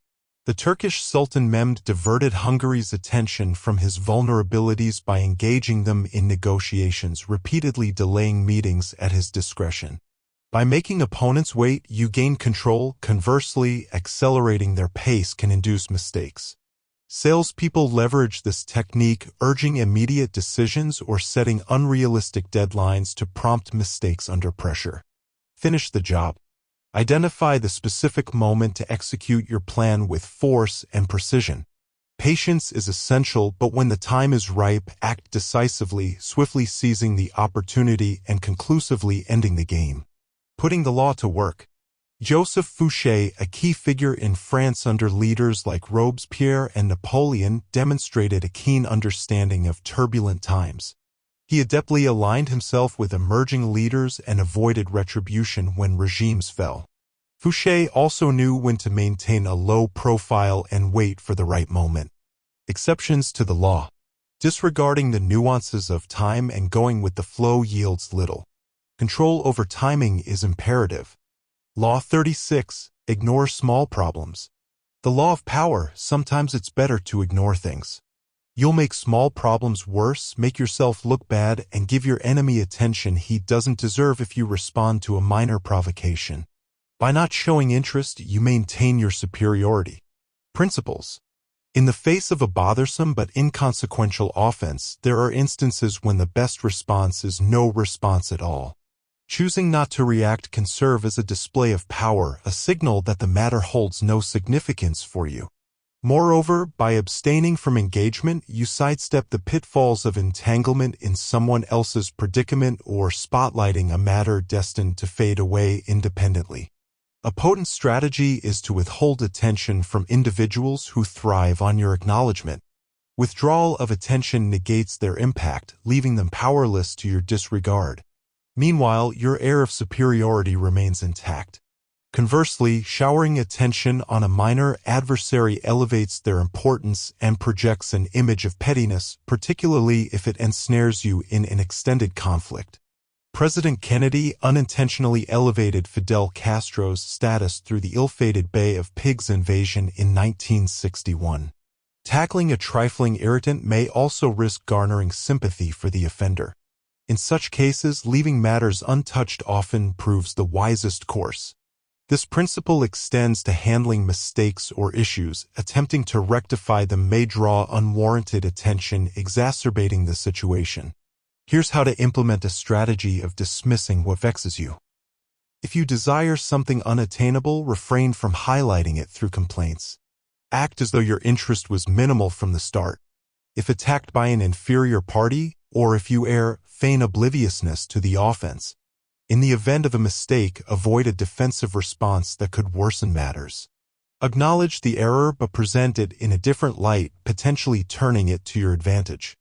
The Turkish Sultan Mehmed diverted Hungary's attention from his vulnerabilities by engaging them in negotiations, repeatedly delaying meetings at his discretion. By making opponents wait, you gain control. Conversely, accelerating their pace can induce mistakes. Salespeople leverage this technique, urging immediate decisions or setting unrealistic deadlines to prompt mistakes under pressure. Finish the job. Identify the specific moment to execute your plan with force and precision. Patience is essential, but when the time is ripe, act decisively, swiftly seizing the opportunity and conclusively ending the game. Putting the law to work. Joseph Fouché, a key figure in France under leaders like Robespierre and Napoleon, demonstrated a keen understanding of turbulent times. He adeptly aligned himself with emerging leaders and avoided retribution when regimes fell. Fouché also knew when to maintain a low profile and wait for the right moment. Exceptions to the law. Disregarding the nuances of time and going with the flow yields little. Control over timing is imperative. Law 36. Ignore small problems. The law of power, sometimes it's better to ignore things. You'll make small problems worse, make yourself look bad, and give your enemy attention he doesn't deserve if you respond to a minor provocation. By not showing interest, you maintain your superiority. Principles. In the face of a bothersome but inconsequential offense, there are instances when the best response is no response at all. Choosing not to react can serve as a display of power, a signal that the matter holds no significance for you. Moreover, by abstaining from engagement, you sidestep the pitfalls of entanglement in someone else's predicament or spotlighting a matter destined to fade away independently. A potent strategy is to withhold attention from individuals who thrive on your acknowledgement. Withdrawal of attention negates their impact, leaving them powerless to your disregard. Meanwhile, your air of superiority remains intact. Conversely, showering attention on a minor adversary elevates their importance and projects an image of pettiness, particularly if it ensnares you in an extended conflict. President Kennedy unintentionally elevated Fidel Castro's status through the ill-fated Bay of Pigs invasion in 1961. Tackling a trifling irritant may also risk garnering sympathy for the offender. In such cases, leaving matters untouched often proves the wisest course. This principle extends to handling mistakes or issues. Attempting to rectify them may draw unwarranted attention, exacerbating the situation. Here's how to implement a strategy of dismissing what vexes you. If you desire something unattainable, refrain from highlighting it through complaints. Act as though your interest was minimal from the start. If attacked by an inferior party, or if you feign obliviousness to the offense. In the event of a mistake, avoid a defensive response that could worsen matters. Acknowledge the error but present it in a different light, potentially turning it to your advantage.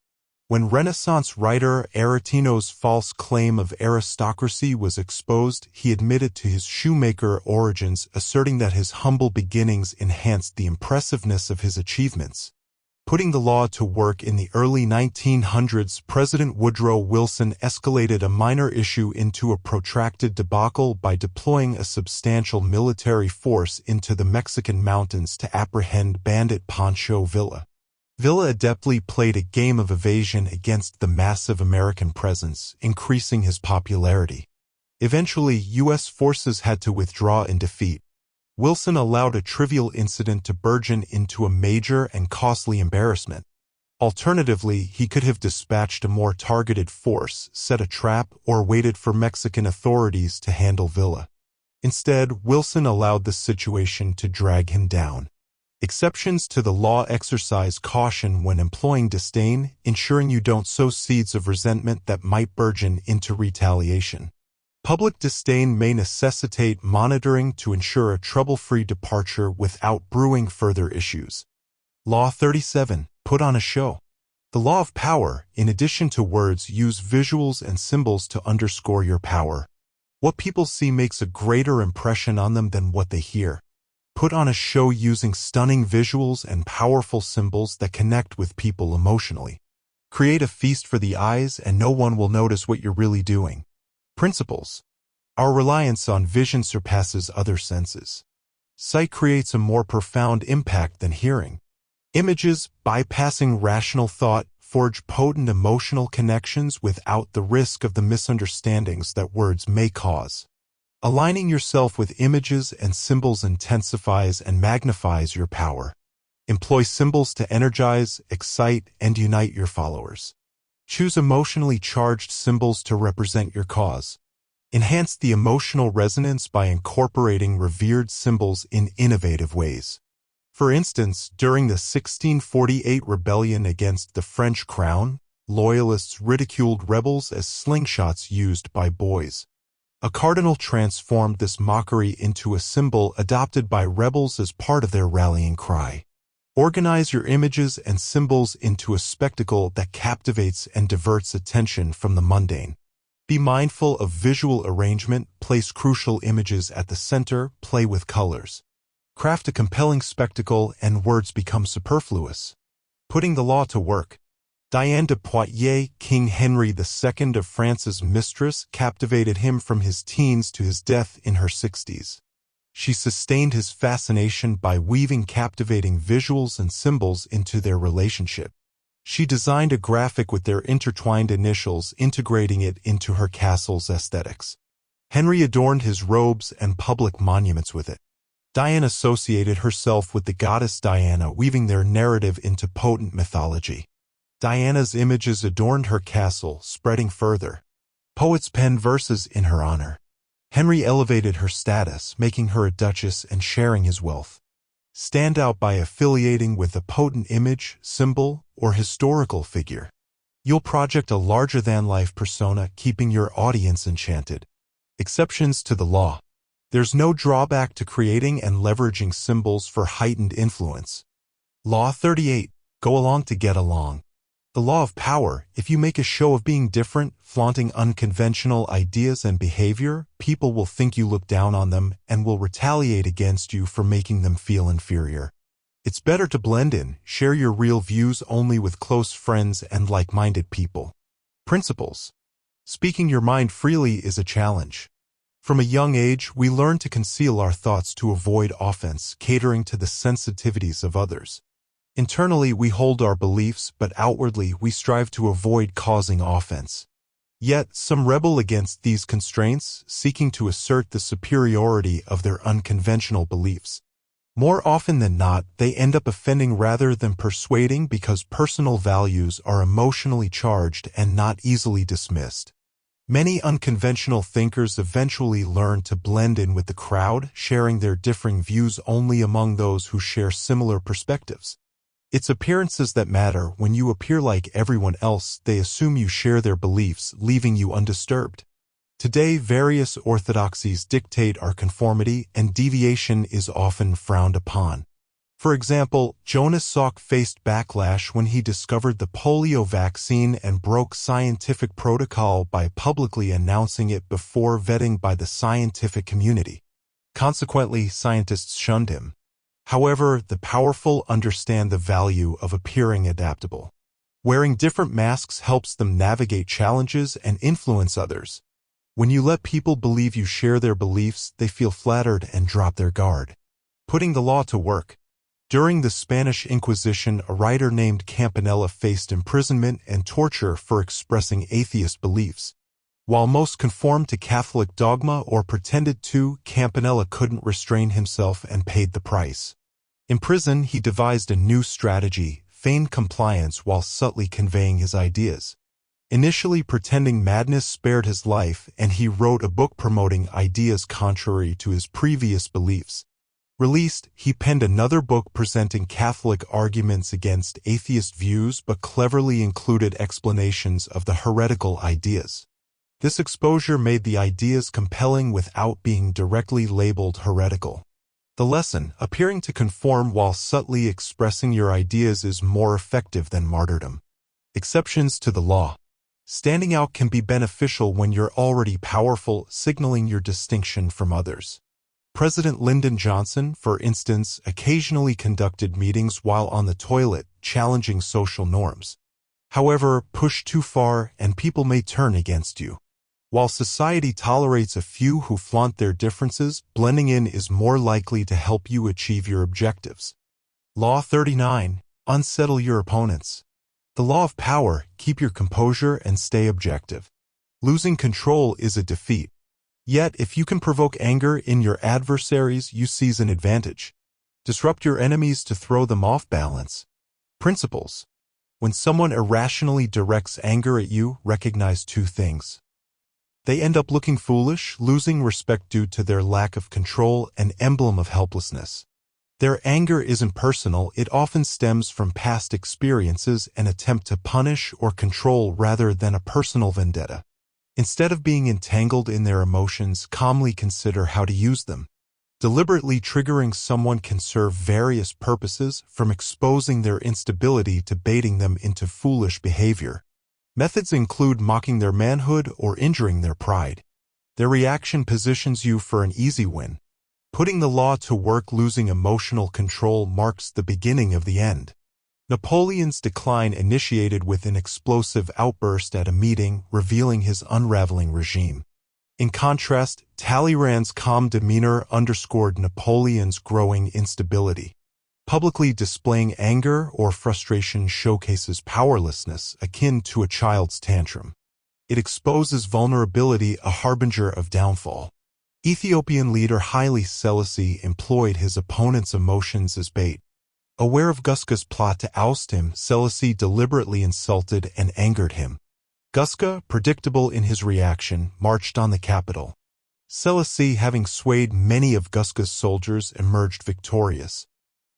When Renaissance writer Aretino's false claim of aristocracy was exposed, he admitted to his shoemaker origins, asserting that his humble beginnings enhanced the impressiveness of his achievements. Putting the law to work in the early 1900s, President Woodrow Wilson escalated a minor issue into a protracted debacle by deploying a substantial military force into the Mexican mountains to apprehend bandit Pancho Villa. Villa adeptly played a game of evasion against the massive American presence, increasing his popularity. Eventually, U.S. forces had to withdraw in defeat. Wilson allowed a trivial incident to burgeon into a major and costly embarrassment. Alternatively, he could have dispatched a more targeted force, set a trap, or waited for Mexican authorities to handle Villa. Instead, Wilson allowed the situation to drag him down. Exceptions to the law exercise caution when employing disdain, ensuring you don't sow seeds of resentment that might burgeon into retaliation. Public disdain may necessitate monitoring to ensure a trouble-free departure without brewing further issues. Law 37. Put on a show. The law of power, in addition to words, use visuals and symbols to underscore your power. What people see makes a greater impression on them than what they hear. Put on a show using stunning visuals and powerful symbols that connect with people emotionally. Create a feast for the eyes and no one will notice what you're really doing. Principles. Our reliance on vision surpasses other senses. Sight creates a more profound impact than hearing. Images, bypassing rational thought, forge potent emotional connections without the risk of the misunderstandings that words may cause. Aligning yourself with images and symbols intensifies and magnifies your power. Employ symbols to energize, excite, and unite your followers. Choose emotionally charged symbols to represent your cause. Enhance the emotional resonance by incorporating revered symbols in innovative ways. For instance, during the 1648 rebellion against the French crown, loyalists ridiculed rebels as slingshots used by boys. A cardinal transformed this mockery into a symbol adopted by rebels as part of their rallying cry. Organize your images and symbols into a spectacle that captivates and diverts attention from the mundane. Be mindful of visual arrangement, place crucial images at the center, play with colors. Craft a compelling spectacle and words become superfluous. Putting the law to work. Diane de Poitiers, King Henry II of France's mistress, captivated him from his teens to his death in her 60s. She sustained his fascination by weaving captivating visuals and symbols into their relationship. She designed a graphic with their intertwined initials, integrating it into her castle's aesthetics. Henry adorned his robes and public monuments with it. Diane associated herself with the goddess Diana, weaving their narrative into potent mythology. Diana's images adorned her castle, spreading further. Poets penned verses in her honor. Henry elevated her status, making her a duchess and sharing his wealth. Stand out by affiliating with a potent image, symbol, or historical figure. You'll project a larger-than-life persona, keeping your audience enchanted. Exceptions to the law. There's no drawback to creating and leveraging symbols for heightened influence. Law 38. Go along to get along. The law of power. If you make a show of being different, flaunting unconventional ideas and behavior, people will think you look down on them and will retaliate against you for making them feel inferior. It's better to blend in, share your real views only with close friends and like-minded people. Principles. Speaking your mind freely is a challenge. From a young age, we learn to conceal our thoughts to avoid offense, catering to the sensitivities of others. Internally, we hold our beliefs, but outwardly, we strive to avoid causing offense. Yet, some rebel against these constraints, seeking to assert the superiority of their unconventional beliefs. More often than not, they end up offending rather than persuading because personal values are emotionally charged and not easily dismissed. Many unconventional thinkers eventually learn to blend in with the crowd, sharing their differing views only among those who share similar perspectives. It's appearances that matter. When you appear like everyone else, they assume you share their beliefs, leaving you undisturbed. Today, various orthodoxies dictate our conformity, and deviation is often frowned upon. For example, Jonas Salk faced backlash when he discovered the polio vaccine and broke scientific protocol by publicly announcing it before vetting by the scientific community. Consequently, scientists shunned him. However, the powerful understand the value of appearing adaptable. Wearing different masks helps them navigate challenges and influence others. When you let people believe you share their beliefs, they feel flattered and drop their guard. Putting the law to work. During the Spanish Inquisition, a writer named Campanella faced imprisonment and torture for expressing atheist beliefs. While most conformed to Catholic dogma or pretended to, Campanella couldn't restrain himself and paid the price. In prison, he devised a new strategy, feigned compliance while subtly conveying his ideas. Initially pretending madness spared his life, and he wrote a book promoting ideas contrary to his previous beliefs. Released, he penned another book presenting Catholic arguments against atheist views but cleverly included explanations of the heretical ideas. This exposure made the ideas compelling without being directly labeled heretical. The lesson, appearing to conform while subtly expressing your ideas is more effective than martyrdom. Exceptions to the law. Standing out can be beneficial when you're already powerful, signaling your distinction from others. President Lyndon Johnson, for instance, occasionally conducted meetings while on the toilet, challenging social norms. However, push too far and people may turn against you. While society tolerates a few who flaunt their differences, blending in is more likely to help you achieve your objectives. Law 39. Unsettle your opponents. The law of power, keep your composure and stay objective. Losing control is a defeat. Yet, if you can provoke anger in your adversaries, you seize an advantage. Disrupt your enemies to throw them off balance. Principles. When someone irrationally directs anger at you, recognize two things. They end up looking foolish, losing respect due to their lack of control, an emblem of helplessness. Their anger isn't personal, it often stems from past experiences, an attempt to punish or control rather than a personal vendetta. Instead of being entangled in their emotions, calmly consider how to use them. Deliberately triggering someone can serve various purposes, from exposing their instability to baiting them into foolish behavior. Methods include mocking their manhood or injuring their pride. Their reaction positions you for an easy win. Putting the law to work, losing emotional control marks the beginning of the end. Napoleon's decline initiated with an explosive outburst at a meeting, revealing his unraveling regime. In contrast, Talleyrand's calm demeanor underscored Napoleon's growing instability. Publicly displaying anger or frustration showcases powerlessness, akin to a child's tantrum. It exposes vulnerability, a harbinger of downfall. Ethiopian leader Haile Selassie employed his opponent's emotions as bait. Aware of Guska's plot to oust him, Selassie deliberately insulted and angered him. Guska, predictable in his reaction, marched on the capital. Selassie, having swayed many of Guska's soldiers, emerged victorious.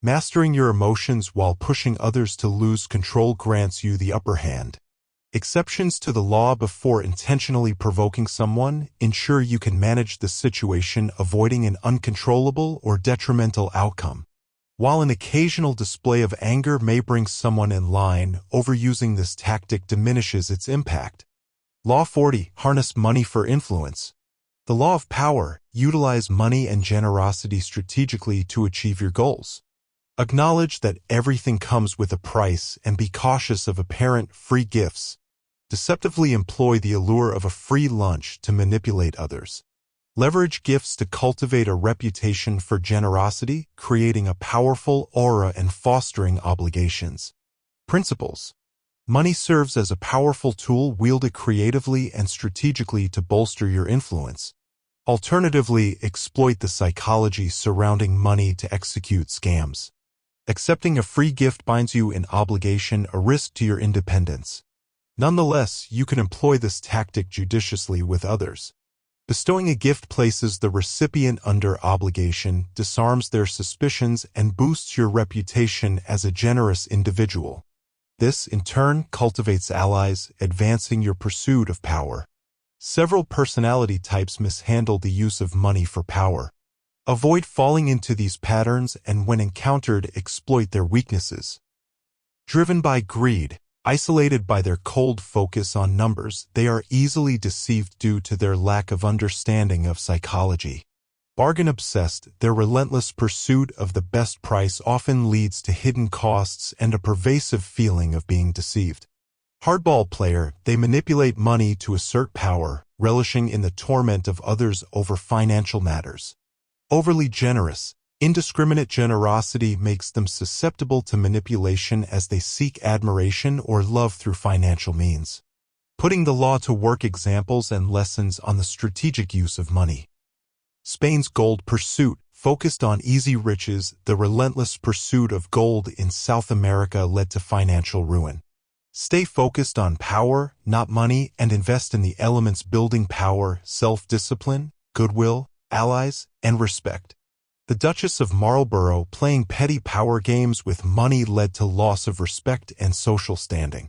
Mastering your emotions while pushing others to lose control grants you the upper hand. Exceptions to the law before intentionally provoking someone ensure you can manage the situation, avoiding an uncontrollable or detrimental outcome. While an occasional display of anger may bring someone in line, overusing this tactic diminishes its impact. Law 40. Harness money for influence. The law of power, utilize money and generosity strategically to achieve your goals. Acknowledge that everything comes with a price and be cautious of apparent free gifts. Deceptively employ the allure of a free lunch to manipulate others. Leverage gifts to cultivate a reputation for generosity, creating a powerful aura and fostering obligations. Principles. Money serves as a powerful tool. Wield it creatively and strategically to bolster your influence. Alternatively, exploit the psychology surrounding money to execute scams. Accepting a free gift binds you in obligation, a risk to your independence. Nonetheless, you can employ this tactic judiciously with others. Bestowing a gift places the recipient under obligation, disarms their suspicions, and boosts your reputation as a generous individual. This, in turn, cultivates allies, advancing your pursuit of power. Several personality types mishandle the use of money for power. Avoid falling into these patterns and when encountered, exploit their weaknesses. Driven by greed, isolated by their cold focus on numbers, they are easily deceived due to their lack of understanding of psychology. Bargain-obsessed, their relentless pursuit of the best price often leads to hidden costs and a pervasive feeling of being deceived. Hardball player, they manipulate money to assert power, relishing in the torment of others over financial matters. Overly generous, indiscriminate generosity makes them susceptible to manipulation as they seek admiration or love through financial means. Putting the law to work, examples and lessons on the strategic use of money. Spain's gold pursuit, focused on easy riches, the relentless pursuit of gold in South America led to financial ruin. Stay focused on power, not money, and invest in the elements building power, self-discipline, goodwill, allies, and respect. The Duchess of Marlborough playing petty power games with money led to loss of respect and social standing.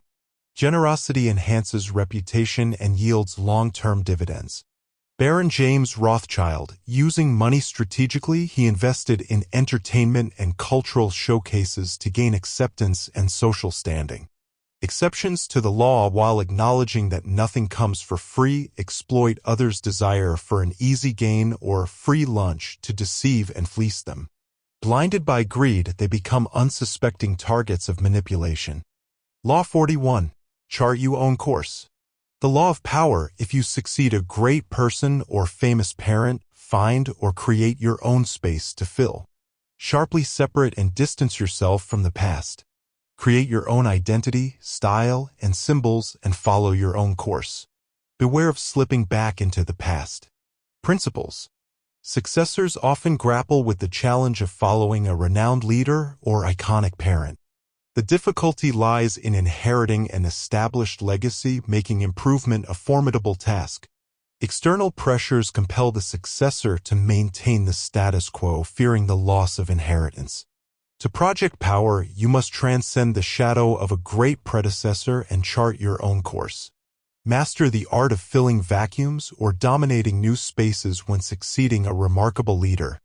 Generosity enhances reputation and yields long-term dividends. Baron James Rothschild, using money strategically, he invested in entertainment and cultural showcases to gain acceptance and social standing. Exceptions to the law, while acknowledging that nothing comes for free, exploit others' desire for an easy gain or free lunch to deceive and fleece them. Blinded by greed, they become unsuspecting targets of manipulation. Law 41. Chart your own course. The law of power, if you succeed a great person or famous parent, find or create your own space to fill. Sharply separate and distance yourself from the past. Create your own identity, style, and symbols and follow your own course. Beware of slipping back into the past. Principles. Successors often grapple with the challenge of following a renowned leader or iconic parent. The difficulty lies in inheriting an established legacy, making improvement a formidable task. External pressures compel the successor to maintain the status quo, fearing the loss of inheritance. To project power, you must transcend the shadow of a great predecessor and chart your own course. Master the art of filling vacuums or dominating new spaces when succeeding a remarkable leader.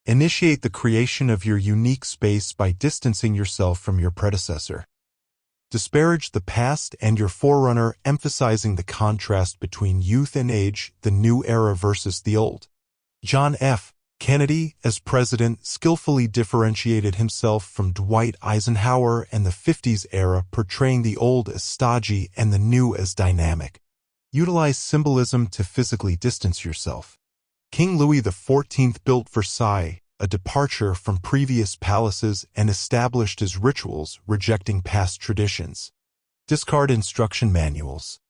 Initiate the creation of your unique space by distancing yourself from your predecessor. Disparage the past and your forerunner, emphasizing the contrast between youth and age, the new era versus the old. John F. Kennedy, as president, skillfully differentiated himself from Dwight Eisenhower and the 50s era, portraying the old as stodgy and the new as dynamic. Utilize symbolism to physically distance yourself. King Louis XIV built Versailles, a departure from previous palaces, and established his rituals, rejecting past traditions. Discard instruction manuals.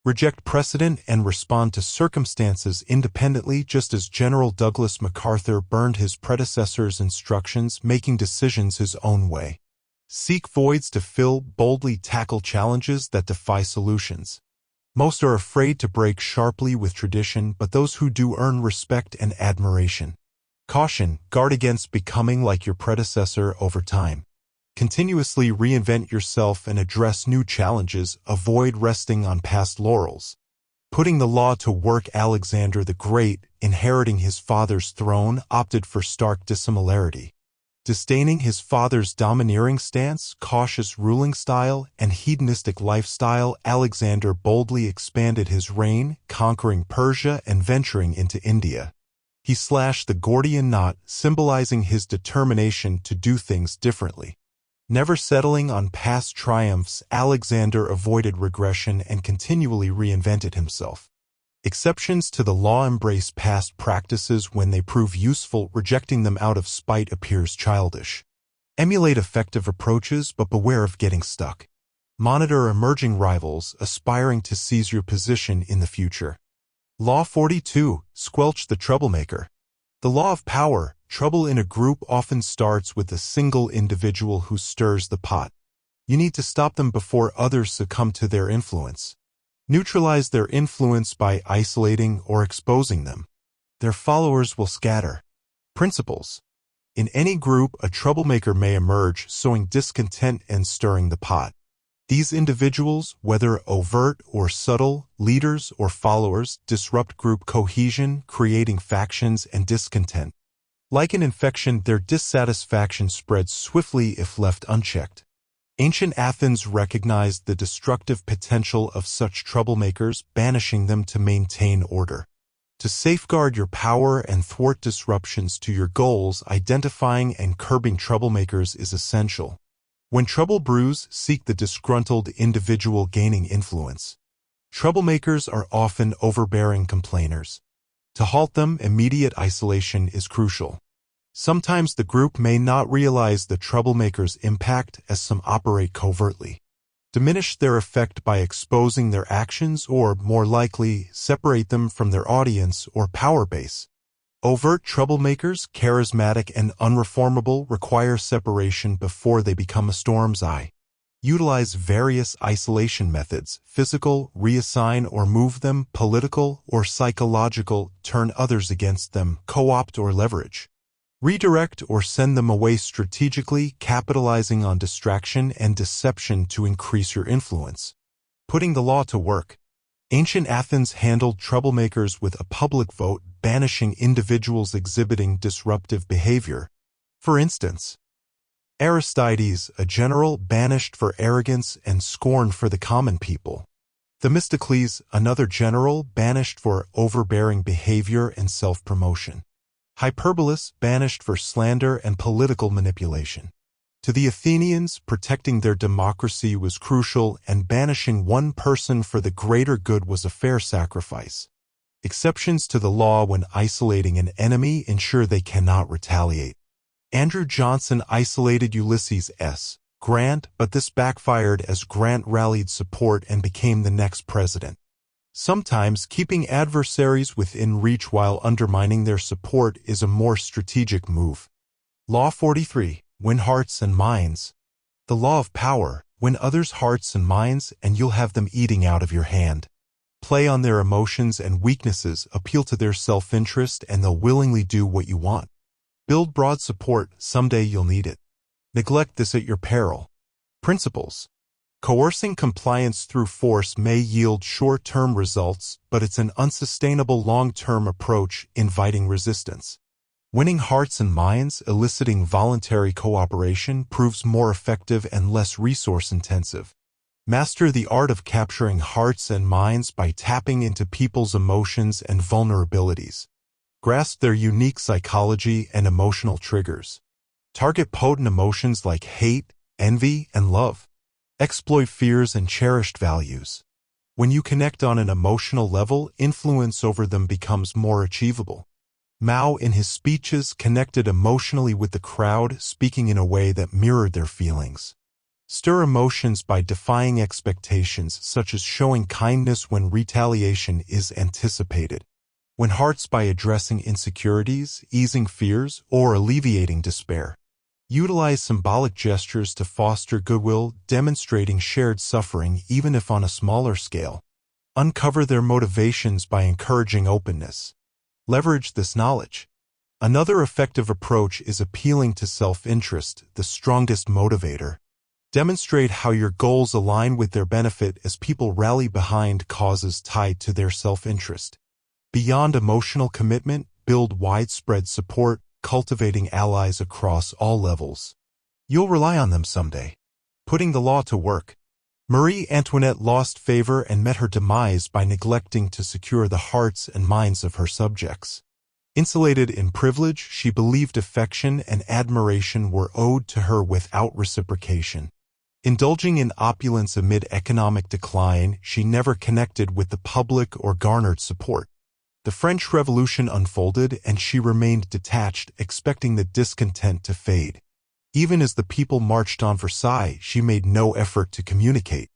Reject precedent and respond to circumstances independently, just as General Douglas MacArthur burned his predecessor's instructions, making decisions his own way. Seek voids to fill, boldly tackle challenges that defy solutions. Most are afraid to break sharply with tradition, but those who do earn respect and admiration. Caution, guard against becoming like your predecessor over time. Continuously reinvent yourself and address new challenges. Avoid resting on past laurels. Putting the law to work. Alexander the Great, inheriting his father's throne, opted for stark dissimilarity. Disdaining his father's domineering stance, cautious ruling style, and hedonistic lifestyle, Alexander boldly expanded his reign, conquering Persia and venturing into India. He slashed the Gordian knot, symbolizing his determination to do things differently. Never settling on past triumphs, Alexander avoided regression and continually reinvented himself. Exceptions to the law embrace past practices when they prove useful. Rejecting them out of spite appears childish. Emulate effective approaches, but beware of getting stuck. Monitor emerging rivals, aspiring to seize your position in the future. Law 42. Squelch the troublemaker. The law of power. Trouble in a group often starts with a single individual who stirs the pot. You need to stop them before others succumb to their influence. Neutralize their influence by isolating or exposing them. Their followers will scatter. Principles. In any group, a troublemaker may emerge, sowing discontent and stirring the pot. These individuals, whether overt or subtle, leaders or followers, disrupt group cohesion, creating factions and discontent. Like an infection, their dissatisfaction spreads swiftly if left unchecked. Ancient Athens recognized the destructive potential of such troublemakers, banishing them to maintain order. To safeguard your power and thwart disruptions to your goals, identifying and curbing troublemakers is essential. When trouble brews, seek the disgruntled individual gaining influence. Troublemakers are often overbearing complainers. To halt them, immediate isolation is crucial. Sometimes the group may not realize the troublemaker's impact, as some operate covertly. Diminish their effect by exposing their actions or, more likely, separate them from their audience or power base. Overt troublemakers, charismatic and unreformable, require separation before they become a storm's eye. Utilize various isolation methods: physical, reassign or move them; political or psychological, turn others against them; co-opt or leverage. Redirect or send them away strategically, capitalizing on distraction and deception to increase your influence. Putting the law to work. Ancient Athens handled troublemakers with a public vote, banishing individuals exhibiting disruptive behavior. For instance, Aristides, a general, banished for arrogance and scorn for the common people. Themistocles, another general, banished for overbearing behavior and self-promotion. Hyperbolus, banished for slander and political manipulation. To the Athenians, protecting their democracy was crucial, and banishing one person for the greater good was a fair sacrifice. Exceptions to the law when isolating an enemy ensure they cannot retaliate. Andrew Johnson isolated Ulysses S. Grant, but this backfired as Grant rallied support and became the next president. Sometimes keeping adversaries within reach while undermining their support is a more strategic move. Law 43. Win hearts and minds. The law of power: win others' hearts and minds, and you'll have them eating out of your hand. Play on their emotions and weaknesses, appeal to their self-interest, and they'll willingly do what you want. Build broad support, someday you'll need it. Neglect this at your peril. Principles. Coercing compliance through force may yield short-term results, but it's an unsustainable long-term approach, inviting resistance. Winning hearts and minds, eliciting voluntary cooperation, proves more effective and less resource-intensive. Master the art of capturing hearts and minds by tapping into people's emotions and vulnerabilities. Grasp their unique psychology and emotional triggers. Target potent emotions like hate, envy, and love. Exploit fears and cherished values. When you connect on an emotional level, influence over them becomes more achievable. Mao, in his speeches, connected emotionally with the crowd, speaking in a way that mirrored their feelings. Stir emotions by defying expectations, such as showing kindness when retaliation is anticipated. Win hearts by addressing insecurities, easing fears, or alleviating despair. Utilize symbolic gestures to foster goodwill, demonstrating shared suffering even if on a smaller scale. Uncover their motivations by encouraging openness. Leverage this knowledge. Another effective approach is appealing to self-interest, the strongest motivator. Demonstrate how your goals align with their benefit as people rally behind causes tied to their self-interest. Beyond emotional commitment, build widespread support, cultivating allies across all levels. You'll rely on them someday. Putting the law to work. Marie Antoinette lost favor and met her demise by neglecting to secure the hearts and minds of her subjects. Insulated in privilege, she believed affection and admiration were owed to her without reciprocation. Indulging in opulence amid economic decline, she never connected with the public or garnered support. The French Revolution unfolded, and she remained detached, expecting the discontent to fade. Even as the people marched on Versailles, she made no effort to communicate.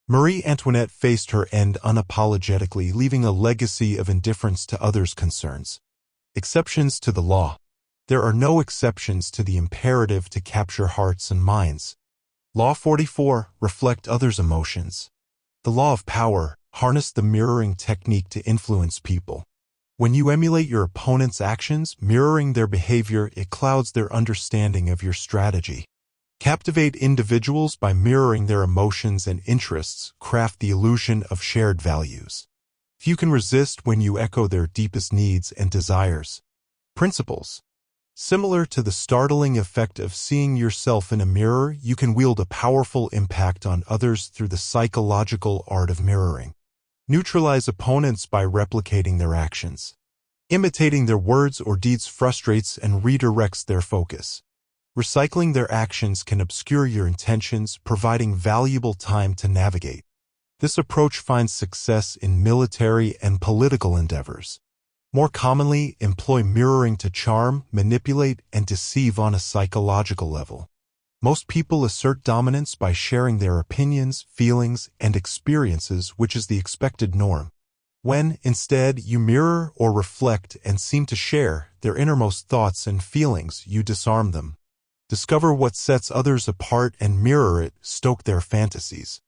Marie Antoinette faced her end unapologetically, leaving a legacy of indifference to others' concerns. Exceptions to the law. There are no exceptions to the imperative to capture hearts and minds. Law 44. Reflect others' emotions. The law of power: harness the mirroring technique to influence people. When you emulate your opponent's actions, mirroring their behavior, it clouds their understanding of your strategy. Captivate individuals by mirroring their emotions and interests, craft the illusion of shared values. Few can resist when you echo their deepest needs and desires. Principles. Similar to the startling effect of seeing yourself in a mirror, you can wield a powerful impact on others through the psychological art of mirroring. Neutralize opponents by replicating their actions. Imitating their words or deeds frustrates and redirects their focus. Recycling their actions can obscure your intentions, providing valuable time to navigate. This approach finds success in military and political endeavors. More commonly, employ mirroring to charm, manipulate, and deceive on a psychological level. Most people assert dominance by sharing their opinions, feelings, and experiences, which is the expected norm. When, instead, you mirror or reflect and seem to share their innermost thoughts and feelings, you disarm them. Discover what sets others apart and mirror it, stoke their fantasies.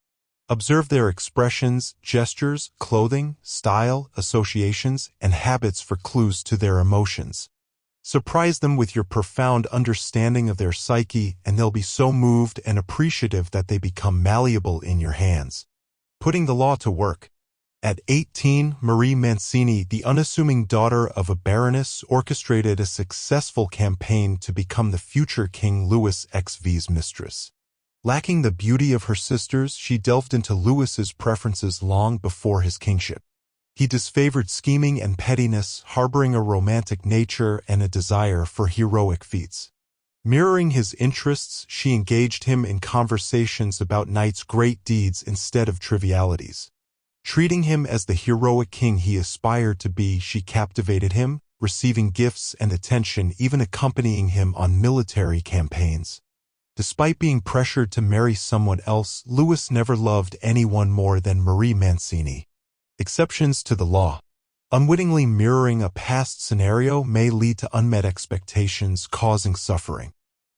Observe their expressions, gestures, clothing, style, associations, and habits for clues to their emotions. Surprise them with your profound understanding of their psyche, and they'll be so moved and appreciative that they become malleable in your hands. Putting the law to work. At 18, Marie Mancini, the unassuming daughter of a baroness, orchestrated a successful campaign to become the future King Louis XV's mistress. Lacking the beauty of her sisters, she delved into Louis's preferences long before his kingship. He disfavored scheming and pettiness, harboring a romantic nature and a desire for heroic feats. Mirroring his interests, she engaged him in conversations about knight's great deeds instead of trivialities. Treating him as the heroic king he aspired to be, she captivated him, receiving gifts and attention, even accompanying him on military campaigns. Despite being pressured to marry someone else, Louis never loved anyone more than Marie Mancini. Exceptions to the law. Unwittingly mirroring a past scenario may lead to unmet expectations, causing suffering.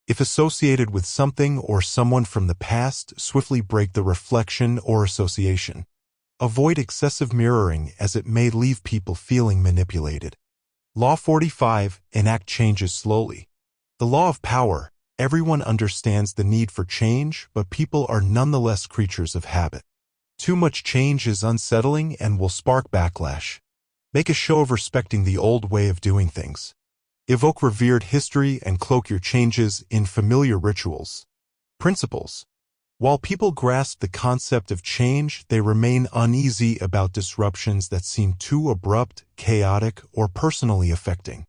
If associated with something or someone from the past, swiftly break the reflection or association. Avoid excessive mirroring, as it may leave people feeling manipulated. Law 45. Enact changes slowly. The law of power. Everyone understands the need for change, but people are nonetheless creatures of habit. Too much change is unsettling and will spark backlash. Make a show of respecting the old way of doing things. Evoke revered history and cloak your changes in familiar rituals. Principles. While people grasp the concept of change, they remain uneasy about disruptions that seem too abrupt, chaotic, or personally affecting.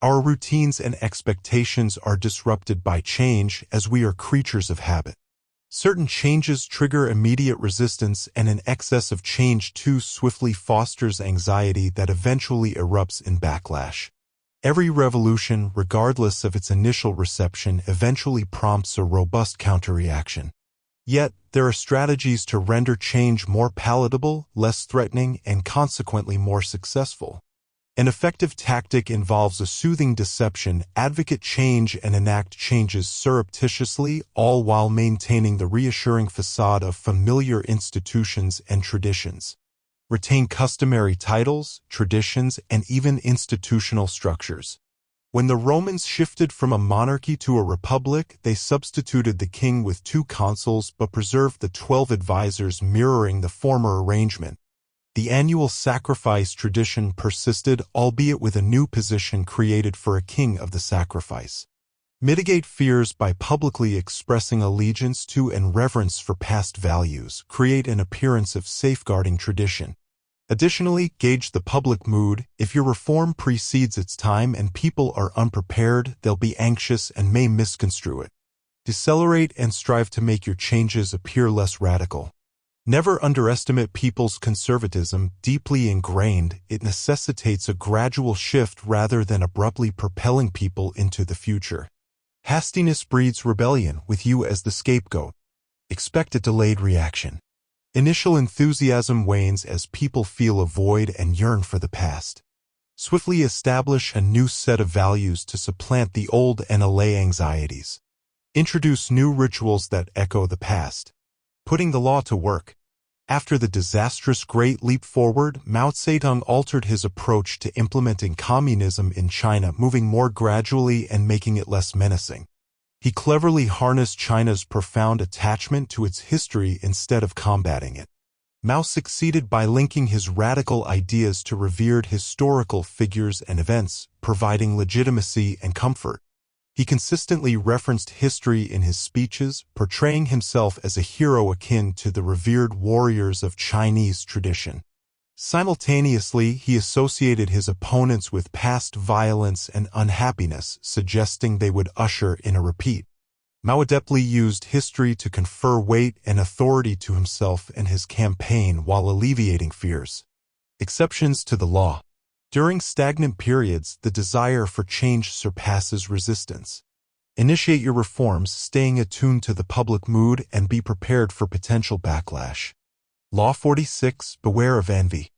Our routines and expectations are disrupted by change, as we are creatures of habit. Certain changes trigger immediate resistance, and an excess of change too swiftly fosters anxiety that eventually erupts in backlash. Every revolution, regardless of its initial reception, eventually prompts a robust counterreaction. Yet, there are strategies to render change more palatable, less threatening, and consequently more successful. An effective tactic involves a soothing deception, advocate change, and enact changes surreptitiously, all while maintaining the reassuring facade of familiar institutions and traditions. Retain customary titles, traditions, and even institutional structures. When the Romans shifted from a monarchy to a republic, they substituted the king with 2 consuls but preserved the 12 advisors, mirroring the former arrangement. The annual sacrifice tradition persisted, albeit with a new position created for a king of the sacrifice. Mitigate fears by publicly expressing allegiance to and reverence for past values. Create an appearance of safeguarding tradition. Additionally, gauge the public mood. If your reform precedes its time and people are unprepared, they'll be anxious and may misconstrue it. Decelerate and strive to make your changes appear less radical. Never underestimate people's conservatism. Deeply ingrained, it necessitates a gradual shift rather than abruptly propelling people into the future. Hastiness breeds rebellion, with you as the scapegoat. Expect a delayed reaction. Initial enthusiasm wanes as people feel a void and yearn for the past. Swiftly establish a new set of values to supplant the old and allay anxieties. Introduce new rituals that echo the past. Putting the law to work. After the disastrous Great Leap Forward, Mao Zedong altered his approach to implementing communism in China, moving more gradually and making it less menacing. He cleverly harnessed China's profound attachment to its history instead of combating it. Mao succeeded by linking his radical ideas to revered historical figures and events, providing legitimacy and comfort. He consistently referenced history in his speeches, portraying himself as a hero akin to the revered warriors of Chinese tradition. Simultaneously, he associated his opponents with past violence and unhappiness, suggesting they would usher in a repeat. Mao adeptly used history to confer weight and authority to himself and his campaign while alleviating fears. Exceptions to the law. During stagnant periods, the desire for change surpasses resistance. Initiate your reforms, staying attuned to the public mood, and be prepared for potential backlash. Law 46. Beware of envy.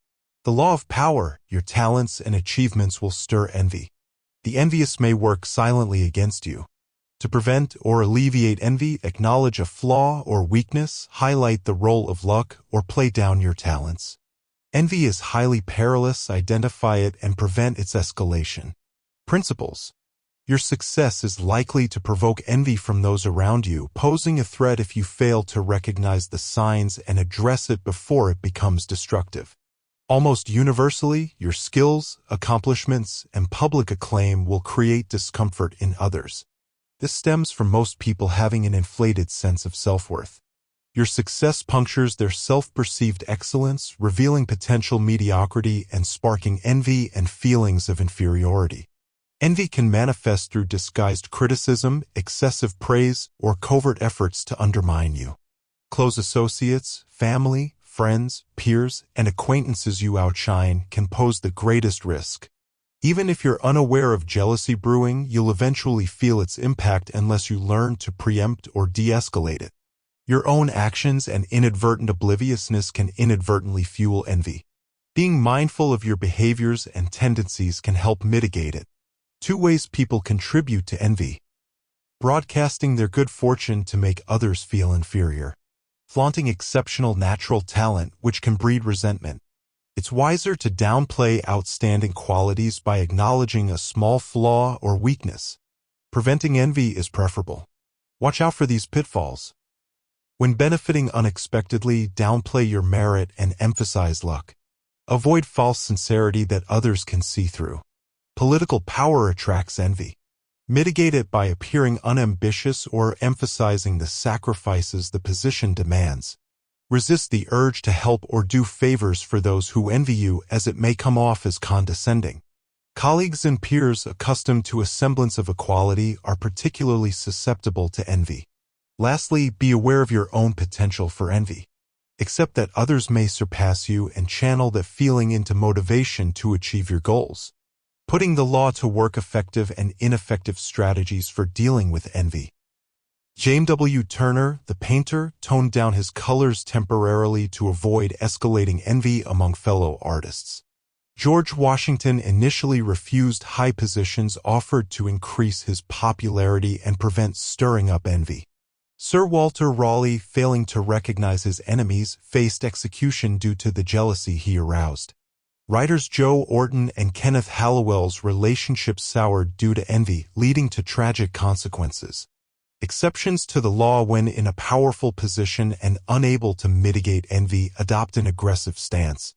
The law of power, your talents and achievements will stir envy. The envious may work silently against you. To prevent or alleviate envy, acknowledge a flaw or weakness, highlight the role of luck, or play down your talents. Envy is highly perilous. Identify it and prevent its escalation. Principles. Your success is likely to provoke envy from those around you, posing a threat if you fail to recognize the signs and address it before it becomes destructive. Almost universally, your skills, accomplishments, and public acclaim will create discomfort in others. This stems from most people having an inflated sense of self-worth. Your success punctures their self-perceived excellence, revealing potential mediocrity and sparking envy and feelings of inferiority. Envy can manifest through disguised criticism, excessive praise, or covert efforts to undermine you. Close associates, family, friends, peers, and acquaintances you outshine can pose the greatest risk. Even if you're unaware of jealousy brewing, you'll eventually feel its impact unless you learn to preempt or de-escalate it. Your own actions and inadvertent obliviousness can inadvertently fuel envy. Being mindful of your behaviors and tendencies can help mitigate it. 2 ways people contribute to envy. Broadcasting their good fortune to make others feel inferior. Flaunting exceptional natural talent, which can breed resentment. It's wiser to downplay outstanding qualities by acknowledging a small flaw or weakness. Preventing envy is preferable. Watch out for these pitfalls. When benefiting unexpectedly, downplay your merit and emphasize luck. Avoid false sincerity that others can see through. Political power attracts envy. Mitigate it by appearing unambitious or emphasizing the sacrifices the position demands. Resist the urge to help or do favors for those who envy you, as it may come off as condescending. Colleagues and peers accustomed to a semblance of equality are particularly susceptible to envy. Lastly, be aware of your own potential for envy. Accept that others may surpass you and channel that feeling into motivation to achieve your goals. Putting the law to work. Effective and ineffective strategies for dealing with envy. James W. Turner, the painter, toned down his colors temporarily to avoid escalating envy among fellow artists. George Washington initially refused high positions offered to increase his popularity and prevent stirring up envy. Sir Walter Raleigh, failing to recognize his enemies, faced execution due to the jealousy he aroused. Writers Joe Orton and Kenneth Halliwell's relationship soured due to envy, leading to tragic consequences. Exceptions to the law: when in a powerful position and unable to mitigate envy, adopt an aggressive stance.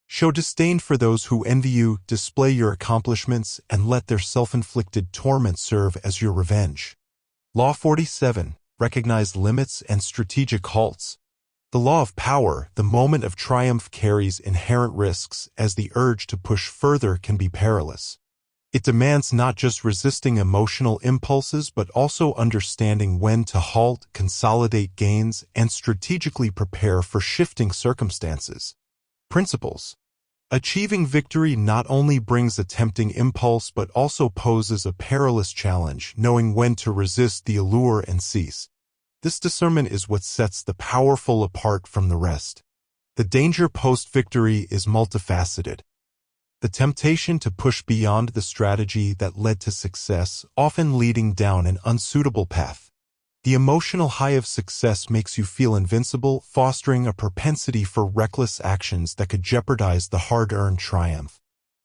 Show disdain for those who envy you, display your accomplishments, and let their self-inflicted torment serve as your revenge. Law 47. Recognize limits and strategic halts. The law of power, the moment of triumph, carries inherent risks, as the urge to push further can be perilous. It demands not just resisting emotional impulses but also understanding when to halt, consolidate gains, and strategically prepare for shifting circumstances. Principles. Achieving victory not only brings a tempting impulse but also poses a perilous challenge, knowing when to resist the allure and cease. This discernment is what sets the powerful apart from the rest. The danger post-victory is multifaceted. The temptation to push beyond the strategy that led to success, often leading down an unsuitable path. The emotional high of success makes you feel invincible, fostering a propensity for reckless actions that could jeopardize the hard-earned triumph.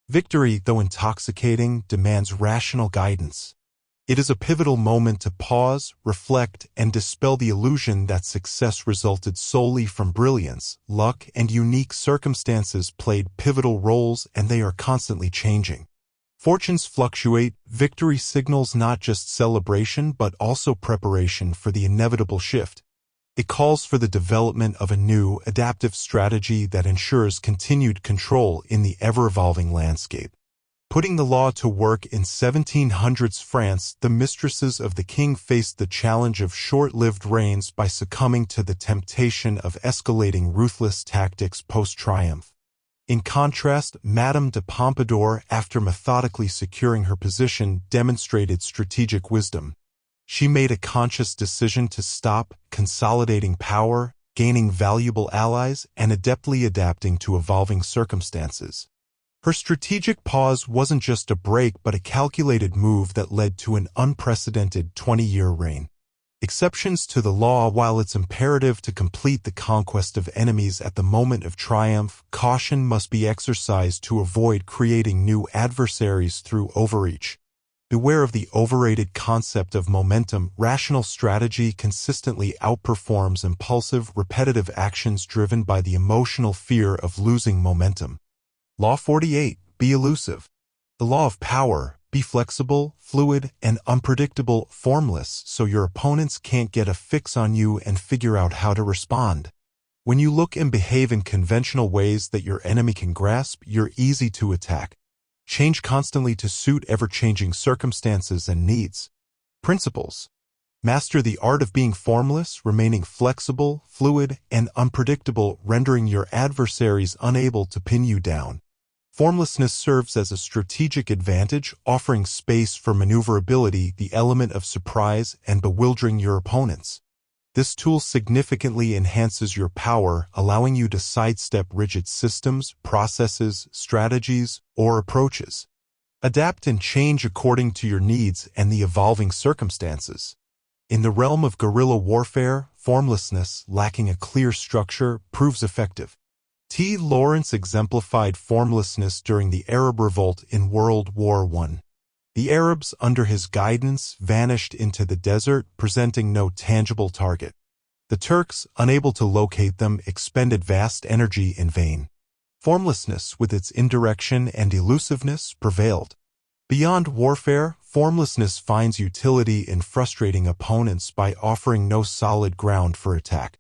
Victory, though intoxicating, demands rational guidance. It is a pivotal moment to pause, reflect, and dispel the illusion that success resulted solely from brilliance. Luck and unique circumstances played pivotal roles, and they are constantly changing. Fortunes fluctuate. Victory signals not just celebration but also preparation for the inevitable shift. It calls for the development of a new, adaptive strategy that ensures continued control in the ever-evolving landscape. Putting the law to work. In 1700s France, the mistresses of the king faced the challenge of short-lived reigns by succumbing to the temptation of escalating ruthless tactics post-triumph. In contrast, Madame de Pompadour, after methodically securing her position, demonstrated strategic wisdom. She made a conscious decision to stop, consolidating power, gaining valuable allies, and adeptly adapting to evolving circumstances. Her strategic pause wasn't just a break but a calculated move that led to an unprecedented 20-year reign. Exceptions to the law. While it's imperative to complete the conquest of enemies at the moment of triumph, caution must be exercised to avoid creating new adversaries through overreach. Beware of the overrated concept of momentum. Rational strategy consistently outperforms impulsive, repetitive actions driven by the emotional fear of losing momentum. Law 48. Be elusive. The law of power. Be flexible, fluid, and unpredictable, formless, so your opponents can't get a fix on you and figure out how to respond. When you look and behave in conventional ways that your enemy can grasp, you're easy to attack. Change constantly to suit ever-changing circumstances and needs. Principles. Master the art of being formless, remaining flexible, fluid, and unpredictable, rendering your adversaries unable to pin you down. Formlessness serves as a strategic advantage, offering space for maneuverability, the element of surprise, and bewildering your opponents. This tool significantly enhances your power, allowing you to sidestep rigid systems, processes, strategies, or approaches. Adapt and change according to your needs and the evolving circumstances. In the realm of guerrilla warfare, formlessness, lacking a clear structure, proves effective. T. Lawrence exemplified formlessness during the Arab Revolt in World War I. The Arabs, under his guidance, vanished into the desert, presenting no tangible target. The Turks, unable to locate them, expended vast energy in vain. Formlessness, with its indirection and elusiveness, prevailed. Beyond warfare, formlessness finds utility in frustrating opponents by offering no solid ground for attack.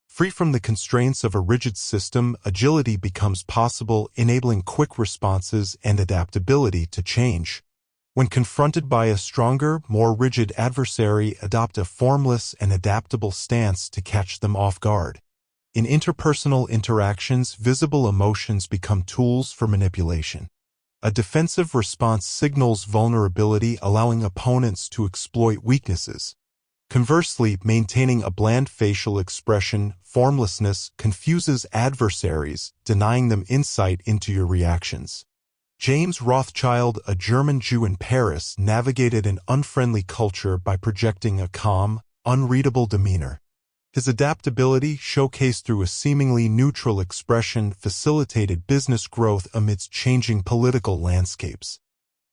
Free from the constraints of a rigid system, agility becomes possible, enabling quick responses and adaptability to change. When confronted by a stronger, more rigid adversary, adopt a formless and adaptable stance to catch them off guard. In interpersonal interactions, visible emotions become tools for manipulation. A defensive response signals vulnerability, allowing opponents to exploit weaknesses. Conversely, maintaining a bland facial expression, formlessness, confuses adversaries, denying them insight into your reactions. James Rothschild, a German Jew in Paris, navigated an unfriendly culture by projecting a calm, unreadable demeanor. His adaptability, showcased through a seemingly neutral expression, facilitated business growth amidst changing political landscapes.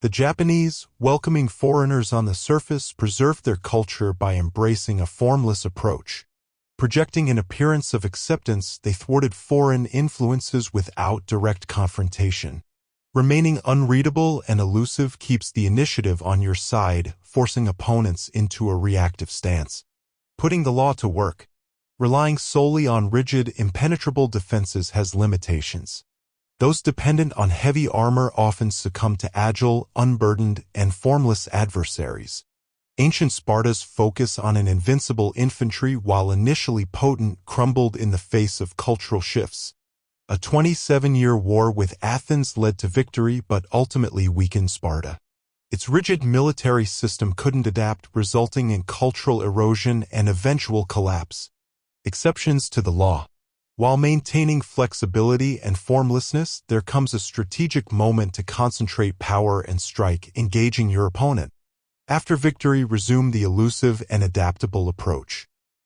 The Japanese, welcoming foreigners on the surface, preserved their culture by embracing a formless approach. Projecting an appearance of acceptance, they thwarted foreign influences without direct confrontation. Remaining unreadable and elusive keeps the initiative on your side, forcing opponents into a reactive stance. Putting the law to work. Relying solely on rigid, impenetrable defenses has limitations. Those dependent on heavy armor often succumb to agile, unburdened, and formless adversaries. Ancient Sparta's focus on an invincible infantry, while initially potent, crumbled in the face of cultural shifts. A 27-year war with Athens led to victory but ultimately weakened Sparta. Its rigid military system couldn't adapt, resulting in cultural erosion and eventual collapse. Exceptions to the law. While maintaining flexibility and formlessness, there comes a strategic moment to concentrate power and strike, engaging your opponent. After victory, resume the elusive and adaptable approach.